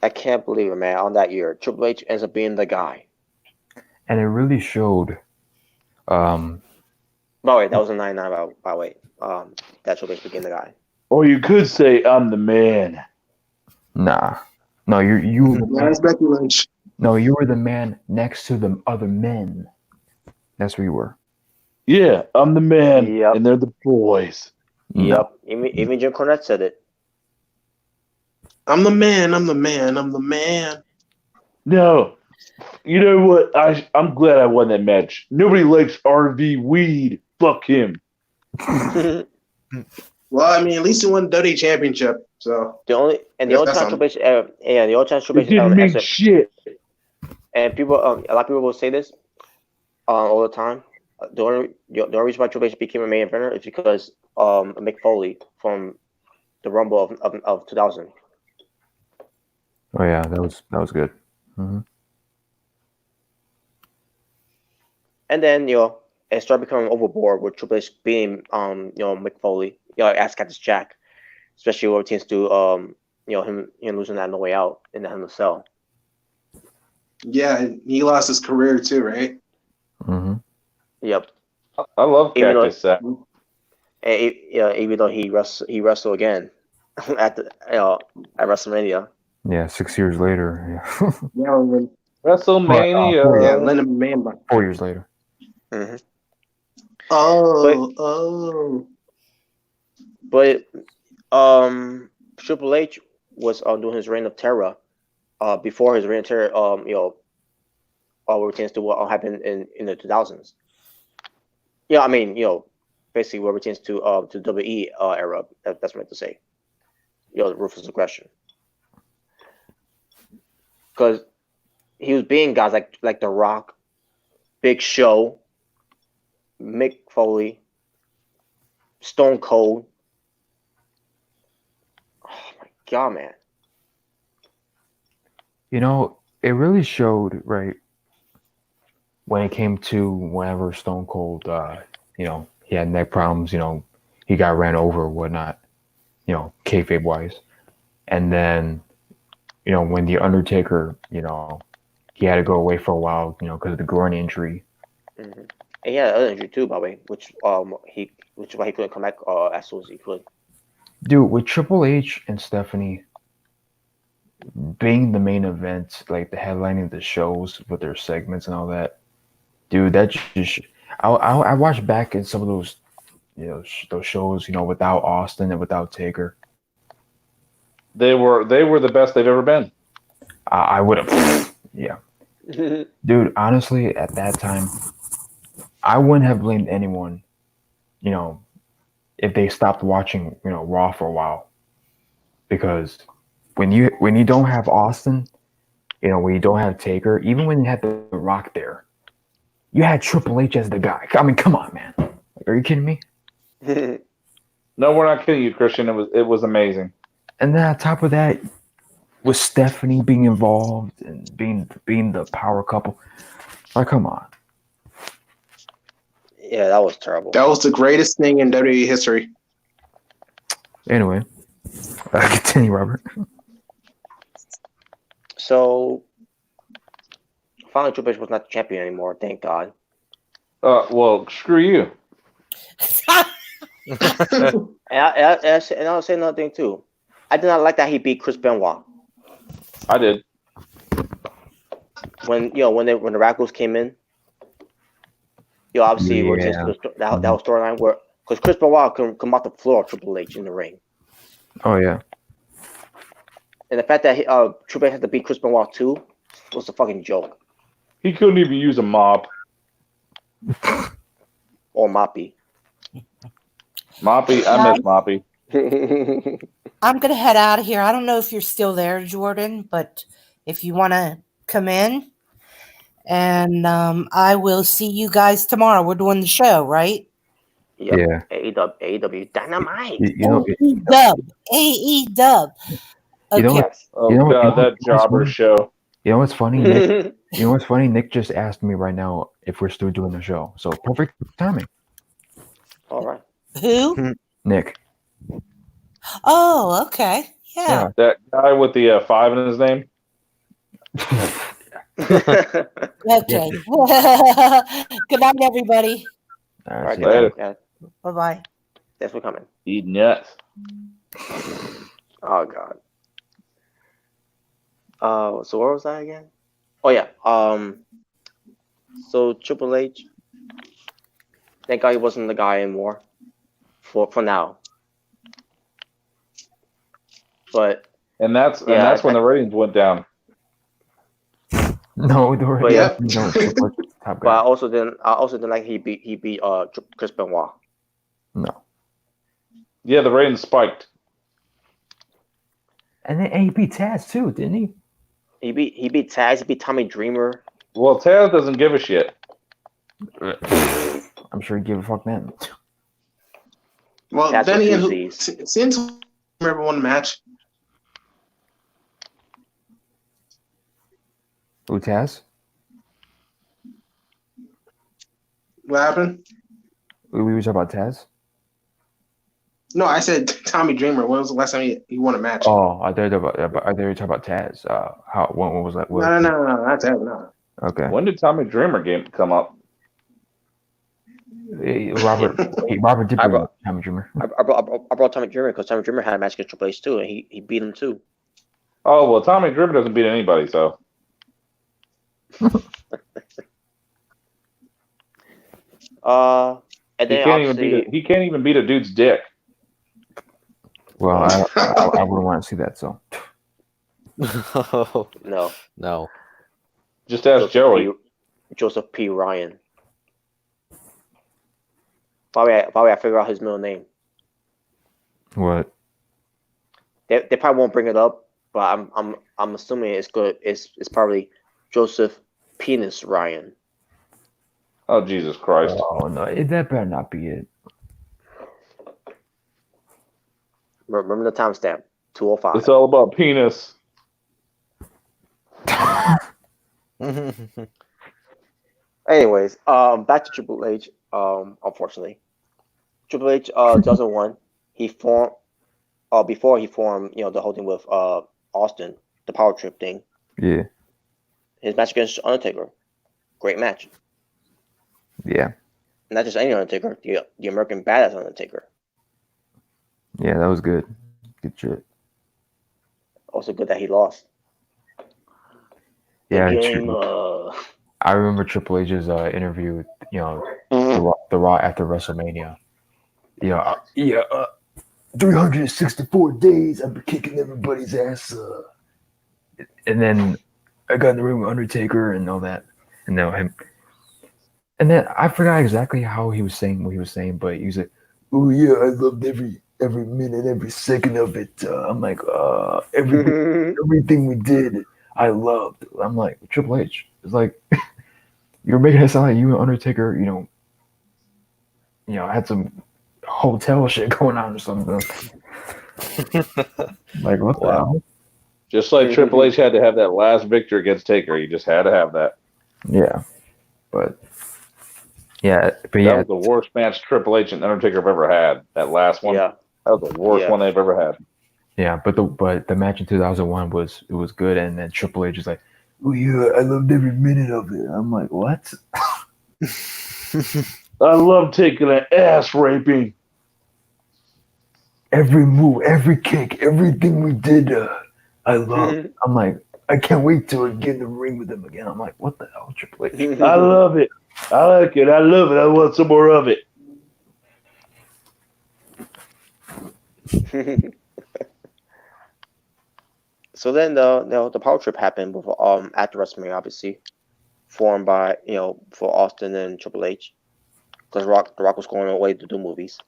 I can't believe it, man. On that year, Triple H ends up being the guy. And it really showed. By the way, that was in '99. By the way, that Triple H became the guy. Or you could say, I'm the man. Nah, no, you. That's Becky Lynch. No, you were the man next to the other men. That's where you were. Yeah, I'm the man, Yep. and they're the boys. Yep. Even Jim Cornette said it. I'm the man. I'm the man. I'm the man. No, you know what? I'm glad I won that match. Nobody likes RV Weed. Fuck him. Well, I mean, at least he won the WWE Championship. So the only time Triple H, the only time Triple H, it didn't mean shit. And people, a lot of people will say this all the time. The only reason why Triple H became a main eventer is because Mick Foley from the Rumble of 2000. Oh yeah, that was good. Mm-hmm. And then it started becoming overboard with Triple H being Mick Foley, as Cactus Jack, especially what teams do him losing that No Way Out in the Hell in a Cell. Yeah, he lost his career too, right? Mm-hmm. Yep. I love Cactus Jack. Even though he wrestled again at WrestleMania. Yeah, 6 years later. Yeah, WrestleMania. yeah, Lennon Man. 4 years later. Mm-hmm. But Triple H was doing his reign of terror. Before his reign of terror, all routines to what happened in the 2000s. Yeah, I mean, basically what routines to WWE era. That's what I meant to say. The ruthless aggression. Because he was being guys like The Rock, Big Show, Mick Foley, Stone Cold. Oh my god, man! It really showed, right, when it came to whenever Stone Cold, he had neck problems. He got ran over or whatnot. Kayfabe wise, and then, when the Undertaker, he had to go away for a while, because of the groin injury. Mm-hmm. And he had other injury too, by the way, which is why he couldn't come back as soon as he could. Dude, with Triple H and Stephanie being the main event, like the headlining the shows with their segments and all that, dude, that just I watched back in some of those those shows, without Austin and without Taker. They were the best they've ever been. I would have, yeah, dude. Honestly, at that time, I wouldn't have blamed anyone, if they stopped watching, Raw for a while, because when you don't have Austin, when you don't have Taker, even when you had The Rock there, you had Triple H as the guy. I mean, come on, man. Like, are you kidding me? No, we're not kidding you, Christian. It was amazing. And then on top of that, with Stephanie being involved and being the power couple, like, come on. Yeah, that was terrible. That was the greatest thing in WWE history. Anyway, continue, Robert. So finally, Triple H was not the champion anymore. Thank God. Well, screw you. And I'll say another thing too. I did not like that he beat Chris Benoit. I did. When the Radicals came in, obviously Yeah. that was storyline where because Chris Benoit can come off the floor of Triple H in the ring, Oh yeah. and the fact that Triple H had to beat Chris Benoit too was a fucking joke. He couldn't even use a mop. Or Moppy. Moppy, I miss Moppy. I'm going to head out of here. I don't know if you're still there, Jordan, but if you want to come in, and I will see you guys tomorrow. We're doing the show, right? Yep. Yeah. AEW Dynamite. AEW. Okay. Oh god, that jobber show. You know what's funny, Nick? You know what's funny? Nick just asked me right now if we're still doing the show. So perfect timing. All right. Who? Nick. Oh, okay. Yeah. That guy with the 5 in his name. Okay. Good night, everybody. All All right, right. see you later. Yeah. Bye-bye. Thanks for coming. Eat nuts. Oh god. So where was I again? Oh yeah. So Triple H. Thank God he wasn't the guy anymore. For now. But And that's when the ratings went down. No, But yeah. no. Top I guy. also didn't like he beat Chris Benoit. No. Yeah, the ratings spiked. And then he beat Taz too, didn't he? He beat Taz. He beat Tommy Dreamer. Well, Taz doesn't give a shit. I'm sure he gave a fuck then. Well, That's then what again, he sees. since remember one match. Who, Taz? What happened? We were talking about Taz. No, I said Tommy Dreamer. When was the last time he won a match? Oh, I thought you were talking about Taz. When was that? No, not that. No. Okay. When did Tommy Dreamer game come up? Robert did bring Tommy Dreamer. I brought Tommy Dreamer because Tommy Dreamer had a match against Triple H too, and he beat him too. Oh well, Tommy Dreamer doesn't beat anybody, so. And then he can't even beat a dude's dick. Well, I wouldn't want to see that. So. No. Just ask Joey. Joseph P. Ryan. Probably I figure out his middle name. What? They probably won't bring it up, but I'm assuming it's good. It's probably Joseph Penis Ryan. Oh Jesus Christ! Oh no, that better not be it. Remember the timestamp, 2:05. It's all about penis. Anyways, back to Triple H. Unfortunately, Triple H 2001. He formed before he formed the whole thing with Austin, the power trip thing. Yeah. His match against Undertaker, great match. Yeah. Not just any Undertaker, the American Badass Undertaker. Yeah, that was good. Good shit. Also good that he lost. Yeah, I remember Triple H's interview with the Raw after WrestleMania. 364 days I've been kicking everybody's ass. And then I got in the ring with Undertaker and all that, and now him. And then I forgot exactly how he was saying what he was saying, but he was like, "Oh yeah, I loved every minute, every second of it." I'm like, everything we did, I loved. I'm like, Triple H. It's like you're making it sound like you and Undertaker, had some hotel shit going on or something. Like what the hell? Just like Triple H had to have that last victory against Taker, he just had to have that. Yeah, but that was the worst match Triple H and Undertaker have ever had. That last one, that was the worst one they've ever had. Yeah, but the match in 2001 was good, and then Triple H is like, "Oh yeah, I loved every minute of it." I'm like, what? I love taking an ass raping. Every move, every kick, everything we did, I love. I'm like, I can't wait to get in the ring with him again. I'm like, what the hell, Triple H? I love it. I like it. I love it. I want some more of it. So then the power trip happened with after WrestleMania, obviously, formed by for Austin and Triple H, because The Rock was going away to do movies.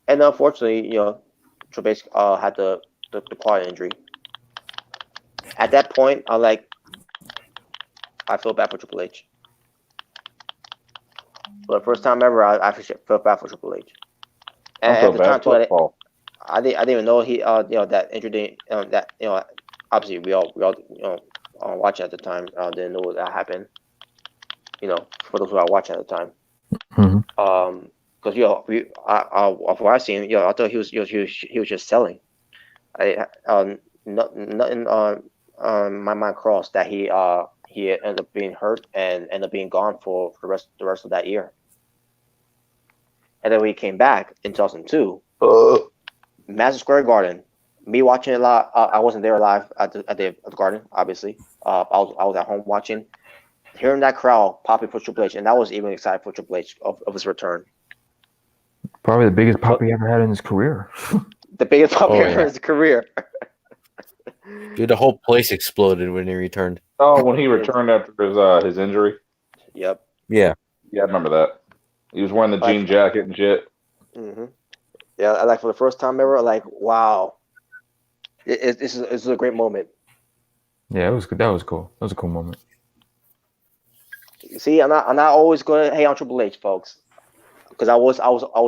And unfortunately, Triple H had the quad injury. At that point, I feel bad for Triple H. For the first time ever, I actually felt bad for Triple H. And at the time too, I didn't even know he that injury obviously we all watching at the time didn't know that happened. For those who are watching at the time. Because what I seen, I thought he was just selling. Nothing my mind crossed that he ended up being hurt and ended up being gone for the rest of that year. And then when he came back in 2002, Madison Square Garden, me watching it live. I wasn't there live at the Garden, obviously. I was at home watching, hearing that crowd popping for Triple H, and I was even excited for Triple H of his return. Probably the biggest pop he ever had in his career. The biggest pop ever in his career. Dude, the whole place exploded when he returned. Oh, when he returned after his injury? Yep. Yeah. Yeah, I remember that. He was wearing the jean jacket and shit. Mm-hmm. Yeah, for the first time ever, wow. This is a great moment. Yeah, it was good. That was cool. That was a cool moment. See, I'm not always going to hate on Triple H, folks, because I was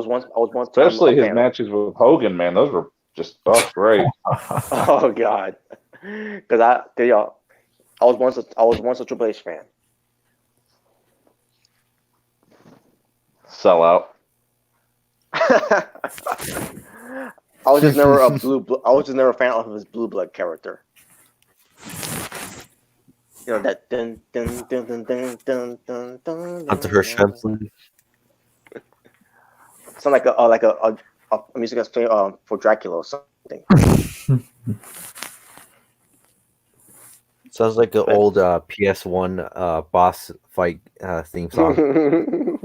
once especially his matches with Hogan, man. Those were Just great. Oh God, because I was once a Triple H fan. Sell out. I was just never a I was just never a fan of his blue blood character. You know that dun dun dun dun dun dun dun dun. Onto her shrimp sleeve. Sound like a music that's playing for Dracula or something. Sounds like an old PS1 boss fight theme song.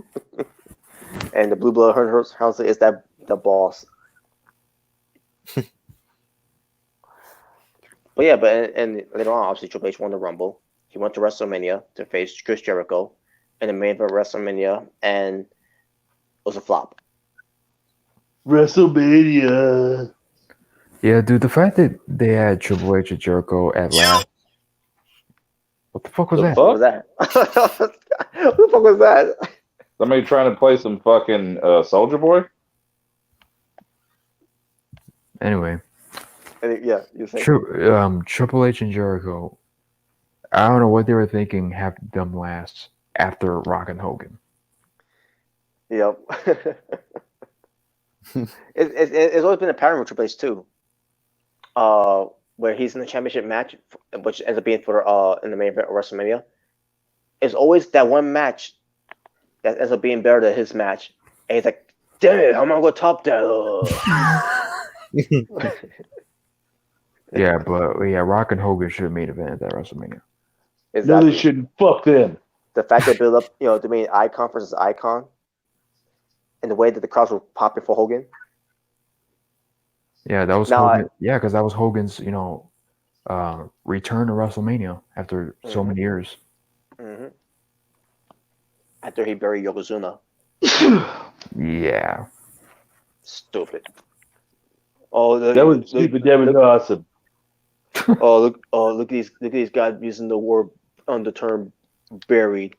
And the blue blood house is that the boss. But yeah, and later on, obviously Triple H won the Rumble. He went to WrestleMania to face Chris Jericho in the main event of WrestleMania, and it was a flop. WrestleMania. Yeah, dude, the fact that they had Triple H and Jericho at last. What the fuck was that? What was that? What the fuck was that? Somebody trying to play some fucking Soldier Boy? Anyway. Yeah, you say. Triple H and Jericho. I don't know what they were thinking having them last after Rock and Hogan. Yep. It's always been a pattern with Triple H too. Where he's in the championship match, which ends up being for in the main event of WrestleMania. It's always that one match that ends up being better than his match, and he's like, "Damn it, I'm gonna go top that." Yeah, but Rock and Hogan should have made event at that WrestleMania. Exactly. No, they shouldn't. Fuck them. The fact they build up, the main icon versus icon, and the way that the crowds were popping for Hogan. Yeah, that was Hogan. Because that was Hogan's, return to WrestleMania after so many years. Mm-hmm. After he buried Yokozuna. Yeah. Stupid. Oh, that was stupid. That was awesome. Look at these guys using the term buried.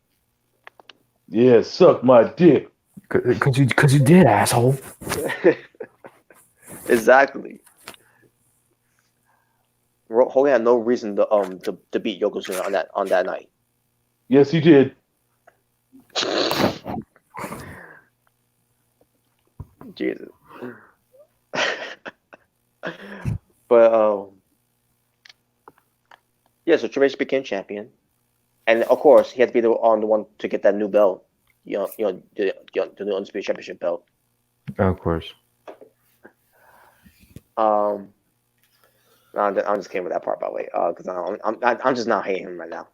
Yeah, suck my dick. Cause you did, asshole. Exactly. Hogan had no reason to beat Yokozuna on that night. Yes, he did. Jesus. But so Triple H became champion, and of course he had to be the one to get that new belt. The new Undisputed Championship belt. Of course. I'm just kidding with that part, by the way, because I'm just not hating him right now.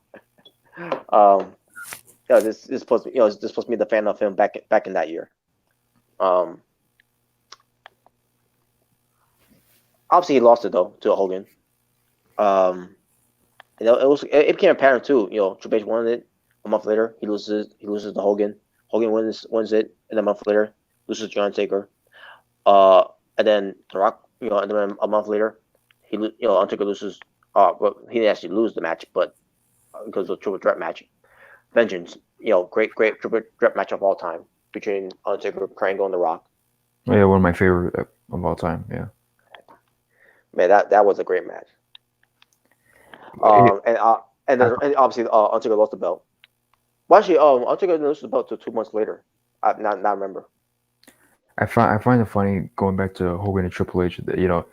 This is supposed to be the fan of him back in that year. Obviously he lost it though to Hogan. It became apparent too. Triple H won it. A month later, he loses to Hogan. Hogan wins it, and a month later loses to Undertaker. And then The Rock, and then a month later, Undertaker loses. Well, he didn't actually lose the match, but because of the triple threat match, Vengeance. Great triple threat match of all time between Undertaker, Kurt Angle, and The Rock. Oh, yeah, one of my favorite of all time. Yeah. Man, that was a great match. And obviously Undertaker lost the belt. Well, actually, Undertaker lost the belt 2 months later. I remember. I find it funny going back to Hogan and Triple H. That,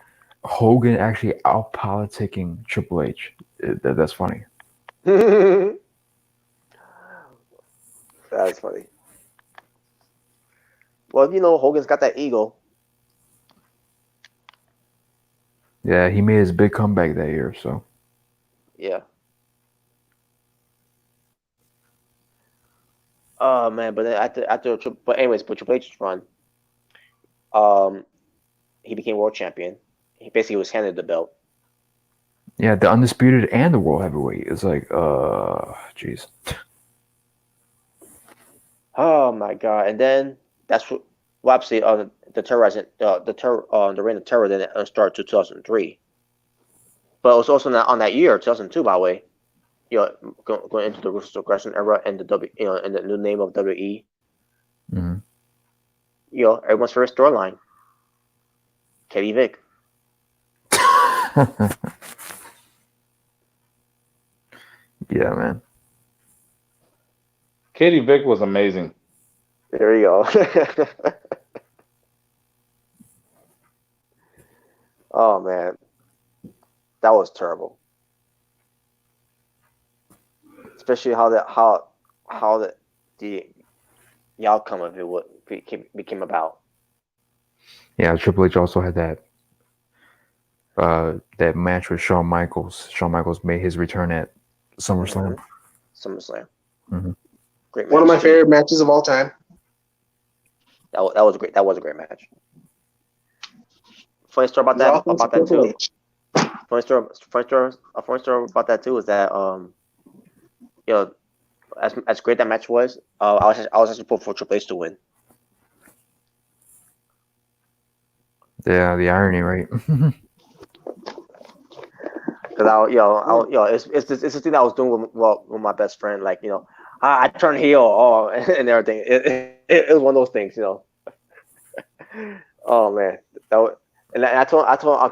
Hogan actually out politicking Triple H. That's funny. That's funny. Well, Hogan's got that ego. Yeah, he made his big comeback that year. So. Yeah. Oh man, but then but Triple H's run, he became world champion. He basically was handed the belt. Yeah, the undisputed and the world heavyweight. It's like, jeez. Oh my god! And then that's what. Well, obviously, the reign of terror then started 2003. But it was also on that year, 2002, by the way. Going into the Ruthless Aggression era and and the new name of WWE. Mm-hmm. Everyone's first storyline. Katie Vick. Yeah, man. Katie Vick was amazing. There you go. Oh man, that was terrible. Especially how the outcome of it became about. Yeah, Triple H also had that match with Shawn Michaels. Shawn Michaels made his return at SummerSlam. SummerSlam. Mm-hmm. Great match. One of my favorite matches of all time. That was great. That was a great match. Funny story about that too. Funny story about that too is that you know, as great that match was, I was actually put for Triple H to win. Yeah, the irony, right? Because it's this thing that I was doing with my best friend. Like, I turned heel, and everything. It was one of those things, Oh man, and I told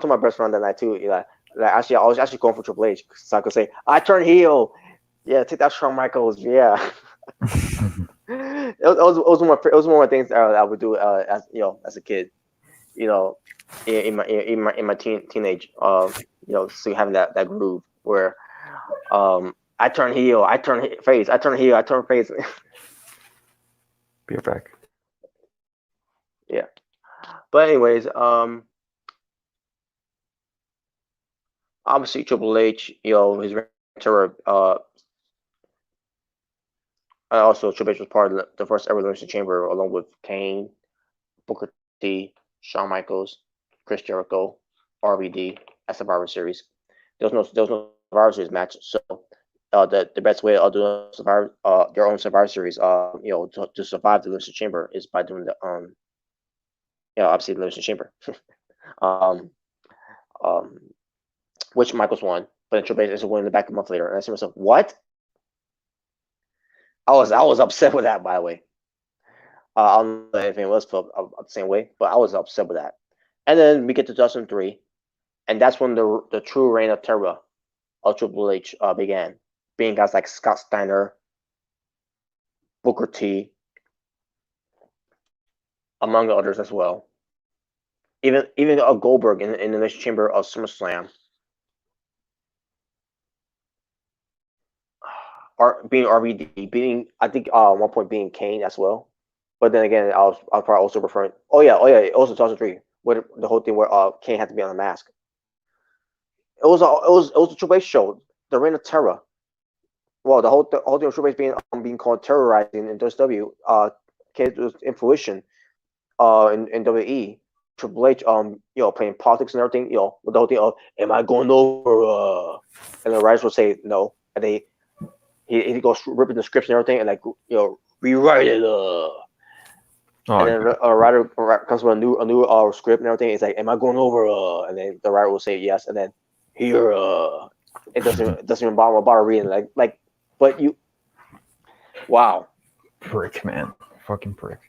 my best friend that night too. Like actually, I was actually going for Triple H, so I could say I turned heel. Yeah, take that, Shawn Michaels. Yeah. It was one of my things that I would do as a kid. In my teenage, so having that groove where, I turn heel, I turn face, I turn heel, I turn face. Be right back. Yeah, but anyways, obviously Triple H, his terror, and also Triple H was part of the first ever Elimination Chamber, along with Kane, Booker T, Shawn Michaels, Chris Jericho, RVD at Survivor Series. There was no Survivor Series match, so the best way of doing their own Survivor Series, to survive the Elimination Chamber is by doing the obviously the Elimination Chamber, which Michaels won, but then Triple H is winning the back a month later, and I said to myself, what? I was upset with that, by the way. I don't know if anyone else felt the same way, but I was upset with that. And then we get to 2003, and that's when the true reign of terror of Triple H began, being guys like Scott Steiner, Booker T, among others as well. Even Goldberg in the next chamber of SummerSlam, being RVD, being I think at one point being Kane as well. But then again, I was probably also referring. Oh yeah, also 2003, with the whole thing where Kane had to be on a mask. It was a Triple H show, the Reign of Terror. Well, the whole thing of Triple H being called terrorizing in WWE came to fruition in WWE. Triple H playing politics and everything, with the whole thing of am I going over and the writers will say no, and he goes ripping the scripts and everything and rewrite it and then a writer comes with a new script and everything. It's like, am I going over and then the writer will say yes, and then here it doesn't even bother reading but you, wow, prick, man, fucking prick.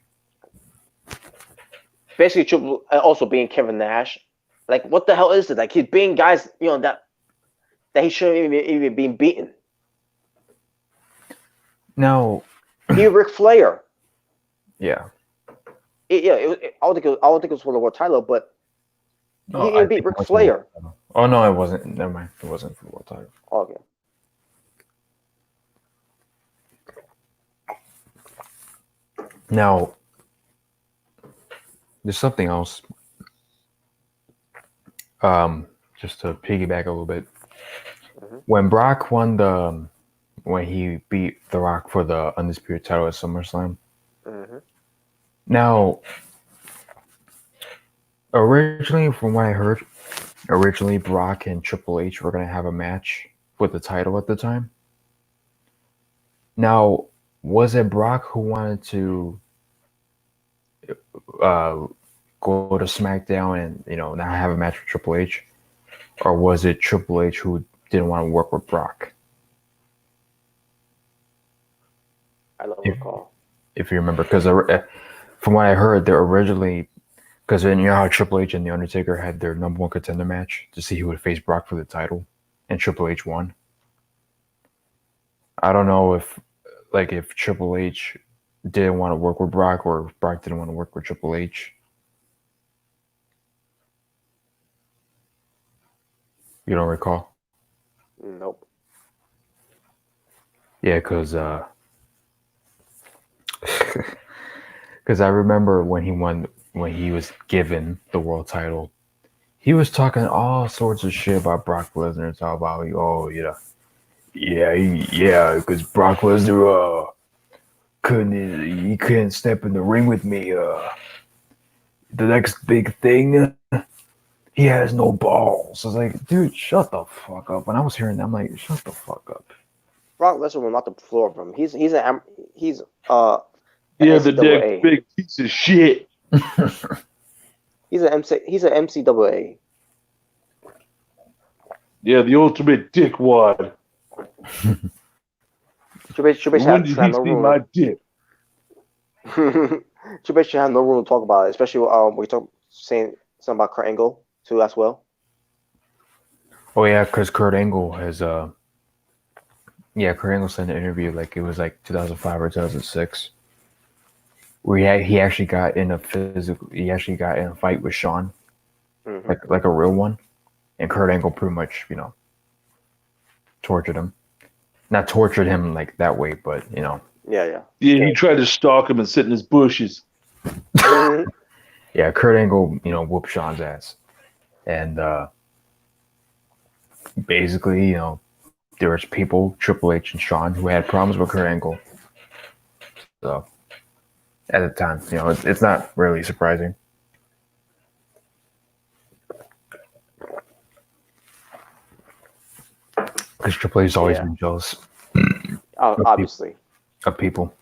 Basically, also being Kevin Nash, like what the hell is it? Like he's being guys, that he shouldn't even be beaten. No, he Ric Flair. Yeah. I don't think it was for the world title, but he beat Ric Flair. Oh no, it wasn't. Never mind, it wasn't for the world title. Okay. Now, there's something else. Just to piggyback a little bit, when Brock won when he beat The Rock for the undisputed title at SummerSlam. Now, originally, from what I heard, Brock and Triple H were going to have a match with the title at the time. Now, was it Brock who wanted to go to SmackDown and not have a match with Triple H, or was it Triple H who didn't want to work with Brock? I don't recall. If you remember, because from what I heard, they originally Because you know how Triple H and The Undertaker had their number one contender match to see who would face Brock for the title, and Triple H won. I don't know if Triple H didn't want to work with Brock or if Brock didn't want to work with Triple H. You don't recall? Nope. Yeah, because I remember when he was given the world title, he was talking all sorts of shit about Brock Lesnar. Talking about, oh yeah, because Brock Lesnar couldn't step in the ring with me. The next big thing, he has no balls. I was like, dude, shut the fuck up. When I was hearing that, I'm like, shut the fuck up. Brock Lesnar will not the floor of him. He's the next big piece of shit. He's an MCAA. Yeah, the ultimate dickwad. Triple H When did he see my dick? Triple H should have no room to talk about it, especially we talk saying something about Kurt Angle too as well. Oh yeah, because Kurt Angle has Kurt Angle said in an interview like it was like 2005 or 2006, where he actually got in a fight with Shawn, like a real one, and Kurt Angle pretty much tortured him. Not tortured him like that way, but Yeah, he tried to stalk him and sit in his bushes. Yeah, Kurt Angle, whooped Shawn's ass. And basically, there was people, Triple H and Shawn, who had problems with Kurt Angle. So, at the time, it's not really surprising. Because Triple H's always been jealous. Obviously. Of people.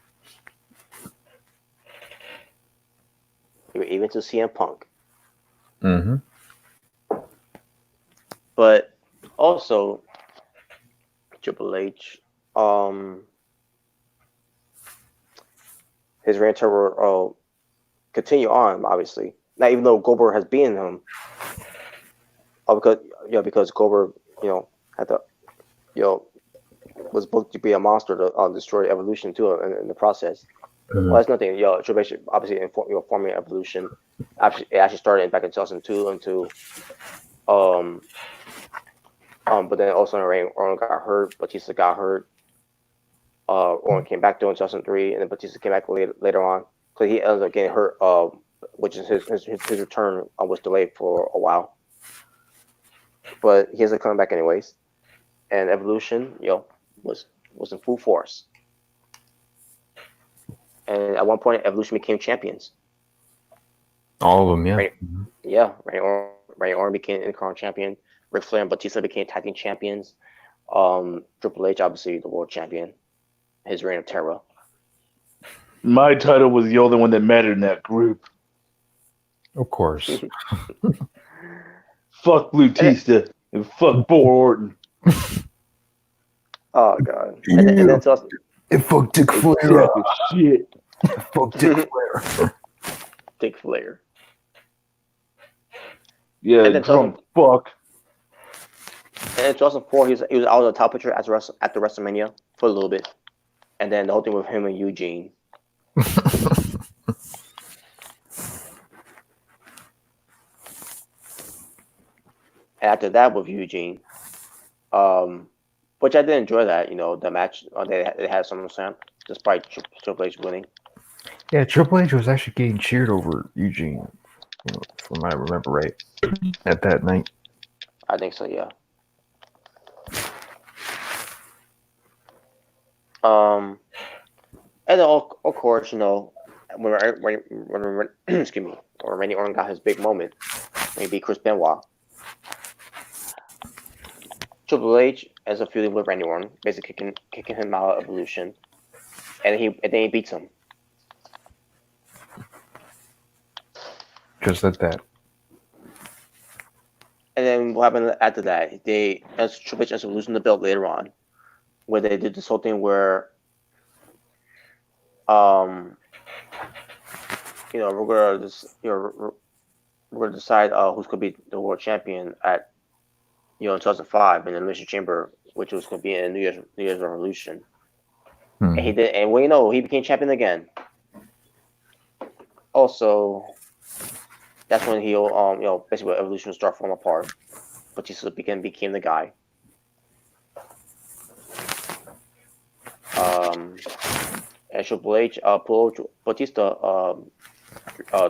Even to CM Punk. Mm-hmm. But also, Triple H, his rant will continue on, obviously. Now, even though Goldberg has beaten him, because Goldberg, had to, was booked to be a monster to destroy Evolution too in the process. Mm-hmm. Well, that's nothing. Triple H obviously forming Evolution. It actually started back in 2002 into, but then also in the ring, Orton got hurt, Batista got hurt. Orton came back in 2003, and then Batista came back later on. So he ended up getting hurt, which is his return was delayed for a while. But he hasn't come back anyways. And Evolution, was in full force. And at one point, Evolution became champions. All of them, yeah. Randy Orton became Intercontinental champion. Ric Flair and Batista became tag team champions. Triple H, obviously, the world champion. His reign of terror. My title was the only one that mattered in that group. Of course. Fuck Batista and fuck Bo Orton. Oh god. And that's also fuck Dick Flair. Shit. Fuck Dick Flair. Dick Flair. Yeah, drunk fuck. And in 2004, he was out of the top picture at the WrestleMania for a little bit, and then the whole thing with him and Eugene. After that with Eugene, which I did enjoy that, the match they had some sound despite Triple H winning. Yeah, Triple H was actually getting cheered over Eugene, from what I remember right, at that night. I think so, yeah. And then of course, when excuse me, or Randy Orton got his big moment, when he beat Chris Benoit. Triple H ends up feuding with Randy Orton, basically kicking him out of Evolution, and then he beats him. Just like that. And then what happened after that? Triple H ends up losing the belt later on, where they did this whole thing where, we're gonna we're gonna decide who's gonna be the world champion at in 2005 in the Elimination Chamber, which was gonna be in New Year's Revolution. And he did, and we know he became champion again. Also, that's when he basically Evolution started falling apart. Batista became the guy. And Triple H pulled Batista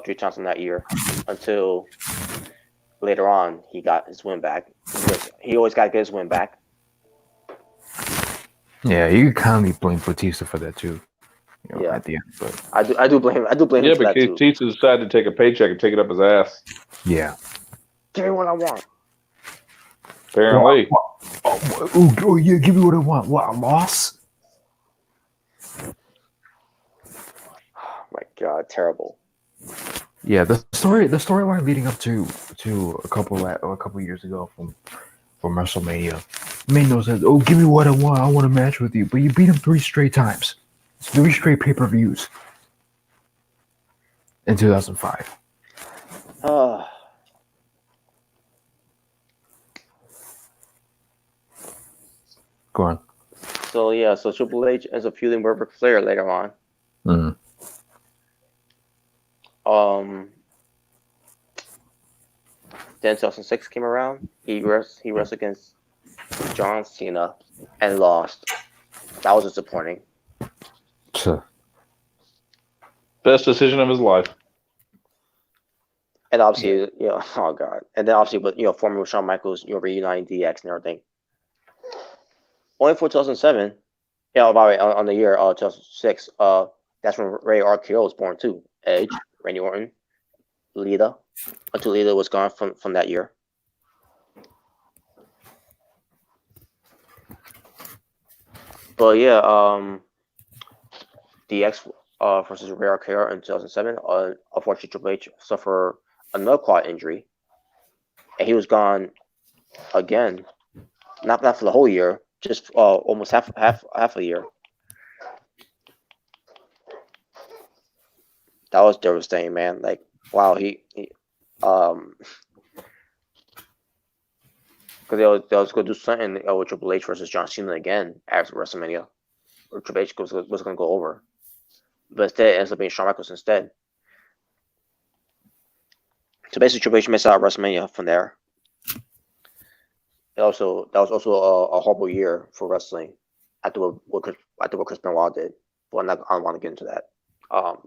3 times in that year until later on he got his win back. He always got to get his win back. Yeah, you can kindly blame Batista for that too. Yeah, at the end, but I do blame him for that too. Yeah, Batista decided to take a paycheck and take it up his ass. Yeah. Give me what I want. Apparently. Oh, yeah, give me what I want. What, a loss? Oh my God, terrible. Yeah, the storyline leading up to a couple years ago from WrestleMania made no sense. Oh, give me what I want. I want a match with you, but you beat him 3 straight times. 3 straight pay-per-views in 2005. Go on. So Triple H ends up feuding with Ric Flair later on. Mm-hmm. Then 2006 came around. He wrestled against John Cena and lost. That was disappointing. Sure. Best decision of his life. And obviously, oh God. And then obviously, but forming with Shawn Michaels, reuniting DX and everything. Only for 2007. By the way, on the year 2006, that's when Ray RKO was born too. Edge, Randy Orton, Lita, until Lita was gone from that year. But yeah, DX versus Ray RKO in 2007. Unfortunately, Triple H suffered another quad injury, and he was gone again. Not for the whole year, just almost half a year. That was devastating, man. Like, wow, because they was going to do something with Triple H versus John Cena again after WrestleMania, or Triple H was going to go over, but instead it ends up being Shawn Michaels instead. So basically, Triple H missed out on WrestleMania from there. That was also a horrible year for wrestling after what Chris Benoit did. But I don't want to get into that. That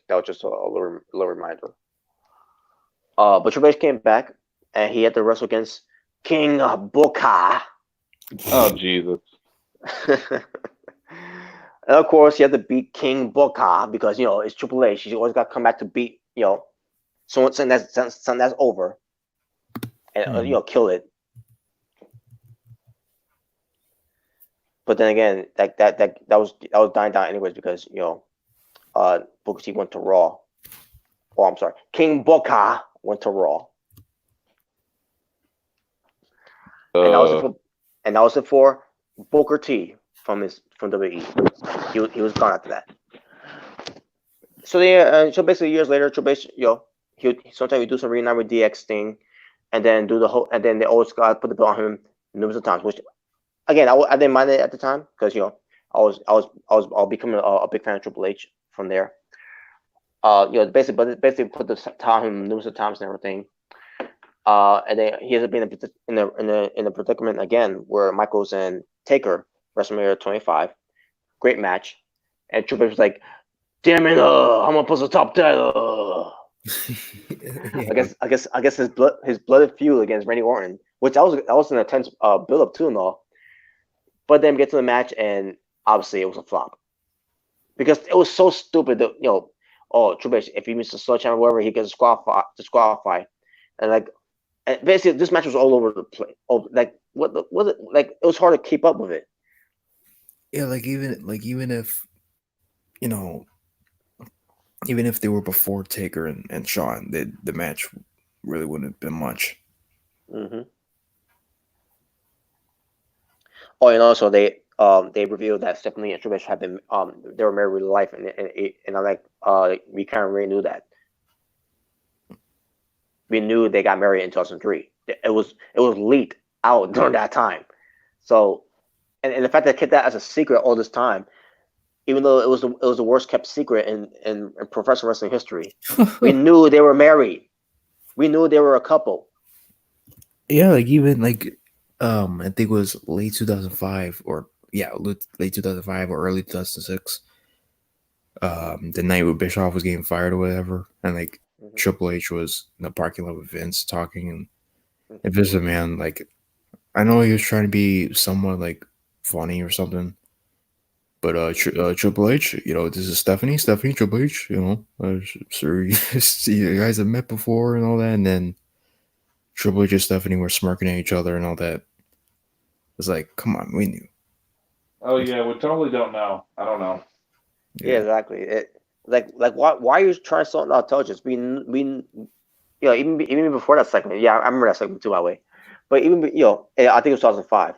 was just a little reminder. But Triple H came back and he had to wrestle against King Booker. Oh Jesus! And of course, he had to beat King Booker because it's Triple H. He's always got to come back to beat something that's over, and kill it. But then again, that was dying down anyways because Booker T went to Raw. Oh, I'm sorry, King Booker went to Raw, and that was it for Booker T from WWE. He was gone after that. So so basically years later, Triple H, he sometimes we do some reunite with DX thing, and then and then they always got put the belt on him numerous of times, which. Again, I didn't mind it at the time because I was becoming a big fan of Triple H from there. Basically put the time him numerous of times and everything. And then he has been in a predicament again where Michaels and Taker WrestleMania 25, great match, and Triple H was like, "Damn it, I'm gonna put the top title." Yeah. I guess his blooded feud against Randy Orton, which that was an intense build up too and all. But then we get to the match, and obviously it was a flop because it was so stupid that Triple H, if he misses a sledgehammer or whatever, he gets disqualified, and basically this match was all over the place. Oh, like it was hard to keep up with it. Yeah, even if even if they were before Taker and Shawn, the match really wouldn't have been much. Mm-hmm. Oh, and also they revealed that Stephanie and Triple H had been they were married in real life, and I we kind of already knew that. we knew they got married in 2003. It was leaked out during that time. So, and the fact that they kept that as a secret all this time, even though it was the worst kept secret in professional wrestling history, we knew they were married. We knew they were a couple. Yeah, like even like I think it was late 2005 or late 2005 or early 2006. The night where Bischoff was getting fired or whatever, and like Triple H was in the parking lot with Vince talking, and Vince was, man, like, I know he was trying to be somewhat like funny or something, but Triple H, this is Stephanie Triple H, sure, you guys have met before and all that, and then Triple H and Stephanie were smirking at each other and all that. It's like, come on, we knew. Oh yeah, we totally don't know. I don't know. Yeah, exactly. Why are you trying to sort out intelligence? Even before that segment. Yeah, I remember that segment too, by the way. But even I think it was 2005.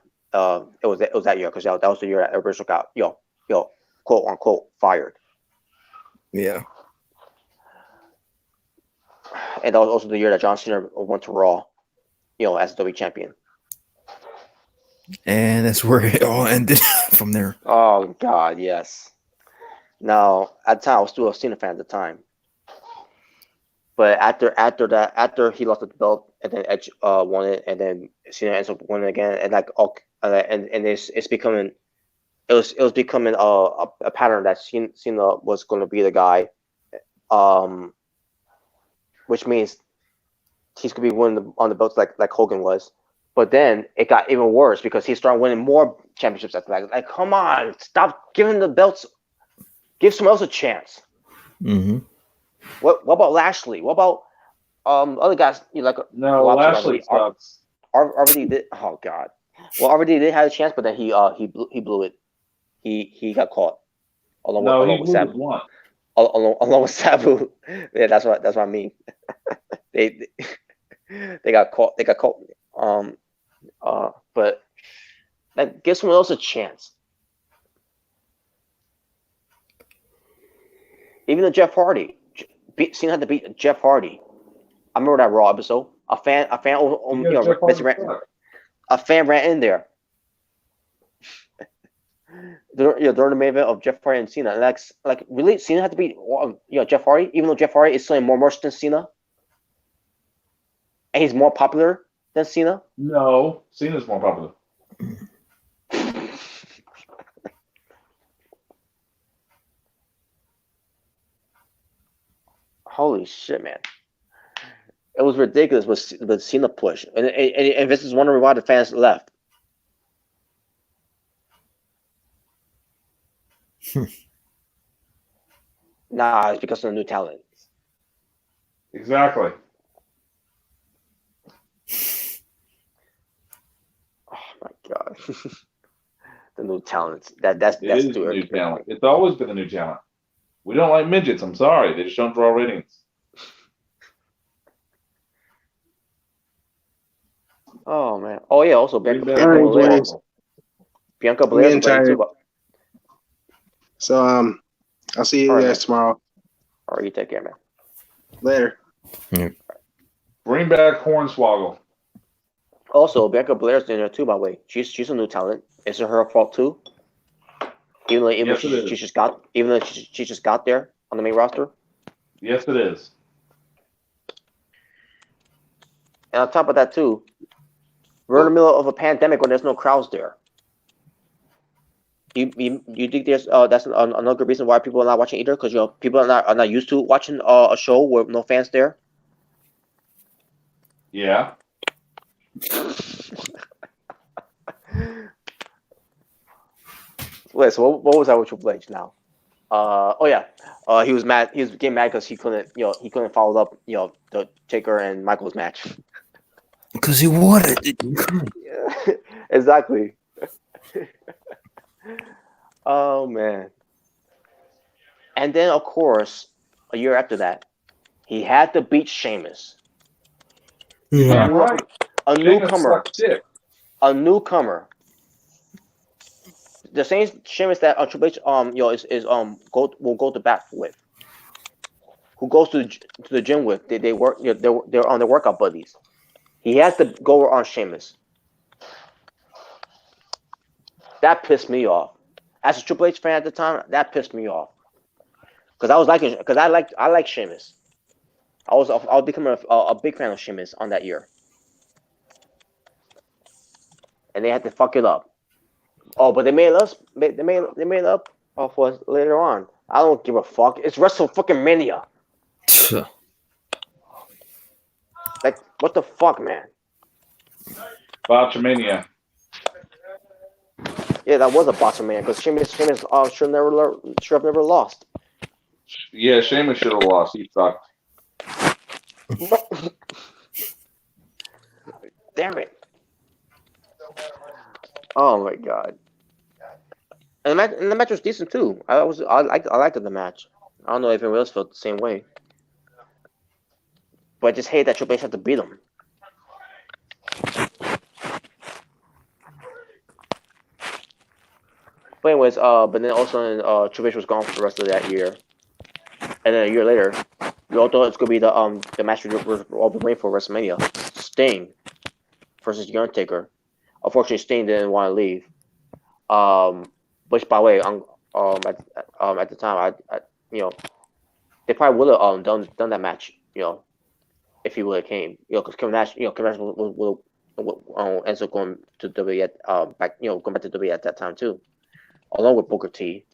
It was that year because that was the year that everybody got quote unquote fired. Yeah. And that was also the year that John Cena went to Raw, as WWE champion. And that's where it all ended from there. Oh God, yes. Now at the time I was still a Cena fan at the time. But after he lost the belt and then Edge won it and then Cena ends up winning again and it's becoming a pattern that Cena was going to be the guy, which means he's going to be winning on the belts like Hogan was. But then it got even worse because he started winning more championships after that. Like, come on, stop giving the belts. Give someone else a chance. Mm-hmm. What about Lashley? What about other guys? Lashley sucks. RVD did. Oh God. Well, RVD did have a chance, but then he blew it. He got caught. Along with Sabu. Yeah, that's what I mean. they got caught. They got caught. But like, give someone else a chance. Even the Jeff Hardy. Cena had to beat Jeff Hardy. I remember that Raw episode. A fan ran in there. During the main event of Jeff Hardy and Cena. And like really, Cena had to beat Jeff Hardy, even though Jeff Hardy is selling more merch than Cena, and he's more popular than Cena. No, Cena's more popular. Holy shit, man. It was ridiculous with the Cena push. And this is wondering why the fans left. Nah, it's because of the new talent. Exactly. Oh my God. The new talent. That's too new talent. It's always been the new talent. We don't like midgets. I'm sorry. They just don't draw ratings. Oh man. Oh yeah. Also, Bianca Belair. So I'll see you guys tomorrow. All right, you take care, man. Later. Yeah. Bring back Hornswoggle. Also, Bianca Belair's in there too. By the way, she's a new talent. Is it her fault too? Even though she just got there on the main roster. Yes, it is. And on top of that too, we're in the middle of a pandemic when there's no crowds there. You think there's that's another good reason why people are not watching either? Because people are not used to watching a show with no fans there. Yeah. Wait, so what was that with Triple H now? He was mad. He was getting mad because he couldn't follow up the Taker and Michaels match. Because he wanted it. Yeah, exactly. Oh man. And then of course, a year after that, he had to beat Sheamus. Yeah. Right. A newcomer. The same Sheamus that Triple H will go to bat with. who goes to the gym with. They work. They're on their workout buddies. He has to go on Sheamus. That pissed me off. As a Triple H fan at the time, that pissed me off. Because I like Sheamus. I was becoming a big fan of Sheamus on that year. And they had to fuck it up. Oh, but they made it up for us later on. I don't give a fuck. It's WrestleMania. Like, what the fuck, man? Botchamania. Yeah, that was a Botchamania because Sheamus should have never lost. Yeah, Sheamus should have lost. He sucked. Damn it! Oh my god! And the match was decent too. I liked the match. I don't know if anyone else felt the same way, but I just hate that Triple H had to beat him. But anyways, but then also Triple H was gone for the rest of that year, and then a year later, we all thought it's gonna be the match we're all been waiting for WrestleMania: Sting versus The Undertaker. Unfortunately, Sting didn't want to leave. Which, by the way, at the time, I they probably would have done that match, if he would have came, because Kevin Nash, Kevin Nash will ends up going to WWE going back to WWE at that time too, along with Booker T.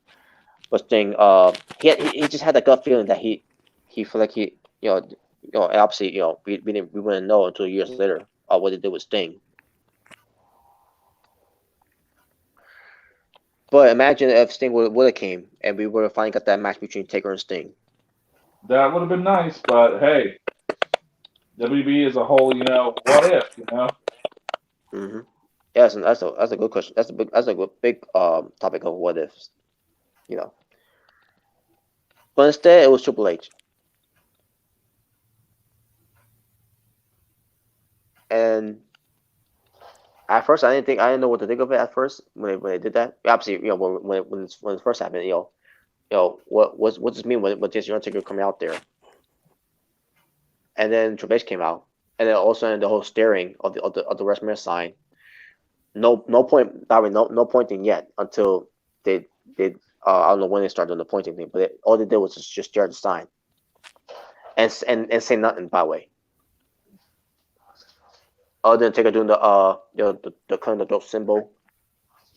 But Sting, he just had that gut feeling that he felt like he, obviously, we wouldn't know until years later what they did with Sting. But imagine if Sting would have came and we would have finally got that match between Taker and Sting. That would have been nice, but hey, WB as a whole, what if, Mm-hmm. Yeah, that's a good question. That's a big topic of what ifs, But instead, it was Triple H. And at first, I didn't know what to think of it at first when they did that. Obviously, when it first happened, what does it mean when Jason Undertaker coming out there? And then Triple H came out, and then also the whole staring of the WrestleMania sign. No pointing yet until they I don't know when they started doing the pointing thing, but all they did was just stare at the sign, and say nothing, by the way. Other than Taker doing the kind of dope symbol,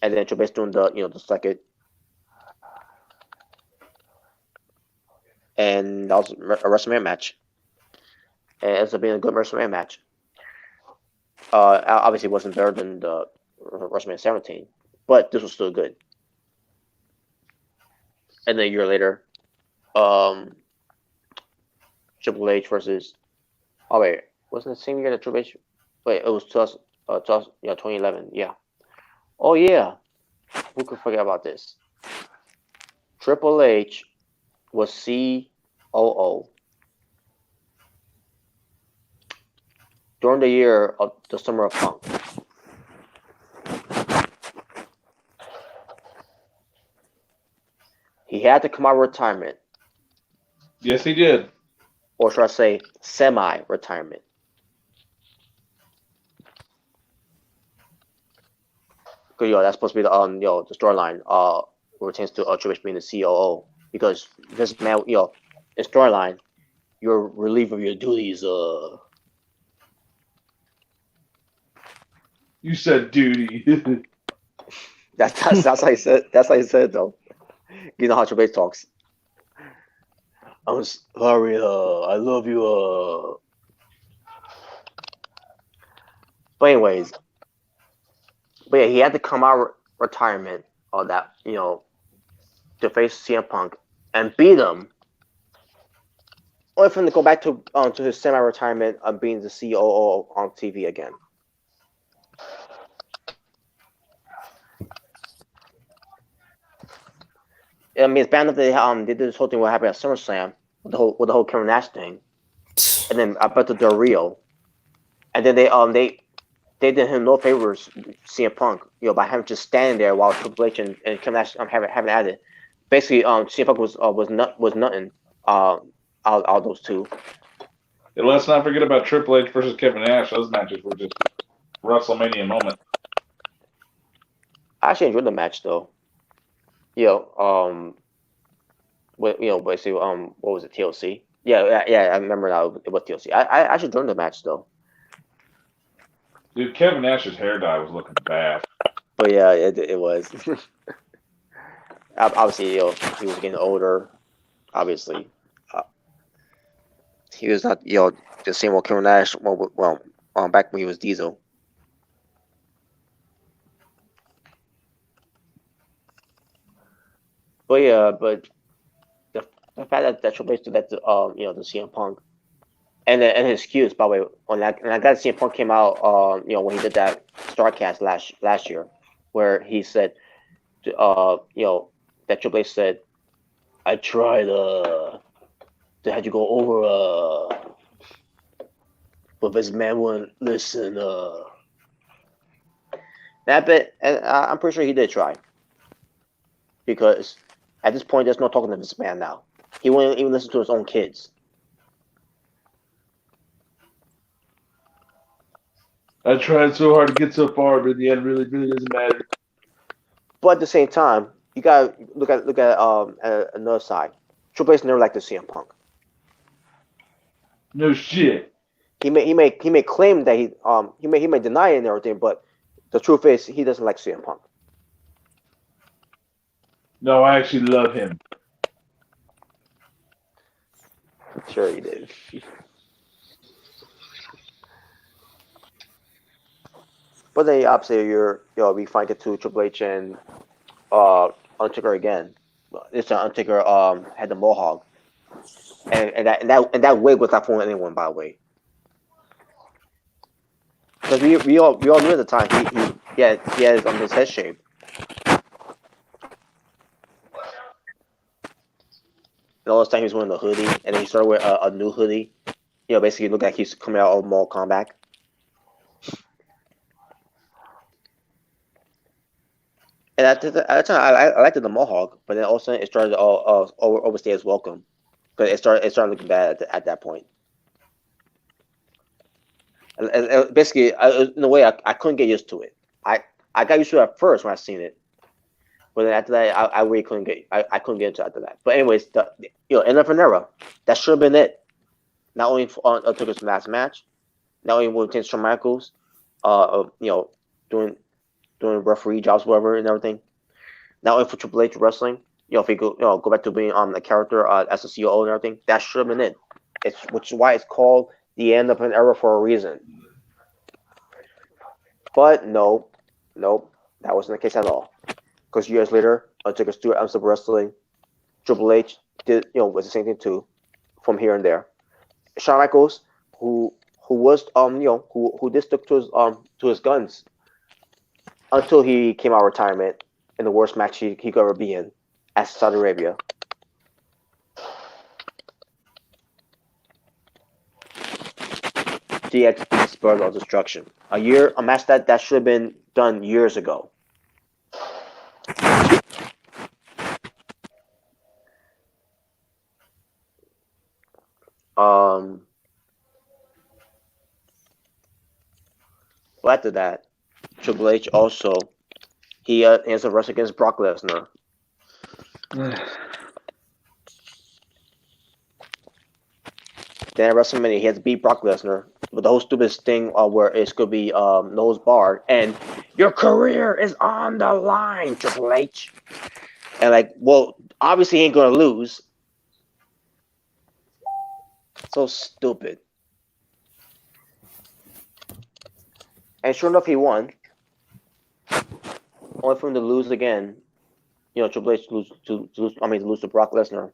and then Triple H doing the second, and that was a WrestleMania match, and it ends up being a good WrestleMania match. Obviously, it wasn't better than the WrestleMania 17, but this was still good. And then a year later, Triple H versus. Oh wait, wasn't it the same year that Triple H? Wait, it was 2011. Yeah. Oh yeah, who could forget about this? Triple H was COO during the year of the Summer of Punk. He had to come out of retirement. Yes, he did. Or should I say semi-retirement. Because that's supposed to be the the storyline pertains to Triple H being the COO, because this man, in storyline, you're relieved of your duties. You said duty. That's how he said. That's how he said though. You know how Triple H talks. I'm sorry. I love you. But anyways. But yeah, he had to come out of retirement on that, to face CM Punk and beat him. Only for him to go back to his semi-retirement of being the COO on TV again. I mean, it's bad enough that they did this whole thing what happened at SummerSlam with the whole Kevin Nash thing, and then I bet the Del Rio, and then they did him no favors, CM Punk, by having just standing there while Triple H and Kevin Nash having at it. Basically, CM Punk was nothing out of those two. And let's not forget about Triple H versus Kevin Nash. Those matches were just WrestleMania moment. I actually enjoyed the match though. Basically, what was it, TLC? Yeah, I remember now it was TLC. I actually enjoyed the match though. Dude, Kevin Nash's hair dye was looking bad. But yeah, it was. Obviously, he was getting older. Obviously, he was not, the same old Kevin Nash. Back when he was Diesel. But yeah, but the fact that Triple H did that to the CM Punk, and his excuse, by the way, on that, and I got CM Punk came out when he did that Starcast last year, where he said, that Triple H said, I tried to have you go over but this man wouldn't listen. That bit, and I'm pretty sure he did try, because at this point, there's no talking to this man now. He wouldn't even listen to his own kids. I tried so hard to get so far, but in the end, really doesn't matter. But at the same time, you gotta look at another side. Triple H never liked the CM Punk. No shit. He may claim that he may deny it and everything, but the truth is he doesn't like CM Punk. No, I actually love him. Sure, he did. But then obviously we find it to Triple H and Undertaker again. This Undertaker had the mohawk, and that wig was not fooling anyone, by the way. Because we all knew at the time he had his head shaved. And all this time he was wearing the hoodie, and then he started with a new hoodie. Basically looked like he's coming out of Mortal Kombat. And at the time, I liked the mohawk, but then all of a sudden it started to overstay its welcome, because it started looking bad at that point. And basically, in a way, I couldn't get used to it. I got used to it at first when I seen it, but then after that, I really couldn't get into it after that. But anyways, end of an era. That should have been it. Not only on Undertaker's last match, not only with Shawn Michaels, doing referee jobs, whatever, and everything. Not only for Triple H wrestling, if he go back to being a character as a COO and everything, that should have been it. Which is why it's called the end of an era for a reason. But nope, that wasn't the case at all. Because years later, Undertaker Stewart ends up wrestling. Triple H did was the same thing too, from here and there. Shawn Michaels, who was who did stick to his guns until he came out of retirement in the worst match he could ever be in at Saudi Arabia. DX Spurs of Destruction. A match that should have been done years ago. Well, after that, Triple H also he has a wrestle against Brock Lesnar. Then at WrestleMania, he has to beat Brock Lesnar with the whole stupid thing where it's going to be nose barred and your career is on the line, Triple H. And obviously he ain't going to lose. So stupid. And sure enough, he won. Only for him to lose again. Triple H to lose to Brock Lesnar.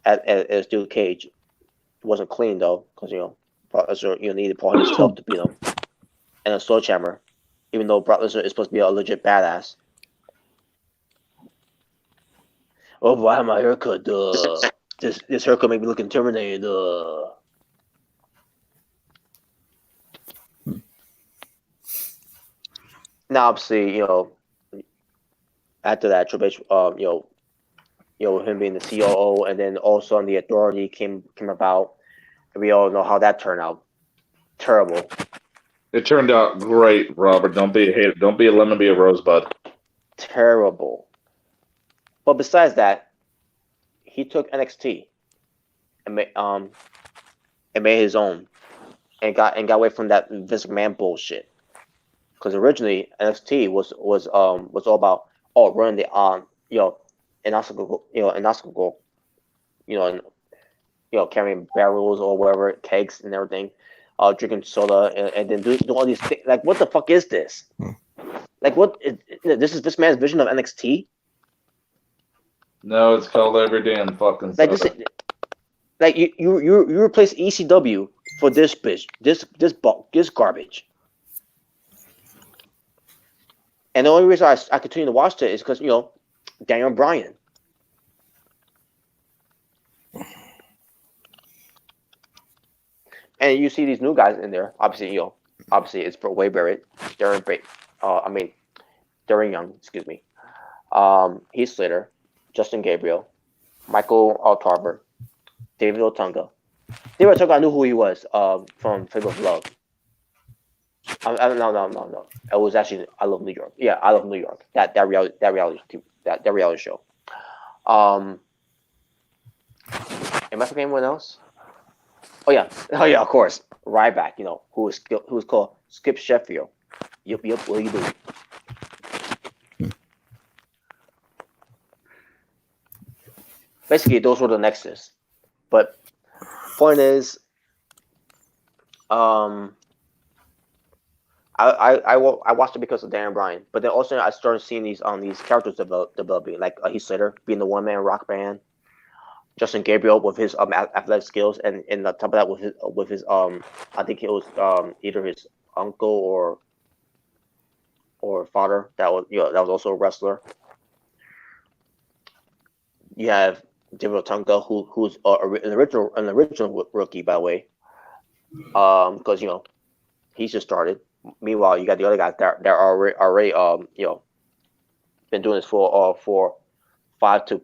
At Steel Cage. It wasn't clean though, because Brock Lesnar needed Paul himself to beat him, and a sledgehammer. Even though Brock Lesnar is supposed to be a legit badass. Oh, why my haircut? This haircut made me look intimidated. Now, obviously, after that, Triple H, him being the COO, and then also on the Authority came about. And we all know how that turned out. Terrible. It turned out great, Robert. Don't be a hater. Don't be a lemon, be a rosebud. Terrible. But besides that, he took NXT and made his own, and got away from that Vince McMahon bullshit. Because originally NXT was all about running the innocuous, carrying barrels or whatever, kegs and everything, drinking soda, and then do all these things. Like, what the fuck is this? Like, what this is this man's vision of NXT? No, it's called every damn fucking Like soda. this, like you replace ECW for this bitch, this garbage. And the only reason I continue to watch it is because Daniel Bryan. And you see these new guys in there. Obviously it's Wade Barrett, Darren Young, excuse me. Heath Slater, Justin Gabriel, Michael Tarver, David Otunga. David Otunga, I knew who he was from Fable of Love. No. It was actually I Love New York. Yeah, I Love New York. That reality show. Am I forgetting anyone else? Oh yeah, of course. Ryback, who was called Skip Sheffield. Yep, what do you do? Basically, those were the nexus. But point is, I watched it because of Dan Bryan, but then also I started seeing these characters developing, like Heath Slater being the one man rock band, Justin Gabriel with his athletic skills, and on top of that with his I think it was either his uncle or father that was also a wrestler. You have David Otunga, who's an original rookie, by the way, because he's just started. Meanwhile, you got the other guys that are already been doing this for 5 to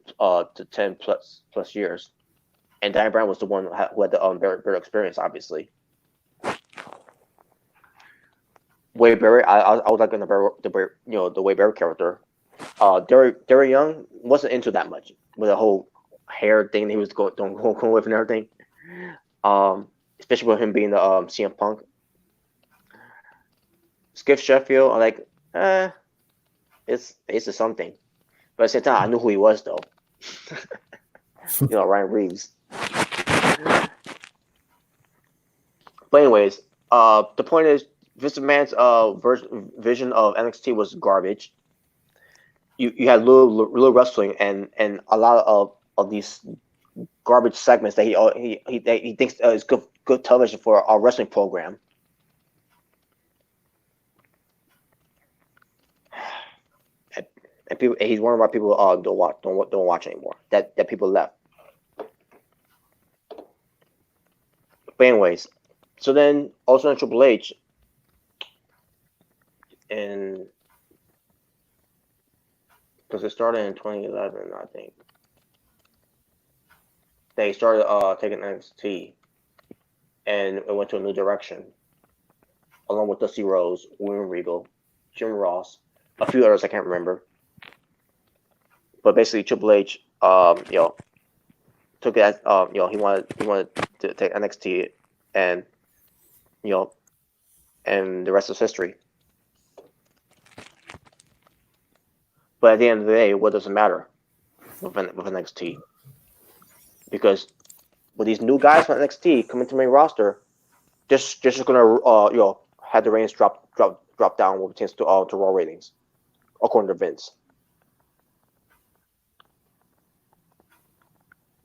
10 plus years, and Daniel Bryan was the one who had the better experience, obviously. Wade Barrett, I was liking the Wade Barrett character. Derek Young wasn't into that much with the whole hair thing he was going with and everything. Especially with him being the CM Punk. Skip Sheffield, I'm like, it's just something. But at the same time, I knew who he was though. Ryan Reeves. But anyways, the point is, Vince McMahon's vision of NXT was garbage. You had little wrestling and a lot of these garbage segments that he thinks is good television for a wrestling program. And people, he's one of our people don't watch anymore. That people left. But anyways, so then also in Triple H, and because it started in 2011, I think they started taking NXT, and it went to a new direction, along with Dusty Rhodes, William Regal, Jim Ross, a few others I can't remember. But basically, Triple H, took that, he wanted to take NXT, and and the rest is history. But at the end of the day, what does it matter with NXT? Because with these new guys from NXT coming to the main roster, just gonna have the ratings drop down when it comes to Raw ratings, according to Vince.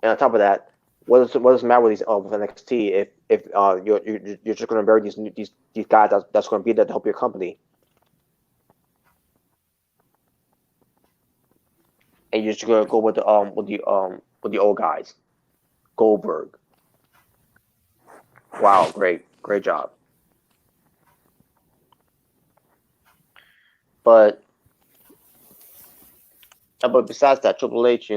And on top of that, what does it matter with these with NXT if you're just going to bury these guys that's going to be there to help your company, and you're just going to go with the old guys, Goldberg. Wow, great job. But besides that, Triple H,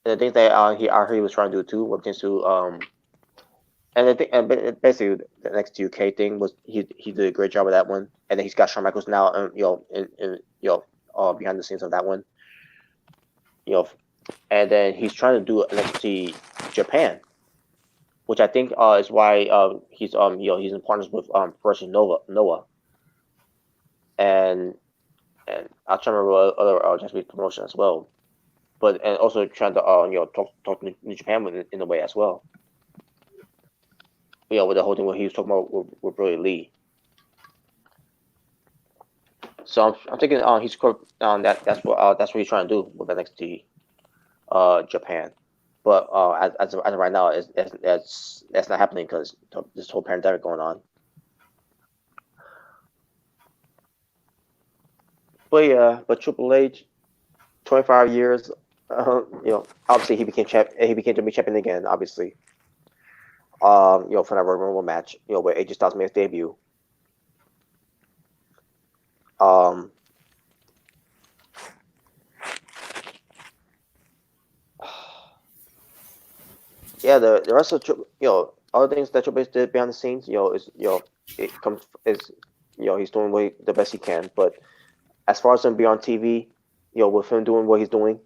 And I think that I heard he was trying to do too, what things to and I think basically the next UK thing was he did a great job with that one, and then he's got Shawn Michaels now, behind the scenes of that one, and then he's trying to do NXT Japan, which I think is why he's he's in partners with Person Noah, and I'll try to remember other Japanese promotion as well, and also trying to talk to New Japan in a way as well. With the whole thing where he was talking about with Brody Lee. So I'm thinking he's that's what he's trying to do with NXT Japan, but as of right now, that's not happening because this whole pandemic going on. But Triple H, 25 years, obviously he became WWE champion again, obviously. For that Royal Rumble match, where AJ Styles made his debut. Yeah, the rest of other things that Triple H did behind the scenes, he's doing the best he can. But as far as him being on TV, with him doing what he's doing,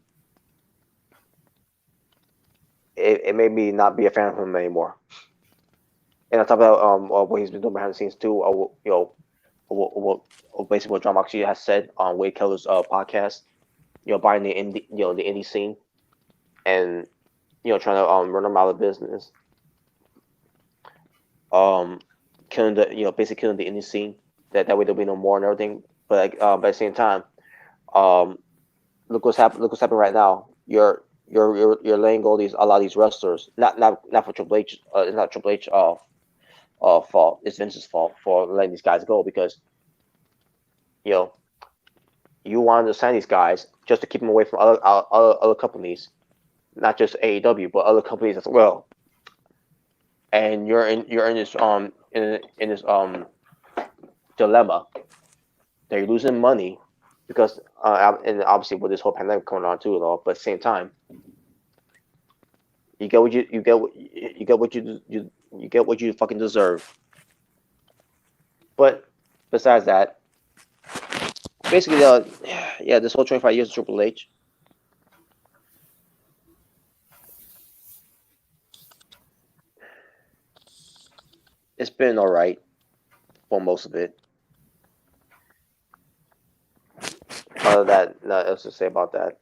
it made me not be a fan of him anymore. And on top of what he's been doing behind the scenes too, basically what John Moxley has said on Wade Keller's podcast, buying the indie scene, and trying to run them out of business, basically killing the indie scene. That way there'll be no more and everything. But at the same time, look what's happening right now. You're laying a lot of these wrestlers, not for Triple H, it's not Triple H fault. It's Vince's fault for letting these guys go, because you wanted to sign these guys just to keep them away from other companies, not just AEW but other companies as well. And you're in this in this dilemma that you're losing money because and obviously with this whole pandemic going on too and all, but at the same time you get what you fucking deserve. But besides that, basically, this whole 25 years of Triple H, it's been all right for most of it. Other than that, nothing else to say about that.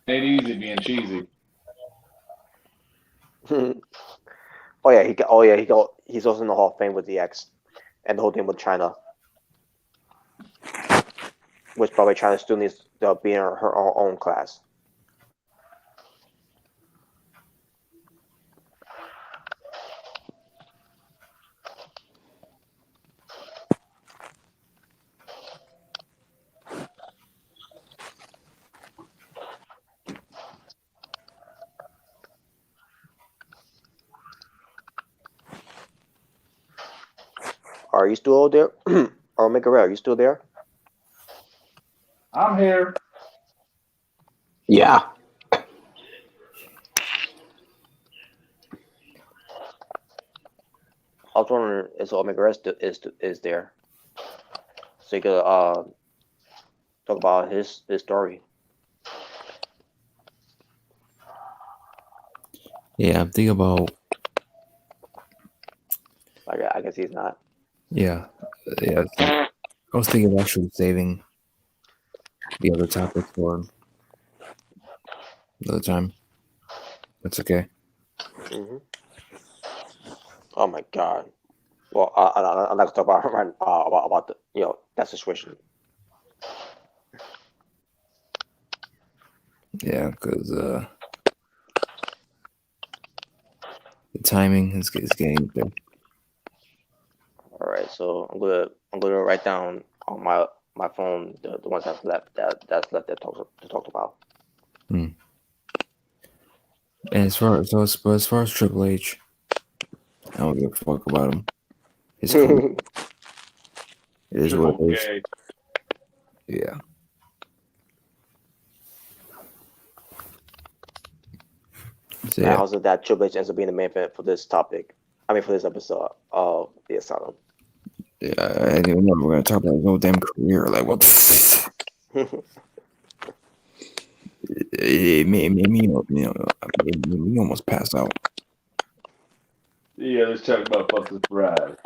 Ain't easy being cheesy. He's also in the Hall of Fame with DX, and the whole thing with China, which probably China still needs to be in her own class. Are you still there? Or Omega Ray, are you still there? I'm here. Yeah. I was wondering if Omega Ray is there, so you could talk about his story. Yeah, I'm thinking about. I guess he's not. Yeah. I was thinking of actually saving the other topic for another time. That's okay. Mm-hmm. Oh my god. Well, I'm not gonna talk about about the that situation. Yeah, because the timing is getting there. All right, so I'm gonna write down on my phone the ones that's left to talk about. And as far as Triple H, I don't give a fuck about him. his career. It is what it is. Okay. Yeah. So, And yeah. also that Triple H ends up being the main event for this topic. I mean, for this episode of the Asylum. Yeah, I didn't know we're gonna talk about his whole damn career. Like what? It made me, made me almost pass out. Yeah, let's talk about Fuck This Bride.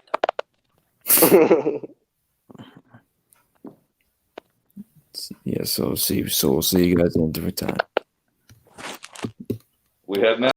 Yeah, so we'll see you guys in a different time. We have now.